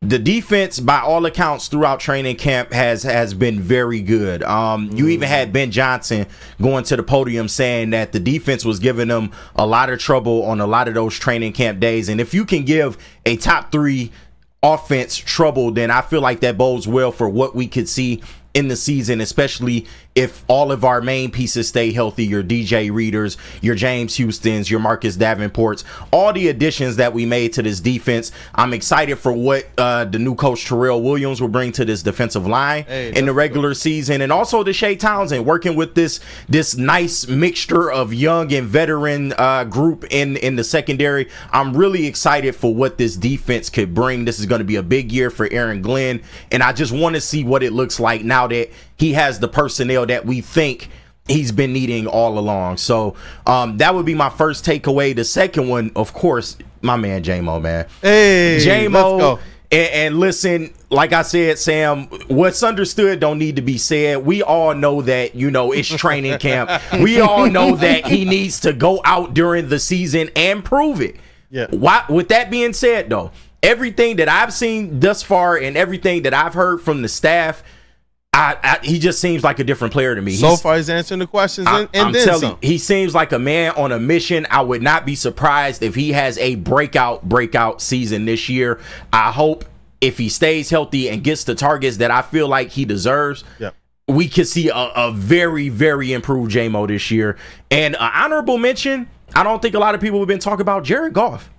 [SPEAKER 13] The defense, by all accounts, throughout training camp has been very good. You even had Ben Johnson going to the podium saying that the defense was giving them a lot of trouble on a lot of those training camp days. And if you can give a top 3 offense trouble, then I feel like that bodes well for what we could see in the season, especially if all of our main pieces stay healthy. Your DJ Readers, your James Houstons, your Marcus Davenports, all the additions that we made to this defense. I'm excited for what the new coach Terrell Williams will bring to this defensive line in the regular season, and also the Shea Townsend working with this nice mixture of young and veteran group in the secondary. I'm really excited for what this defense could bring. This is going to be a big year for Aaron Glenn, and I just want to see what it looks like now that he has the personnel that we think he's been needing all along. So that would be my first takeaway. The second one, of course, my man J-Mo, man.
[SPEAKER 3] Hey,
[SPEAKER 13] J-Mo,
[SPEAKER 3] let's go.
[SPEAKER 13] And listen, like I said, Sam, what's understood don't need to be said. We all know that, it's training camp. We all know that he needs to go out during the season and prove it.
[SPEAKER 3] Yeah.
[SPEAKER 13] With that being said, though, everything that I've seen thus far and everything that I've heard from the staff, he just seems like a different player to me.
[SPEAKER 3] So far, he's answering the questions and
[SPEAKER 13] I'm
[SPEAKER 3] then
[SPEAKER 13] telling
[SPEAKER 3] some.
[SPEAKER 13] you, he seems like a man on a mission. I would not be surprised if he has a breakout season this year. I hope if he stays healthy and gets the targets that I feel like he deserves, we could see a very, very improved J-Mo this year. And an honorable mention, I don't think a lot of people have been talking about Jared Goff.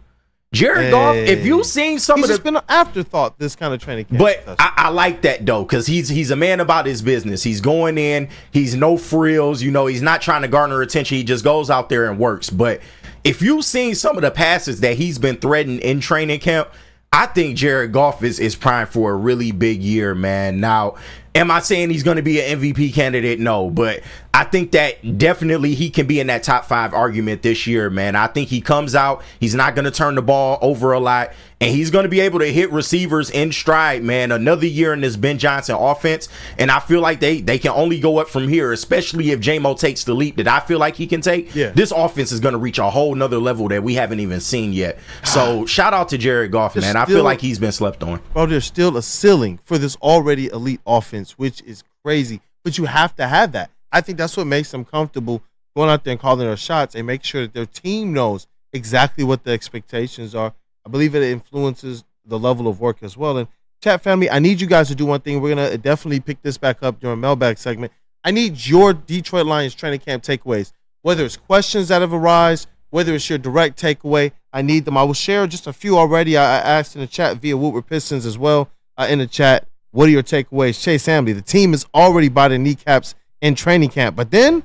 [SPEAKER 13] Jared Goff, if you've seen some
[SPEAKER 3] he's
[SPEAKER 13] of the...
[SPEAKER 3] just been an afterthought this kind of training camp.
[SPEAKER 13] But I like that, though, because he's a man about his business. He's going in. He's no frills. He's not trying to garner attention. He just goes out there and works. But if you've seen some of the passes that he's been threading in training camp, I think Jared Goff is primed for a really big year, man. Now, am I saying he's going to be an MVP candidate? No, but I think that definitely he can be in that top 5 argument this year, man. I think he comes out, he's not going to turn the ball over a lot, and he's going to be able to hit receivers in stride, man. Another year in this Ben Johnson offense, and I feel like they can only go up from here, especially if J-Mo takes the leap that I feel like he can take.
[SPEAKER 3] Yeah.
[SPEAKER 13] This offense is going to reach a whole nother level that we haven't even seen yet. So shout out to Jared Goff, man. I feel like he's been slept on.
[SPEAKER 3] Bro, there's still a ceiling for this already elite offense, which is crazy, but you have to have that. I think that's what makes them comfortable going out there and calling their shots and make sure that their team knows exactly what the expectations are. I believe it influences the level of work as well. And chat family, I need you guys to do one thing. We're going to definitely pick this back up during mailbag segment. I need your Detroit Lions training camp takeaways, whether it's questions that have arisen, whether it's your direct takeaway. I need them. I will share just a few already. I asked in the chat via Woodward Pistons as well in the chat. What are your takeaways? Chase Hamley, the team is already by the kneecaps in training camp. But then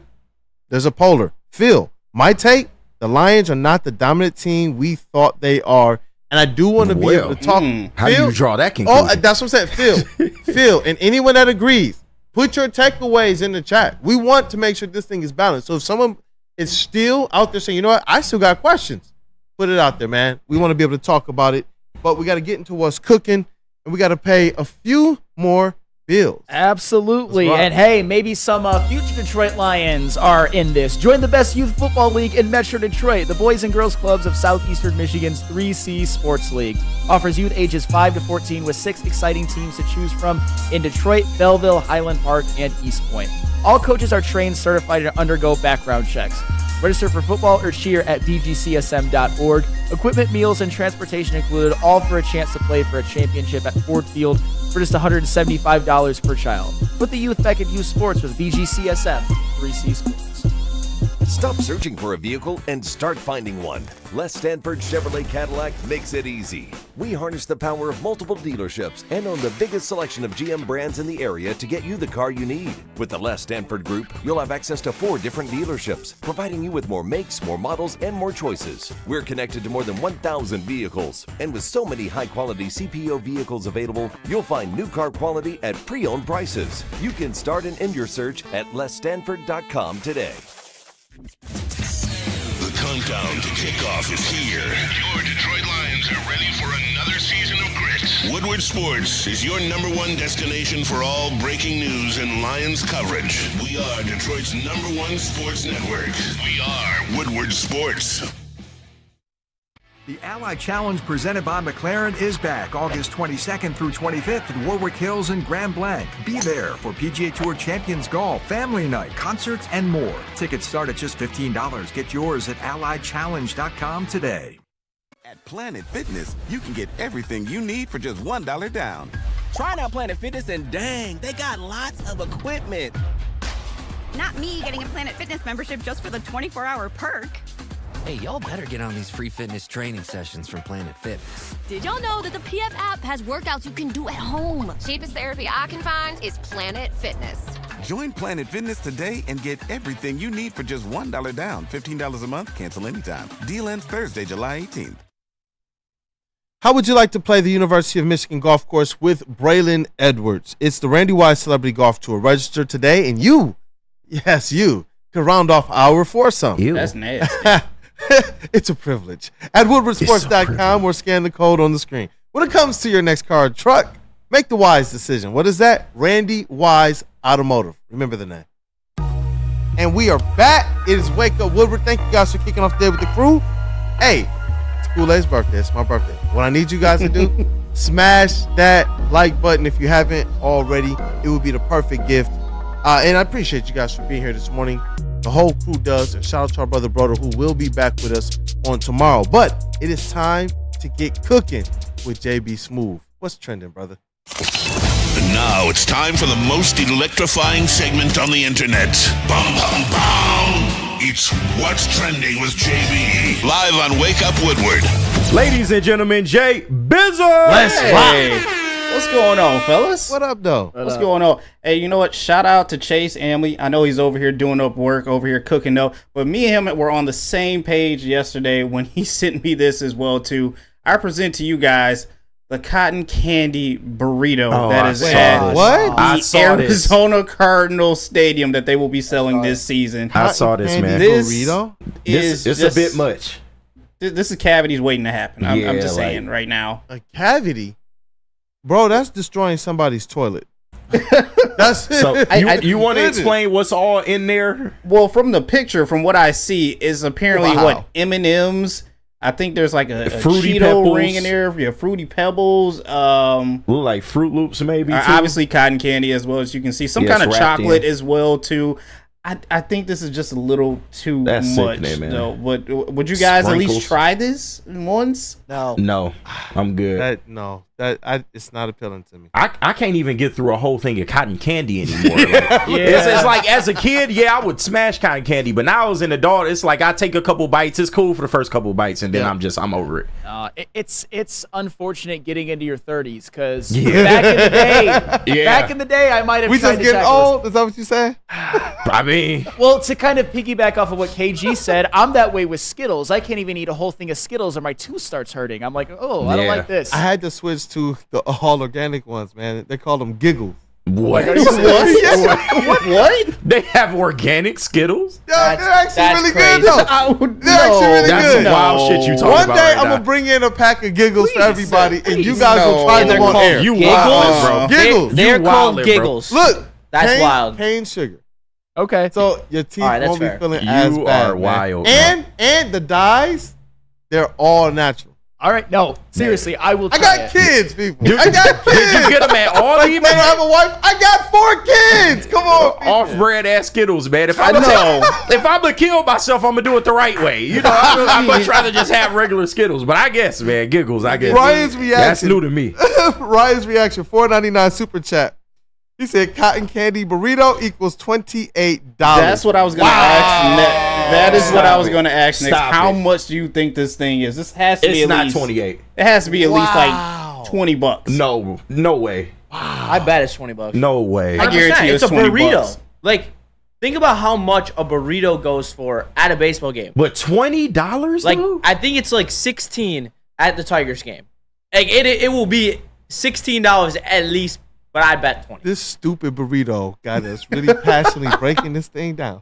[SPEAKER 3] there's a polar. Phil, my take, the Lions are not the dominant team we thought they are. And I do want to be able to talk.
[SPEAKER 13] How do you draw that conclusion?
[SPEAKER 3] Oh, that's what I'm saying. Phil, and anyone that agrees, put your takeaways in the chat. We want to make sure this thing is balanced. So if someone is still out there saying, you know what, I still got questions, put it out there, man. We want to be able to talk about it. But we got to get into what's cooking, and we got to pay a few more bills.
[SPEAKER 4] Absolutely. And hey, maybe some future Detroit Lions are in this. Join the best youth football league in Metro Detroit. The Boys and Girls Clubs of Southeastern Michigan's 3C Sports League offers youth ages 5 to 14 with 6 exciting teams to choose from in Detroit, Belleville, Highland Park, and East Point. All coaches are trained, certified, and undergo background checks. Register for football or cheer at dgsm.org. Equipment, meals, and transportation included, all for a chance to play for a championship at Ford Field for just $175 per child. Put the youth back in youth sports with BGCSM 3C Sports.
[SPEAKER 18] Stop searching for a vehicle and start finding one. Les Stanford Chevrolet Cadillac makes it easy. We harness the power of multiple dealerships and own the biggest selection of GM brands in the area to get you the car you need. With the Les Stanford Group, you'll have access to 4 different dealerships, providing you with more makes, more models, and more choices. We're connected to more than 1,000 vehicles, and with so many high-quality CPO vehicles available, you'll find new car quality at pre-owned prices. You can start and end your search at lesstanford.com today.
[SPEAKER 1] The countdown to kickoff is here. Your Detroit Lions are ready for another season of grit. Woodward Sports is your #1 destination for all breaking news and Lions coverage. We are Detroit's #1 sports network. We are Woodward Sports.
[SPEAKER 19] The Ally Challenge presented by McLaren is back August 22nd through 25th at Warwick Hills and Grand Blanc. Be there for PGA Tour Champions Golf, Family Night, concerts, and more. Tickets start at just $15. Get yours at allychallenge.com today.
[SPEAKER 8] At Planet Fitness, you can get everything you need for just $1 down.
[SPEAKER 9] Try out Planet Fitness and dang, they got lots of equipment.
[SPEAKER 10] Not me getting a Planet Fitness membership just for the 24-hour perk.
[SPEAKER 11] Hey, y'all better get on these free fitness training sessions from Planet Fitness.
[SPEAKER 12] Did y'all know that the PF app has workouts you can do at home? Cheapest therapy I can find is Planet Fitness.
[SPEAKER 8] Join Planet Fitness today and get everything you need for just $1 down. $15 a month, cancel anytime. Deal ends Thursday, July 18th.
[SPEAKER 3] How would you like to play the University of Michigan golf course with Braylon Edwards? It's the Randy Wise Celebrity Golf Tour. Register today, and you, yes, you, can round off our foursome.
[SPEAKER 6] That's nasty.
[SPEAKER 3] It's a privilege. At woodwardsports.com or scan the code on the screen. When it comes to your next car or truck, make the wise decision. What is that? Randy Wise Automotive. Remember the name. And we are back. It is Wake Up Woodward. Thank you guys for kicking off the day with the crew. Hey, it's Kool-Aid's birthday. It's my birthday. What I need you guys to do, smash that like button if you haven't already. It would be the perfect gift. And I appreciate you guys for being here this morning. The whole crew does. And shout out to our brother Broder, who will be back with us on tomorrow. But it is time to get cooking with JB-Smoov. What's trending, brother?
[SPEAKER 1] And now it's time for the most electrifying segment on the internet. Bum, bum, bum. It's What's Trending with JB. Live on Wake Up Woodward.
[SPEAKER 13] Ladies and gentlemen, JBSMOOOOOOV.
[SPEAKER 6] Let's rock. What's going on, fellas?
[SPEAKER 3] What up, though?
[SPEAKER 6] What's going on? Hey, you know what? Shout out to Chase Amley. I know he's over here doing up work, over here cooking, though. But me and him were on the same page yesterday when he sent me this as well, too. I present to you guys the cotton candy burrito that is at the Arizona Cardinals Stadium that they will be selling this season.
[SPEAKER 13] I saw this, man.
[SPEAKER 6] This
[SPEAKER 3] burrito?
[SPEAKER 13] It's a bit much.
[SPEAKER 6] This is cavities waiting to happen. I'm just saying right now.
[SPEAKER 3] A cavity? Bro, that's destroying somebody's toilet. That's it.
[SPEAKER 13] So you want to explain what's all in there?
[SPEAKER 6] Well, from the picture, from what I see, is apparently what M&Ms. I think there's like a
[SPEAKER 13] Fruity
[SPEAKER 6] Cheeto
[SPEAKER 13] Pebbles.
[SPEAKER 6] ring in there. Yeah, Fruity Pebbles.
[SPEAKER 13] Look like Fruit Loops, maybe. Too.
[SPEAKER 6] Obviously, cotton candy as well as you can see. Some kind of chocolate as well too. I think this is just a little too much,
[SPEAKER 13] sickening, man.
[SPEAKER 6] though. But would you guys at least try this once?
[SPEAKER 13] No, I'm good.
[SPEAKER 3] It's not appealing to me.
[SPEAKER 13] I can't even get through a whole thing of cotton candy anymore. It's like as a kid, I would smash cotton candy, but now as an adult, it's like I take a couple bites. It's cool for the first couple bites, and then I'm over it.
[SPEAKER 4] It's unfortunate getting into your 30s because back in the day, I might have.
[SPEAKER 3] We just getting old. Is that what you say?
[SPEAKER 13] I mean,
[SPEAKER 4] well, to kind of piggyback off of what KG said, I'm that way with Skittles. I can't even eat a whole thing of Skittles, or my tooth starts hurting. I'm like, I don't like this.
[SPEAKER 3] I had to switch to the all organic ones, man. They call them Giggles.
[SPEAKER 13] What?
[SPEAKER 6] What?
[SPEAKER 13] They have organic Skittles?
[SPEAKER 3] Yeah, they're actually really good, though. They're actually really good.
[SPEAKER 13] That's wild shit you talking
[SPEAKER 3] One
[SPEAKER 13] about.
[SPEAKER 3] day, I'm going to bring in a pack of Giggles for everybody, and you guys will try them on air.
[SPEAKER 13] You wild, bro.
[SPEAKER 3] Giggles.
[SPEAKER 5] They're called Giggles.
[SPEAKER 3] Look,
[SPEAKER 5] that's wild.
[SPEAKER 3] Cane sugar.
[SPEAKER 4] Okay.
[SPEAKER 3] So your teeth won't be feeling as bad.
[SPEAKER 13] You are wild.
[SPEAKER 3] And the dyes, they're all natural.
[SPEAKER 4] All right, no, seriously, I will try
[SPEAKER 3] I got kids, people. I got kids.
[SPEAKER 13] Did you get them at all?
[SPEAKER 3] You man, I have a wife. I got 4 kids. Come on,
[SPEAKER 13] off-brand ass Skittles, man. If I'm gonna kill myself, I'm gonna do it the right way. You know, I'd much rather just have regular Skittles. But I guess, man, Giggles. I guess
[SPEAKER 3] Ryan's reaction.
[SPEAKER 13] That's new to me.
[SPEAKER 3] Ryan's reaction. $4.99 super chat. He said cotton candy burrito equals $28.
[SPEAKER 6] That's what I was going to ask. That is what I was going to ask next.
[SPEAKER 13] Stop
[SPEAKER 6] How
[SPEAKER 13] it.
[SPEAKER 6] much do you think this thing is? This has to be
[SPEAKER 13] It's
[SPEAKER 6] at
[SPEAKER 13] not
[SPEAKER 6] least
[SPEAKER 13] 28.
[SPEAKER 6] It has to be at least like $20.
[SPEAKER 13] No way.
[SPEAKER 5] I bet it's $20.
[SPEAKER 13] No way.
[SPEAKER 6] I guarantee you
[SPEAKER 5] it's a
[SPEAKER 6] $20.
[SPEAKER 5] burrito. Like, think about how much a burrito goes for at a baseball game.
[SPEAKER 13] But $20?
[SPEAKER 5] Like,
[SPEAKER 13] though?
[SPEAKER 5] I think it's like 16 at the Tigers game. Like, it will be $16 at least, but I bet 20.
[SPEAKER 3] This stupid burrito got us really passionately breaking this thing down.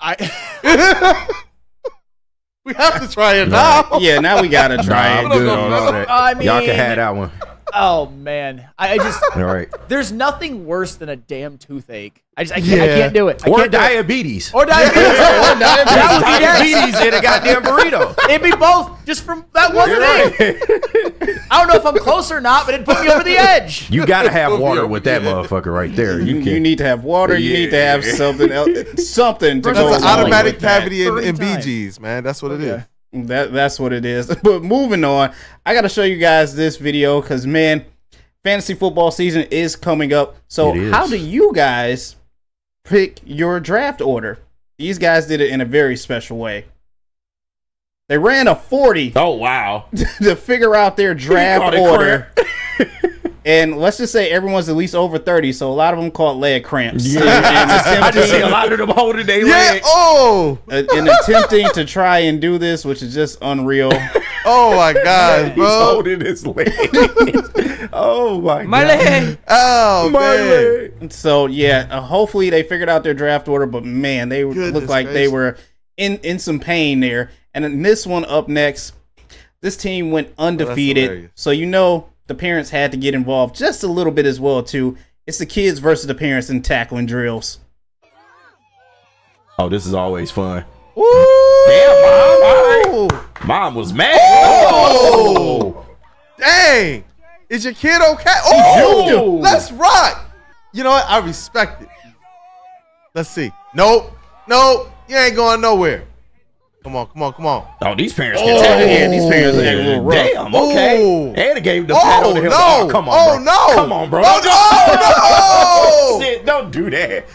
[SPEAKER 3] We have to try it now.
[SPEAKER 6] Yeah, now we got to try it.
[SPEAKER 13] I'm good on all that.
[SPEAKER 4] I mean,
[SPEAKER 13] Y'all can have that one.
[SPEAKER 4] Oh man, I just
[SPEAKER 13] All right.
[SPEAKER 4] there's nothing worse than a damn toothache. I can't do it. I
[SPEAKER 13] Or
[SPEAKER 4] can't do it.
[SPEAKER 13] diabetes.
[SPEAKER 4] Or diabetes.
[SPEAKER 13] Diabetes in a goddamn burrito.
[SPEAKER 4] It'd be both, just from that one thing. I don't know if I'm close or not, but it put me over the edge.
[SPEAKER 13] You gotta have water with that motherfucker right there.
[SPEAKER 6] You need to have water. You need to have something else. Something to
[SPEAKER 3] That's
[SPEAKER 6] go
[SPEAKER 3] an
[SPEAKER 6] along
[SPEAKER 3] automatic
[SPEAKER 6] with that.
[SPEAKER 3] cavity in BGs, man. That's what it is.
[SPEAKER 6] That's what it is. But moving on, I got to show you guys this video because, man, fantasy football season is coming up. So how do you guys pick your draft order? These guys did it in a very special way. They ran a 40.
[SPEAKER 13] Oh, wow.
[SPEAKER 6] To figure out their draft order. And let's just say everyone's at least over 30, so a lot of them caught leg cramps.
[SPEAKER 13] Yeah. I just see a lot of them holding their legs.
[SPEAKER 6] In attempting to try and do this, which is just unreal.
[SPEAKER 3] Oh my God, bro!
[SPEAKER 13] He's holding his leg. Oh my
[SPEAKER 5] My
[SPEAKER 13] God.
[SPEAKER 5] leg.
[SPEAKER 3] Oh
[SPEAKER 13] My
[SPEAKER 3] man!
[SPEAKER 13] leg.
[SPEAKER 6] So yeah, hopefully they figured out their draft order, but man, they looked like they were in some pain there. And then this one up next, this team went undefeated, so you know the parents had to get involved just a little bit as well too. It's the kids versus the parents in tackling drills.
[SPEAKER 13] Oh, this is always fun.
[SPEAKER 3] Ooh.
[SPEAKER 13] Damn, mom! All right. Mom was mad.
[SPEAKER 3] Oh, dang! Is your kid okay? Oh, let's rock. You know what? I respect it. Let's see. Nope. You ain't going nowhere. Come on.
[SPEAKER 13] Oh, these parents can take it. Yeah, these parents are a little rough. Damn, okay. And they gave him the pat on the hip.
[SPEAKER 3] No.
[SPEAKER 13] Oh, come on, bro.
[SPEAKER 3] No.
[SPEAKER 13] Come on, bro.
[SPEAKER 3] Oh, no.
[SPEAKER 13] Shit, don't do that.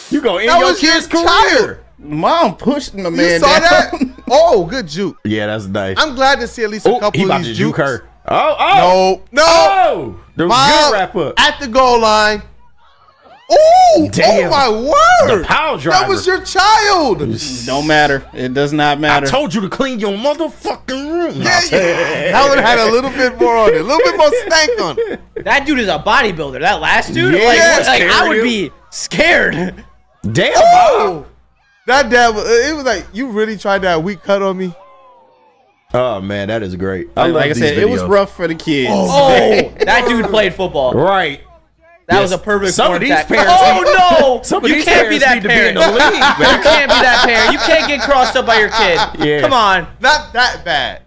[SPEAKER 13] You go in
[SPEAKER 3] That
[SPEAKER 13] your
[SPEAKER 3] was
[SPEAKER 13] kid's
[SPEAKER 3] your
[SPEAKER 13] career.
[SPEAKER 3] child.
[SPEAKER 6] Mom pushed my
[SPEAKER 3] You
[SPEAKER 6] man
[SPEAKER 3] saw
[SPEAKER 6] down.
[SPEAKER 3] that? Oh, good juke.
[SPEAKER 13] Yeah, that's nice.
[SPEAKER 3] I'm glad to see at least a couple
[SPEAKER 13] he
[SPEAKER 3] of
[SPEAKER 13] about
[SPEAKER 3] these
[SPEAKER 13] to juke
[SPEAKER 3] jukes.
[SPEAKER 13] her. Oh.
[SPEAKER 3] No.
[SPEAKER 13] There was
[SPEAKER 3] Mom,
[SPEAKER 13] good wrap up.
[SPEAKER 3] at the goal line. Oh,
[SPEAKER 13] Damn.
[SPEAKER 3] oh my word.
[SPEAKER 13] The power driver.
[SPEAKER 3] That was your child.
[SPEAKER 6] Don't matter. It does not matter.
[SPEAKER 13] I told you to clean your motherfucking room.
[SPEAKER 3] That would have had a little bit more on it. A little bit more stank on it.
[SPEAKER 5] That dude is a bodybuilder. That last dude,
[SPEAKER 3] Yeah,
[SPEAKER 5] like I would be scared.
[SPEAKER 13] Damn,
[SPEAKER 3] Oh. That dad, it was like, you really tried that weak cut on me?
[SPEAKER 13] Oh, man, that is great.
[SPEAKER 6] Like I
[SPEAKER 13] love
[SPEAKER 6] said,
[SPEAKER 13] these
[SPEAKER 6] it was
[SPEAKER 13] videos.
[SPEAKER 6] rough for the kids.
[SPEAKER 5] Oh, that dude played football.
[SPEAKER 13] Right.
[SPEAKER 5] That was a perfect
[SPEAKER 13] Some
[SPEAKER 5] form
[SPEAKER 13] of these
[SPEAKER 5] tackle.
[SPEAKER 13] parents
[SPEAKER 5] Oh no!
[SPEAKER 13] Some of
[SPEAKER 5] You
[SPEAKER 13] these
[SPEAKER 5] can't be
[SPEAKER 13] parents
[SPEAKER 5] that
[SPEAKER 13] need to be
[SPEAKER 5] parent.
[SPEAKER 13] in the league, man.
[SPEAKER 5] You can't be that parent. You can't get crossed up by your kid.
[SPEAKER 13] Yeah.
[SPEAKER 5] Come on.
[SPEAKER 3] Not that bad.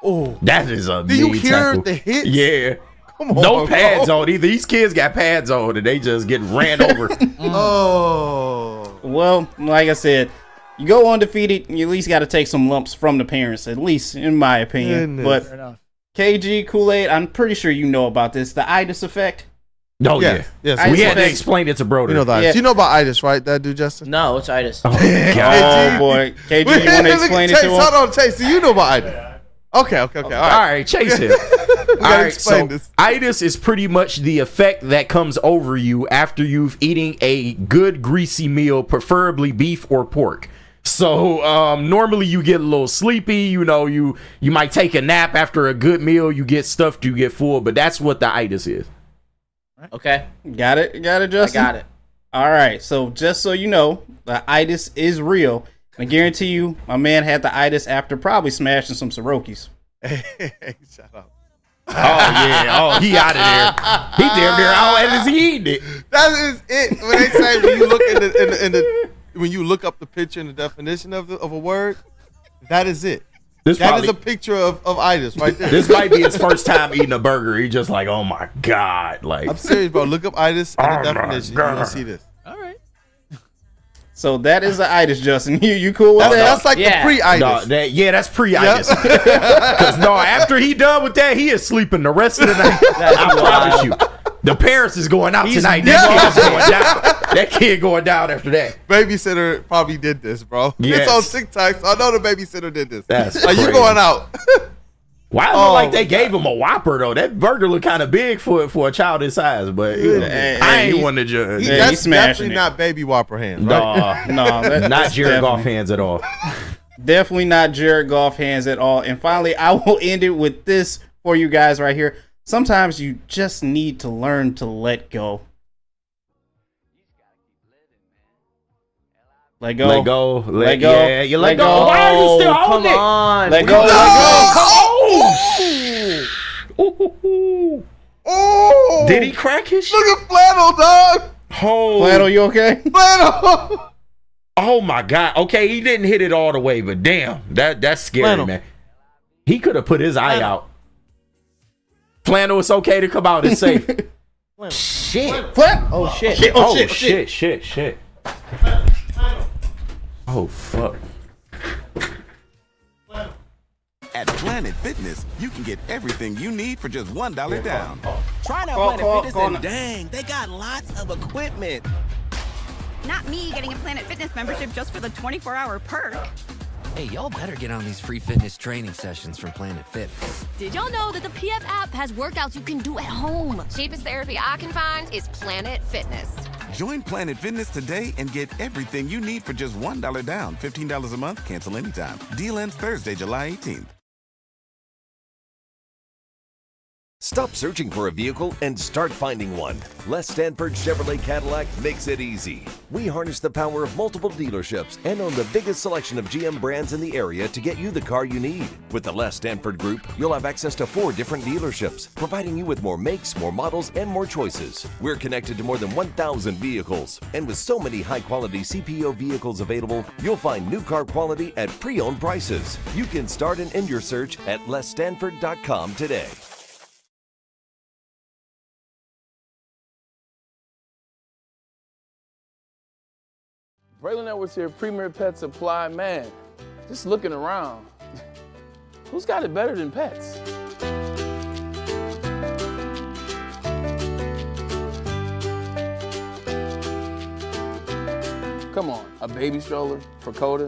[SPEAKER 3] Oh.
[SPEAKER 13] That is a
[SPEAKER 3] Do you
[SPEAKER 13] mean
[SPEAKER 3] hear
[SPEAKER 13] tackle.
[SPEAKER 3] the hits?
[SPEAKER 13] Yeah.
[SPEAKER 3] Come on.
[SPEAKER 13] No pads
[SPEAKER 3] bro.
[SPEAKER 13] on either. These kids got pads on and they just get ran over.
[SPEAKER 3] Oh.
[SPEAKER 6] Well, like I said, you go undefeated, you at least got to take some lumps from the parents, at least in my opinion.
[SPEAKER 3] Goodness.
[SPEAKER 6] But
[SPEAKER 4] Fair enough.
[SPEAKER 6] KG, Kool-Aid, I'm pretty sure you know about this. The itis effect.
[SPEAKER 13] Oh,
[SPEAKER 3] Yes,
[SPEAKER 13] yeah.
[SPEAKER 3] yes.
[SPEAKER 13] We had to
[SPEAKER 6] Itis
[SPEAKER 13] explain it to Broder.
[SPEAKER 3] You know that.
[SPEAKER 6] Yeah.
[SPEAKER 3] You know about itis, right? That dude, Justin?
[SPEAKER 5] No, it's itis.
[SPEAKER 6] Oh, boy. KG, you want to explain it
[SPEAKER 3] Chase,
[SPEAKER 6] to him?
[SPEAKER 3] hold on, Chase. Do you know about itis? Okay. All
[SPEAKER 13] All
[SPEAKER 3] right.
[SPEAKER 13] right, chase it.
[SPEAKER 3] We
[SPEAKER 13] All
[SPEAKER 3] gotta
[SPEAKER 13] right,
[SPEAKER 3] explain
[SPEAKER 13] so
[SPEAKER 3] this.
[SPEAKER 13] itis is pretty much the effect that comes over you after you've eaten a good greasy meal, preferably beef or pork. So normally you get a little sleepy, you know, you might take a nap after a good meal, you get stuffed, you get full, but that's what the itis is.
[SPEAKER 5] Okay.
[SPEAKER 6] Got it, Justin?
[SPEAKER 5] I got it.
[SPEAKER 6] All right, so just so you know, the itis is real. I guarantee you, my man had the itis after probably smashing some Soroki's.
[SPEAKER 3] Hey, shut up.
[SPEAKER 13] Oh, yeah. Oh, he out of there. He damn near out as he eating it.
[SPEAKER 3] That is it. When they say when you look in the when you look up the picture and the definition of a word, that is it. That is a picture of itis right there.
[SPEAKER 13] This might be his first time eating a burger. He just like, oh my God. Like,
[SPEAKER 3] I'm serious, bro. Look up itis and the
[SPEAKER 13] Oh, my
[SPEAKER 3] definition. You're gonna
[SPEAKER 13] God.
[SPEAKER 3] see this.
[SPEAKER 5] All right.
[SPEAKER 6] So that is the itis, Justin. You cool with that?
[SPEAKER 3] That's like
[SPEAKER 5] Yeah.
[SPEAKER 3] the pre-itis.
[SPEAKER 13] no, that's pre-itis. Because no, after he done with that, he is sleeping the rest of the night. I promise you. The parents is going out tonight. That kid going down after that.
[SPEAKER 3] Babysitter probably did this, bro.
[SPEAKER 13] Yes.
[SPEAKER 3] It's on TikTok, so I know the babysitter did this.
[SPEAKER 13] That's
[SPEAKER 3] Are you
[SPEAKER 13] crazy.
[SPEAKER 3] going out?
[SPEAKER 13] Why is it like they gave him a Whopper though? That burger looked kind of big for a child his size, but I ain't one to judge.
[SPEAKER 3] That's definitely not baby Whopper hands, right?
[SPEAKER 6] No,
[SPEAKER 13] not Jared Goff hands at all.
[SPEAKER 6] Definitely not Jared Goff hands at all. And finally, I will end it with this for you guys right here. Sometimes you just need to learn to let go. Let go.
[SPEAKER 13] Let go.
[SPEAKER 6] Let go.
[SPEAKER 13] Yeah, you let go. Why are you still holding it?
[SPEAKER 5] Come on.
[SPEAKER 6] Let go.
[SPEAKER 3] Oh!
[SPEAKER 13] Did he crack his shit?
[SPEAKER 3] Look at Flannel, dog.
[SPEAKER 13] Oh.
[SPEAKER 6] Flannel, you okay?
[SPEAKER 3] Flannel.
[SPEAKER 13] Oh my God. Okay, he didn't hit it all the way, but damn, that's scary,
[SPEAKER 3] Flannel.
[SPEAKER 13] man. He could have put his eye out. Flannel, it's okay to come out and say, shit.
[SPEAKER 6] Oh shit.
[SPEAKER 13] Oh shit. Oh fuck.
[SPEAKER 8] At Planet Fitness, you can get everything you need for just $1 down.
[SPEAKER 9] Try out Planet Fitness and dang, they got lots of equipment.
[SPEAKER 10] Not me getting a Planet Fitness membership just for the 24-hour perk.
[SPEAKER 11] Hey, y'all better get on these free fitness training sessions from Planet Fitness.
[SPEAKER 12] Did y'all know that the PF app has workouts you can do at home? Cheapest therapy I can find is Planet Fitness.
[SPEAKER 8] Join Planet Fitness today and get everything you need for just $1 down. $15 a month, cancel anytime. Deal ends Thursday, July 18th.
[SPEAKER 18] Stop searching for a vehicle and start finding one. Les Stanford Chevrolet Cadillac makes it easy. We harness the power of multiple dealerships and own the biggest selection of GM brands in the area to get you the car you need. With the Les Stanford Group, you'll have access to 4 different dealerships, providing you with more makes, more models, and more choices. We're connected to more than 1,000 vehicles. And with so many high-quality CPO vehicles available, you'll find new car quality at pre-owned prices. You can start and end your search at lesstanford.com today.
[SPEAKER 14] Braylon Edwards here, Premier Pet Supply. Man, just looking around, who's got it better than pets? Come on, a baby stroller for Coda?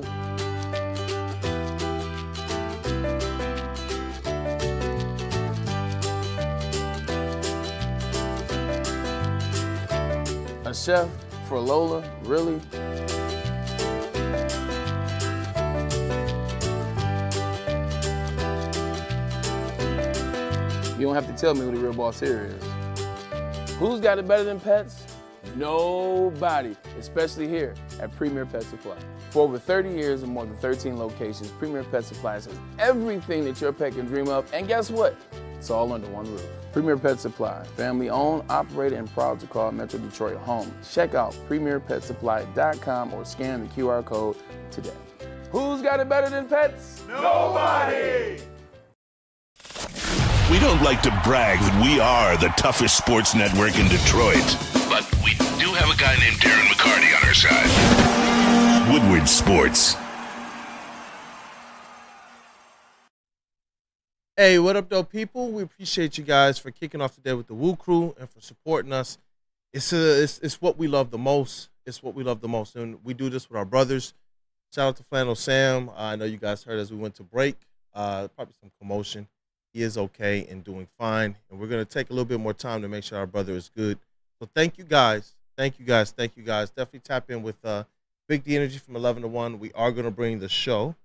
[SPEAKER 14] A chef for Lola, really? You don't have to tell me who the real boss here is. Who's got it better than pets? Nobody, especially here at Premier Pet Supply. For over 30 years and more than 13 locations, Premier Pet Supply has everything that your pet can dream of, and guess what? It's all under one roof. Premier Pet Supply, family owned, operated, and proud to call Metro Detroit home. Check out premierpetsupply.com or scan the QR code today. Who's got it better than pets? Nobody!
[SPEAKER 1] We don't like to brag that we are the toughest sports network in Detroit, but we do have a guy named Darren McCarty on our side. Woodward Sports.
[SPEAKER 3] Hey, what up, though, people? We appreciate you guys for kicking off today with the Woo Crew and for supporting us. It's what we love the most. It's what we love the most, and we do this with our brothers. Shout out to Flannel Sam. I know you guys heard as we went to break. Probably some commotion. He is okay and doing fine, and we're going to take a little bit more time to make sure our brother is good. So thank you guys. Thank you guys. Thank you guys. Definitely tap in with Big D Energy from 11 to 1. We are going to bring the show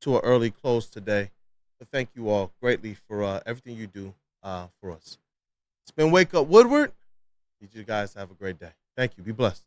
[SPEAKER 3] to an early close today. But thank you all greatly for everything you do for us. It's been Wake Up Woodward. You guys have a great day. Thank you. Be blessed.